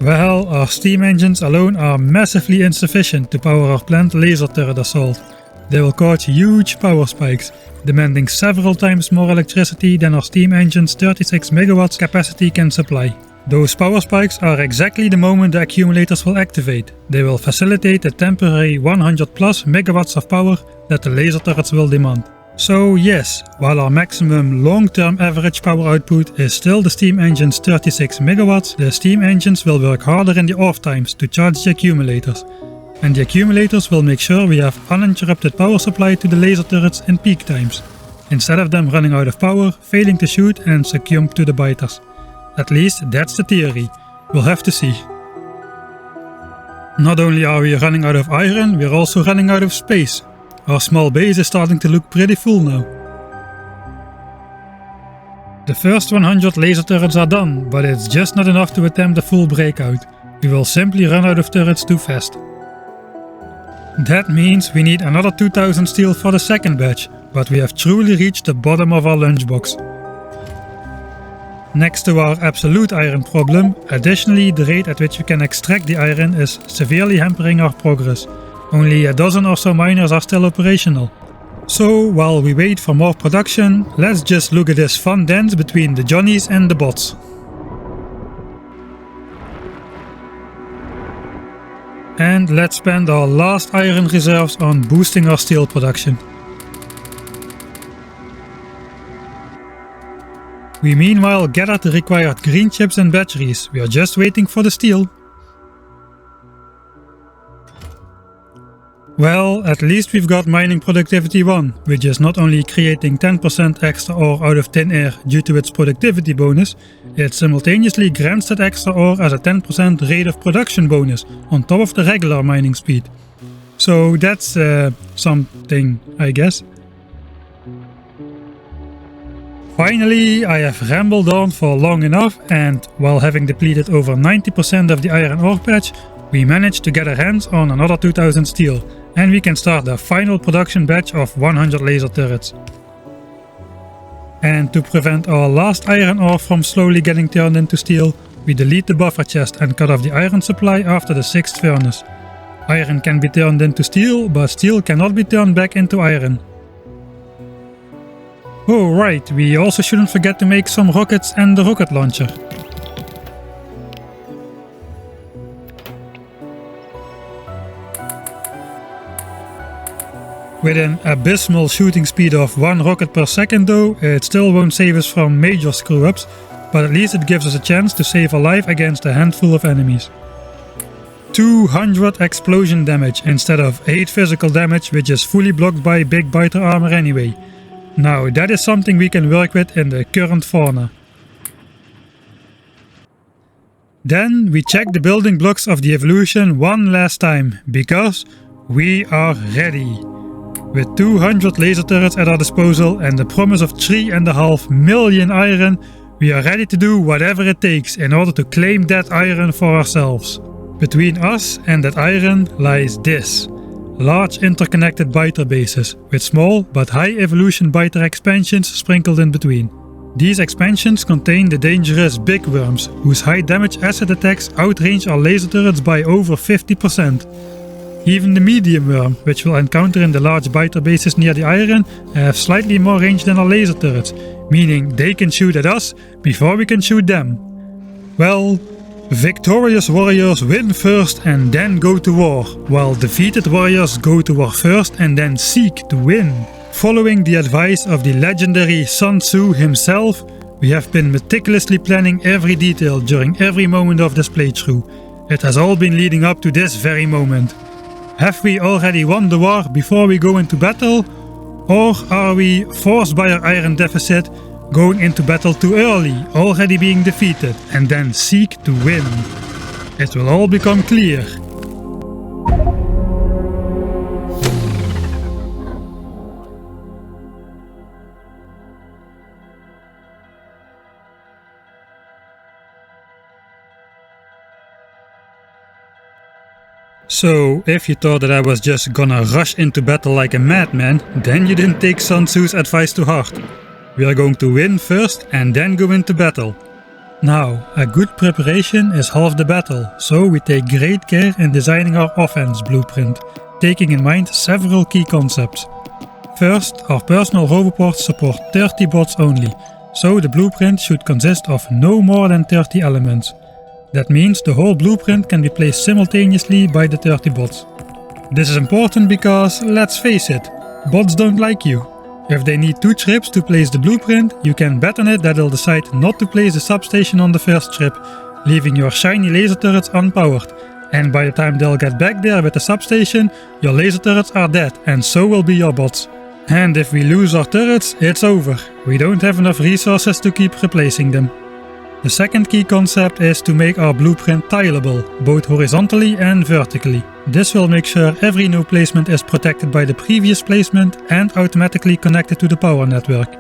A: Well, our steam engines alone are massively insufficient to power our planned laser turret assault. They will cause huge power spikes, demanding several times more electricity than our steam engine's 36 megawatts capacity can supply. Those power spikes are exactly the moment the accumulators will activate. They will facilitate the temporary 100 plus megawatts of power that the laser turrets will demand. So yes, while our maximum long-term average power output is still the steam engine's 36 megawatts, the steam engines will work harder in the off times to charge the accumulators. And the accumulators will make sure we have uninterrupted power supply to the laser turrets in peak times, instead of them running out of power, failing to shoot and succumb to the biters. At least that's the theory, we'll have to see. Not only are we running out of iron, we're also running out of space. Our small base is starting to look pretty full now. The first 100 laser turrets are done, but it's just not enough to attempt a full breakout. We will simply run out of turrets too fast. That means we need another 2000 steel for the second batch, but we have truly reached the bottom of our lunchbox. Next to our absolute iron problem, additionally the rate at which we can extract the iron is severely hampering our progress. Only a dozen or so miners are still operational. So while we wait for more production, let's just look at this fun dance between the Johnnies and the bots. And let's spend our last iron reserves on boosting our steel production. We meanwhile gathered the required green chips and batteries, we are just waiting for the steel. Well, at least we've got mining productivity 1, which is not only creating 10% extra ore out of thin air due to its productivity bonus, it simultaneously grants that extra ore as a 10% rate of production bonus on top of the regular mining speed. So that's something, I guess. Finally, I have rambled on for long enough, and while having depleted over 90% of the iron ore patch, we managed to get our hands on another 2000 steel, and we can start the final production batch of 100 laser turrets. And to prevent our last iron ore from slowly getting turned into steel, we delete the buffer chest and cut off the iron supply after the 6th furnace. Iron can be turned into steel, but steel cannot be turned back into iron. Oh right, we also shouldn't forget to make some rockets and the rocket launcher. With an abysmal shooting speed of 1 rocket per second though, it still won't save us from major screw-ups, but at least it gives us a chance to save a life against a handful of enemies. 200 explosion damage instead of 8 physical damage, which is fully blocked by big biter armor anyway. Now that is something we can work with in the current fauna. Then we check the building blocks of the evolution one last time, because we are ready. With 200 laser turrets at our disposal and the promise of 3.5 million iron, we are ready to do whatever it takes in order to claim that iron for ourselves. Between us and that iron lies this. Large interconnected biter bases, with small but high evolution biter expansions sprinkled in between. These expansions contain the dangerous big worms, whose high damage acid attacks outrange our laser turrets by over 50%. Even the medium worm, which we'll encounter in the large biter bases near the iron, have slightly more range than our laser turrets, meaning they can shoot at us before we can shoot them. Well, victorious warriors win first and then go to war, while defeated warriors go to war first and then seek to win. Following the advice of the legendary Sun Tzu himself, we have been meticulously planning every detail during every moment of this playthrough. It has all been leading up to this very moment. Have we already won the war before we go into battle? Or are we, forced by our iron deficit, going into battle too early, already being defeated, and then seek to win? It will all become clear. So, if you thought that I was just gonna rush into battle like a madman, then you didn't take Sun Tzu's advice to heart. We are going to win first and then go into battle. Now, a good preparation is half the battle, so we take great care in designing our offense blueprint, taking in mind several key concepts. First, our personal roboports support 30 bots only, so the blueprint should consist of no more than 30 elements. That means the whole blueprint can be placed simultaneously by the 30 bots. This is important because, let's face it, bots don't like you. If they need 2 trips to place the blueprint, you can bet on it that they'll decide not to place the substation on the first trip, leaving your shiny laser turrets unpowered. And by the time they'll get back there with the substation, your laser turrets are dead, and so will be your bots. And if we lose our turrets, it's over. We don't have enough resources to keep replacing them. The second key concept is to make our blueprint tileable, both horizontally and vertically. This will make sure every new placement is protected by the previous placement and automatically connected to the power network.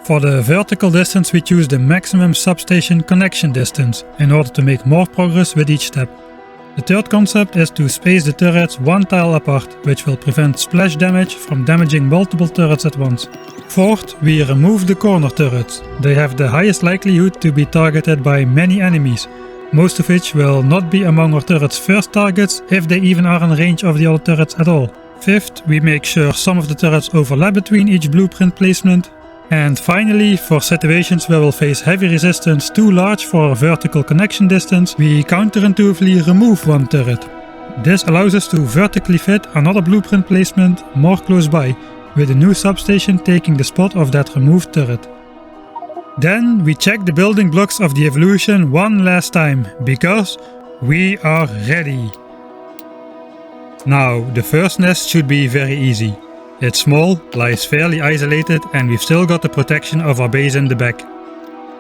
A: For the vertical distance we choose the maximum substation connection distance, in order to make more progress with each step. The third concept is to space the turrets 1 tile apart, which will prevent splash damage from damaging multiple turrets at once. Fourth, we remove the corner turrets. They have the highest likelihood to be targeted by many enemies, most of which will not be among our turrets' first targets if they even are in range of the other turrets at all. Fifth, we make sure some of the turrets overlap between each blueprint placement. And finally, for situations where we'll face heavy resistance too large for our vertical connection distance, we counterintuitively remove 1 turret. This allows us to vertically fit another blueprint placement more close by, with a new substation taking the spot of that removed turret. Then we check the building blocks of the evolution one last time, because we are ready. Now, the first nest should be very easy. It's small, lies fairly isolated, and we've still got the protection of our base in the back.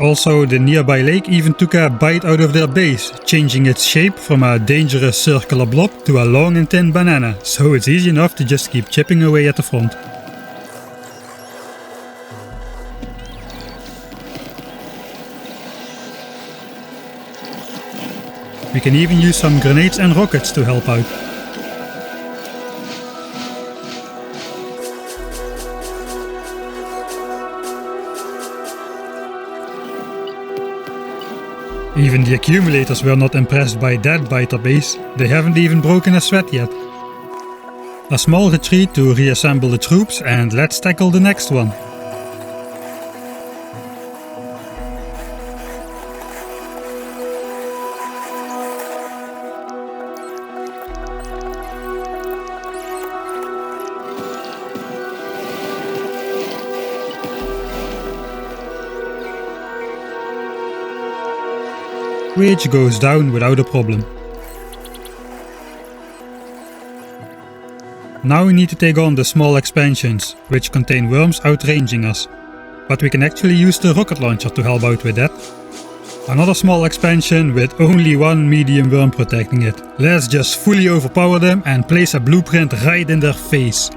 A: Also, the nearby lake even took a bite out of their base, changing its shape from a dangerous circular blob to a long and thin banana, so it's easy enough to just keep chipping away at the front. We can even use some grenades and rockets to help out. Even the accumulators were not impressed by that biter base. They haven't even broken a sweat yet. A small retreat to reassemble the troops, and let's tackle the next one. which goes down without a problem. Now we need to take on the small expansions, which contain worms outranging us. But we can actually use the rocket launcher to help out with that. Another small expansion with only one medium worm protecting it. Let's just fully overpower them and place a blueprint right in their face.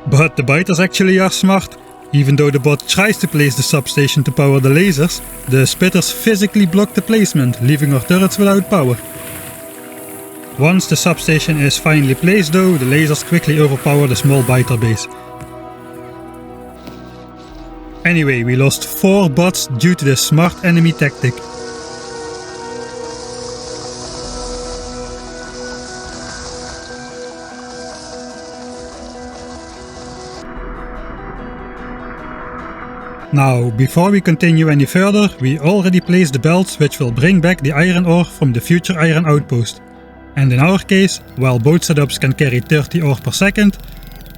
A: But the biters actually are smart. Even though the bot tries to place the substation to power the lasers, the spitters physically block the placement, leaving our turrets without power. Once the substation is finally placed though, the lasers quickly overpower the small biter base. Anyway, we lost 4 bots due to this smart enemy tactic. Now, before we continue any further, we already placed the belts which will bring back the iron ore from the future iron outpost. And in our case, while both setups can carry 30 ore per second,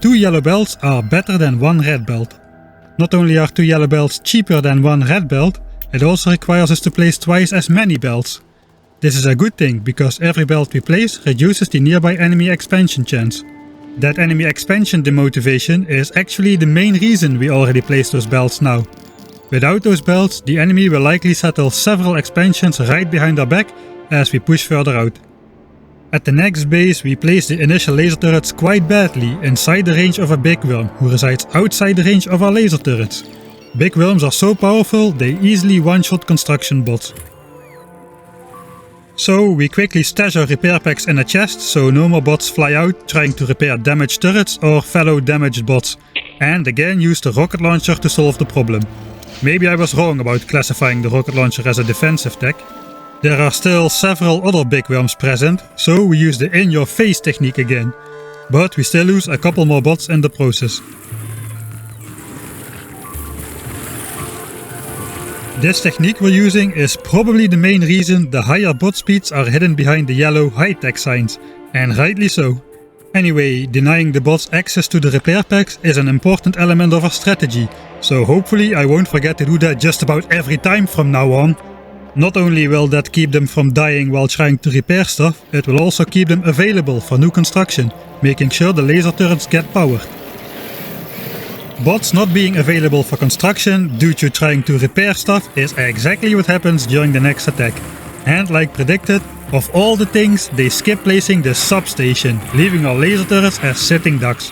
A: 2 yellow belts are better than 1 red belt. Not only are 2 yellow belts cheaper than 1 red belt, it also requires us to place twice as many belts. This is a good thing, because every belt we place reduces the nearby enemy expansion chance. That enemy expansion demotivation is actually the main reason we already placed those belts now. Without those belts, the enemy will likely settle several expansions right behind our back as we push further out. At the next base we place the initial laser turrets quite badly inside the range of a big worm who resides outside the range of our laser turrets. Big worms are so powerful they easily one-shot construction bots. So we quickly stash our repair packs in a chest so no more bots fly out trying to repair damaged turrets or fellow damaged bots, and again use the rocket launcher to solve the problem. Maybe I was wrong about classifying the rocket launcher as a defensive tech. There are still several other big worms present, so we use the in-your-face technique again. But we still lose a couple more bots in the process. This technique we're using is probably the main reason the higher bot speeds are hidden behind the yellow high-tech signs, and rightly so. Anyway, denying the bots access to the repair packs is an important element of our strategy, so hopefully I won't forget to do that just about every time from now on. Not only will that keep them from dying while trying to repair stuff, it will also keep them available for new construction, making sure the laser turrets get powered. Bots not being available for construction due to trying to repair stuff is exactly what happens during the next attack. And like predicted, of all the things, they skip placing the substation, leaving our laser turrets as sitting ducks.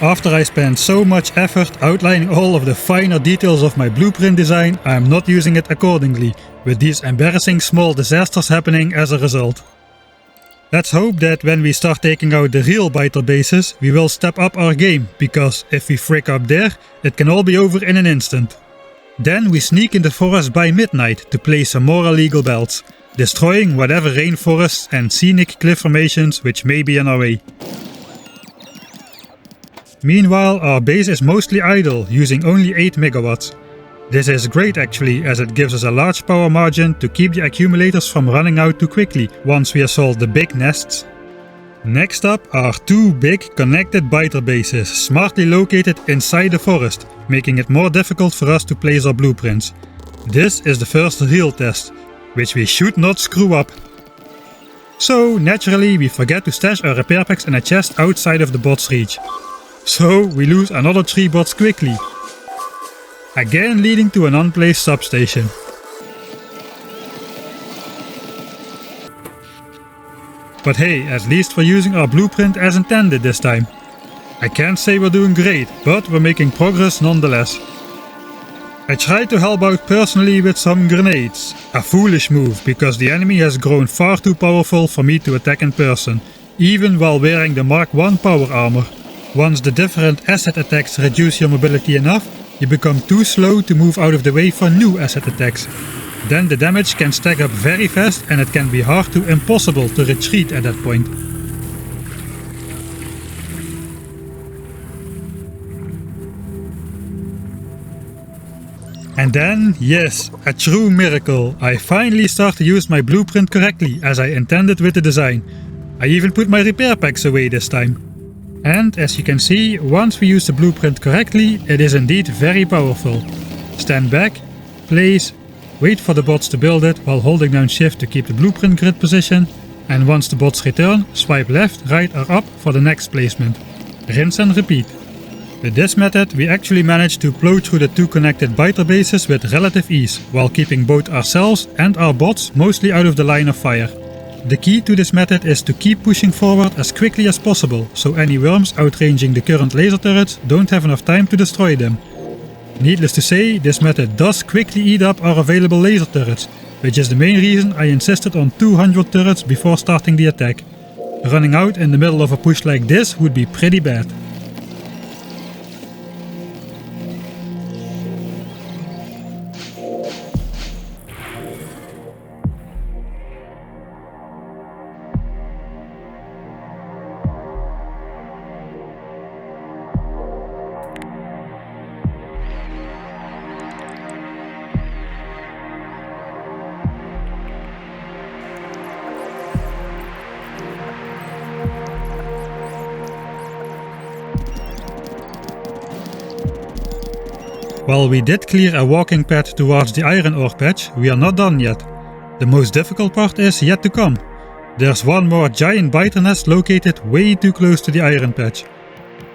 A: After I spent so much effort outlining all of the finer details of my blueprint design, I am not using it accordingly, with these embarrassing small disasters happening as a result. Let's hope that when we start taking out the real biter bases, we will step up our game, because if we frick up there, it can all be over in an instant. Then we sneak in the forest by midnight to place some more illegal belts, destroying whatever rainforests and scenic cliff formations which may be in our way. Meanwhile, our base is mostly idle, using only 8 megawatts. This is great actually, as it gives us a large power margin to keep the accumulators from running out too quickly once we assault the big nests. Next up are 2 big connected biter bases, smartly located inside the forest, making it more difficult for us to place our blueprints. This is the first real test, which we should not screw up. So naturally we forget to stash our repair packs in a chest outside of the bot's reach. So we lose another 3 bots quickly. Again leading to an unplaced substation. But hey, at least we're using our blueprint as intended this time. I can't say we're doing great, but we're making progress nonetheless. I tried to help out personally with some grenades. A foolish move, because the enemy has grown far too powerful for me to attack in person, even while wearing the Mark I power armor. Once the different acid attacks reduce your mobility enough, you become too slow to move out of the way for new acid attacks. Then the damage can stack up very fast and it can be hard to impossible to retreat at that point. And then, yes, a true miracle, I finally start to use my blueprint correctly as I intended with the design. I even put my repair packs away this time. And as you can see, once we use the blueprint correctly, it is indeed very powerful. Stand back, place, wait for the bots to build it while holding down shift to keep the blueprint grid position, and once the bots return, swipe left, right or up for the next placement. Rinse and repeat. With this method we actually managed to plow through the 2 connected biter bases with relative ease, while keeping both ourselves and our bots mostly out of the line of fire. The key to this method is to keep pushing forward as quickly as possible, so any worms outranging the current laser turrets don't have enough time to destroy them. Needless to say, this method does quickly eat up our available laser turrets, which is the main reason I insisted on 200 turrets before starting the attack. Running out in the middle of a push like this would be pretty bad. While we did clear a walking path towards the iron ore patch, we are not done yet. The most difficult part is yet to come. There's one more giant biter nest located way too close to the iron patch.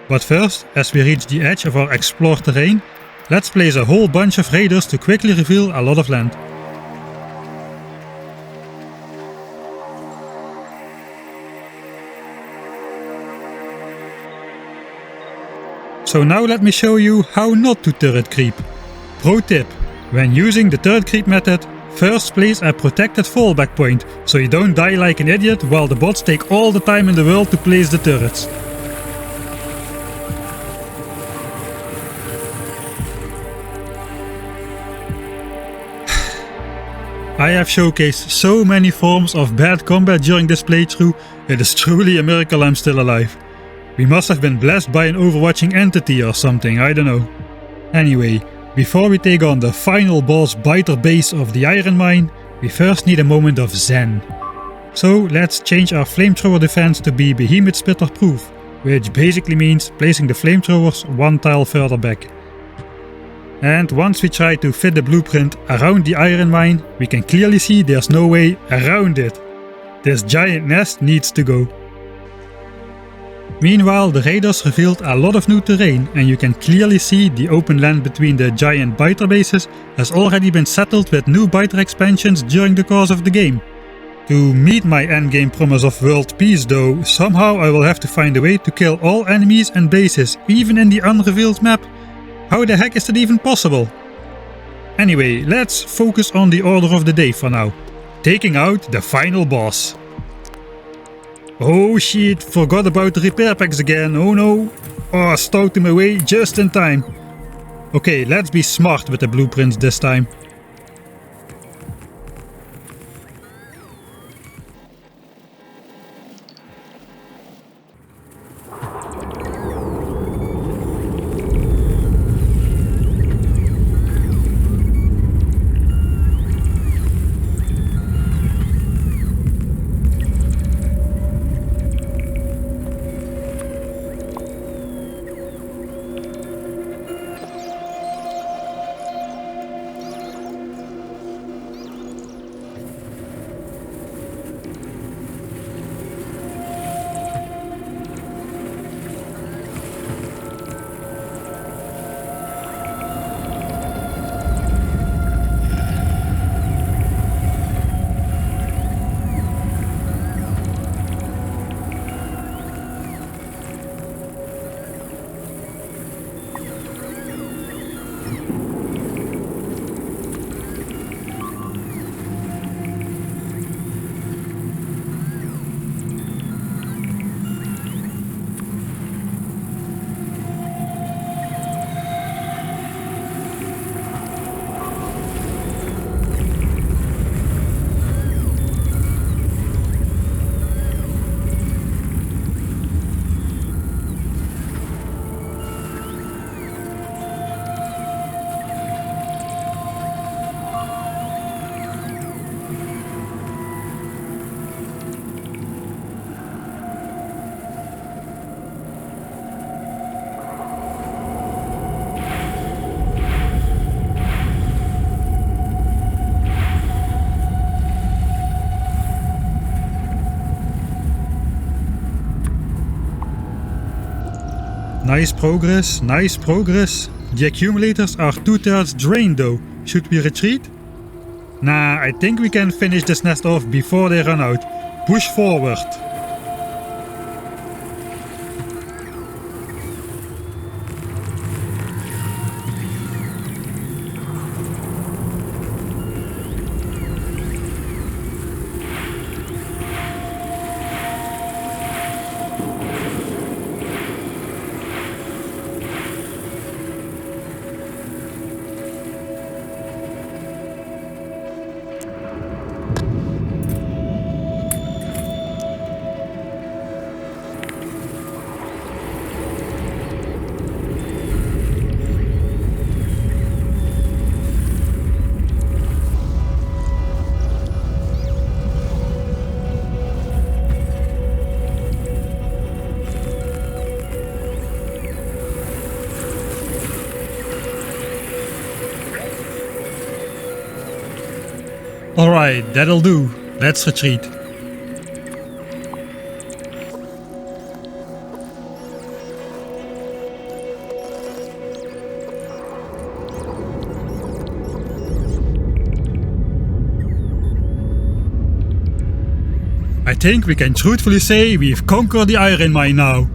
A: But first, as we reach the edge of our explored terrain, let's place a whole bunch of raiders to quickly reveal a lot of land. So now let me show you how not to turret creep. Pro tip: when using the turret creep method, first place a protected fallback point, so you don't die like an idiot while the bots take all the time in the world to place the turrets. I have showcased so many forms of bad combat during this playthrough, it is truly a miracle I'm still alive. We must have been blessed by an overwatching entity or something, I don't know. Anyway, before we take on the final boss biter base of the iron mine, we first need a moment of zen. So let's change our flamethrower defense to be behemoth spitter proof, which basically means placing the flamethrowers one tile further back. And once we try to fit the blueprint around the iron mine, we can clearly see there's no way around it. This giant nest needs to go. Meanwhile, the raiders revealed a lot of new terrain, and you can clearly see the open land between the giant biter bases has already been settled with new biter expansions during the course of the game. To meet my endgame promise of world peace though, somehow I will have to find a way to kill all enemies and bases, even in the unrevealed map. How the heck is that even possible? Anyway, let's focus on the order of the day for now. Taking out the final boss. Oh shit, forgot about the repair packs again, oh no. Oh, stowed them away just in time. Okay, let's be smart with the blueprints this time. Nice progress, nice progress. The accumulators are 2/3 drained though. Should we retreat? Nah, I think we can finish this nest off before they run out. Push forward. Alright, that'll do. Let's retreat. I think we can truthfully say we've conquered the iron mine now.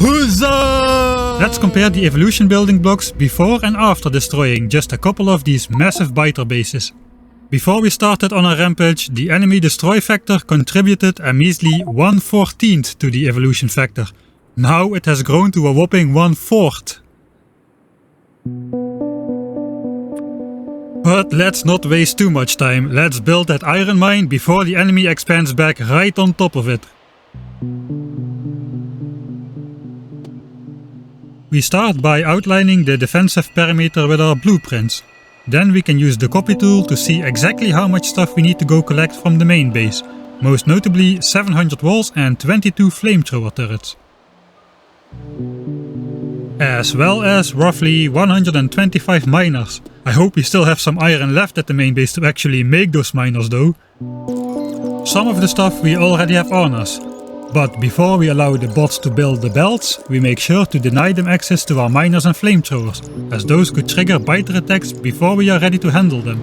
A: Huzzah! Let's compare the evolution building blocks before and after destroying just a couple of these massive biter bases. Before we started on our rampage, the enemy destroy factor contributed a measly 1/14 to the evolution factor. Now it has grown to a whopping 1/4. But let's not waste too much time, let's build that iron mine before the enemy expands back right on top of it. We start by outlining the defensive perimeter with our blueprints. Then we can use the copy tool to see exactly how much stuff we need to go collect from the main base, most notably 700 walls and 22 flamethrower turrets. As well as roughly 125 miners. I hope we still have some iron left at the main base to actually make those miners though. Some of the stuff we already have on us. But before we allow the bots to build the belts, we make sure to deny them access to our miners and flamethrowers, as those could trigger biter attacks before we are ready to handle them.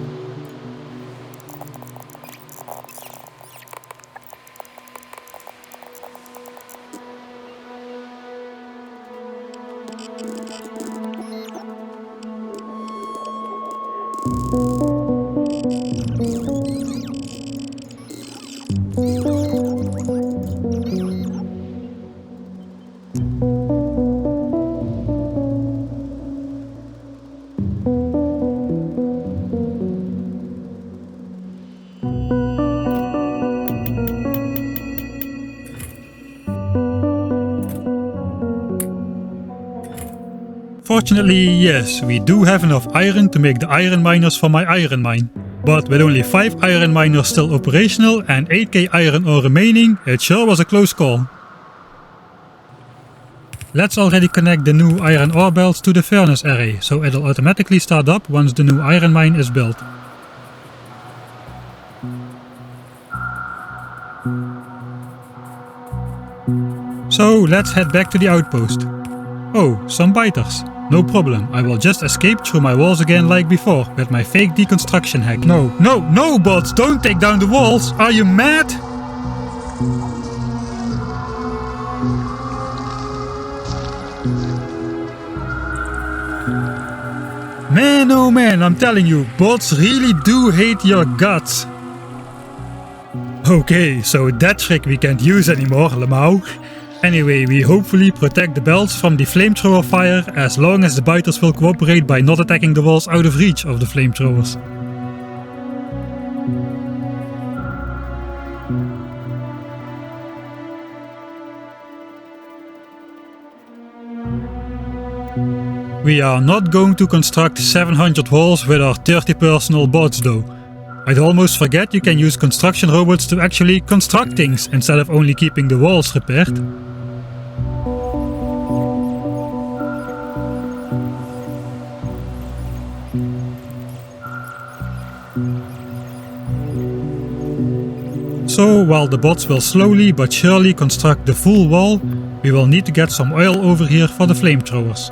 A: Fortunately, yes, we do have enough iron to make the iron miners for my iron mine. But with only 5 iron miners still operational and 8k iron ore remaining, it sure was a close call. Let's already connect the new iron ore belts to the furnace array, so it'll automatically start up once the new iron mine is built. So let's head back to the outpost. Oh, some biters. No problem, I will just escape through my walls again like before, with my fake deconstruction hack. No bots, don't take down the walls! Are you mad? Man oh man, I'm telling you, bots really do hate your guts. Okay, so that trick we can't use anymore, Lemau. Anyway, we hopefully protect the belts from the flamethrower fire as long as the biters will cooperate by not attacking the walls out of reach of the flamethrowers. We are not going to construct 700 walls with our 30 personal bots though. I'd almost forget you can use construction robots to actually construct things instead of only keeping the walls repaired. So while the bots will slowly but surely construct the full wall, we will need to get some oil over here for the flamethrowers.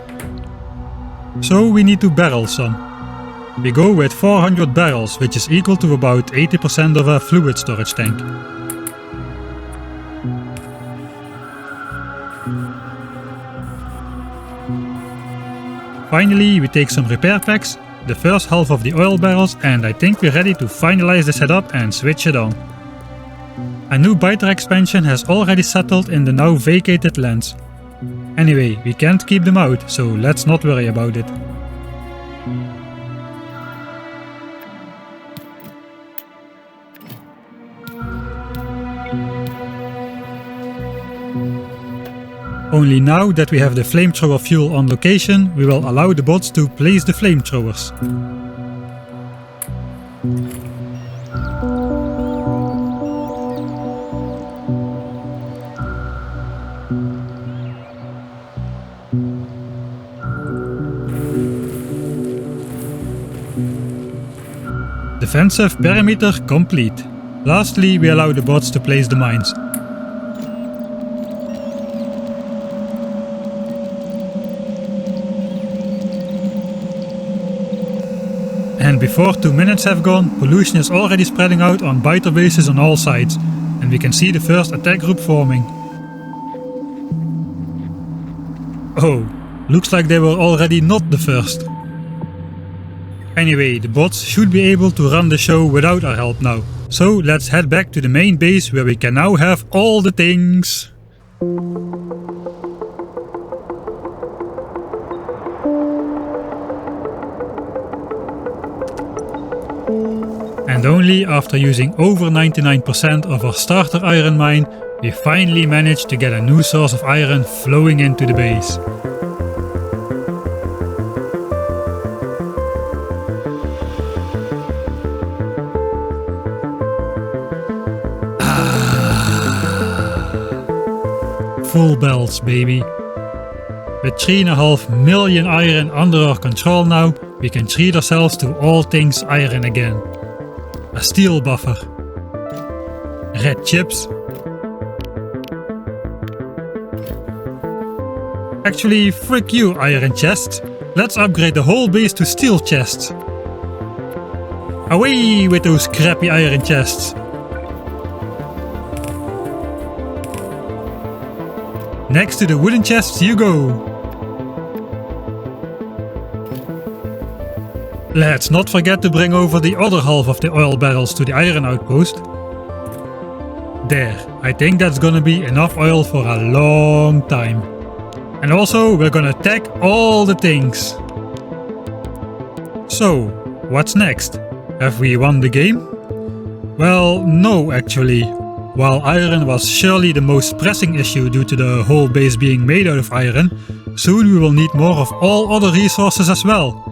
A: So we need to barrel some. We go with 400 barrels, which is equal to about 80% of a fluid storage tank. Finally, we take some repair packs, the first half of the oil barrels, and I think we're ready to finalize the setup and switch it on. A new biter expansion has already settled in the now vacated lands. Anyway, we can't keep them out, so let's not worry about it. Only now that we have the flamethrower fuel on location, we will allow the bots to place the flamethrowers. Defensive perimeter complete. Lastly, we allow the bots to place the mines. And before 2 minutes have gone, pollution is already spreading out on biter bases on all sides, and we can see the first attack group forming. Oh, looks like they were already not the first. Anyway, the bots should be able to run the show without our help now. So let's head back to the main base where we can now have all the things. And only after using over 99% of our starter iron mine, we finally managed to get a new source of iron flowing into the base. Full belts, baby. With 3.5 million iron under our control now, we can treat ourselves to all things iron again. A steel buffer. Red chips. Actually, frick you, iron chests. Let's upgrade the whole base to steel chests. Away with those crappy iron chests. Next to the wooden chests you go. Let's not forget to bring over the other half of the oil barrels to the iron outpost. There, I think that's gonna be enough oil for a long time. And also, we're gonna tech all the things. So, what's next? Have we won the game? Well, no actually. While iron was surely the most pressing issue due to the whole base being made out of iron, soon we will need more of all other resources as well.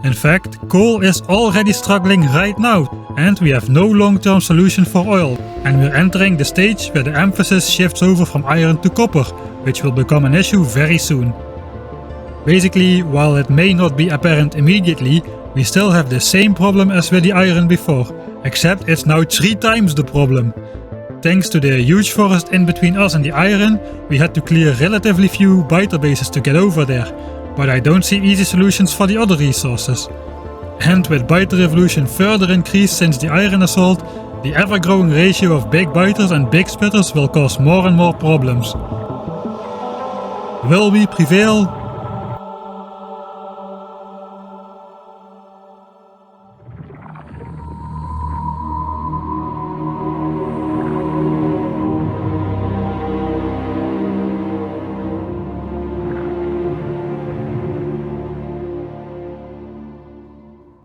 A: In fact, coal is already struggling right now, and we have no long-term solution for oil, and we're entering the stage where the emphasis shifts over from iron to copper, which will become an issue very soon. Basically, while it may not be apparent immediately, we still have the same problem as with the iron before, except it's now 3 times the problem. Thanks to the huge forest in between us and the iron, we had to clear relatively few biter bases to get over there, but I don't see easy solutions for the other resources. And with biter evolution further increased since the iron assault, the ever-growing ratio of big biters and big spitters will cause more and more problems. Will we prevail?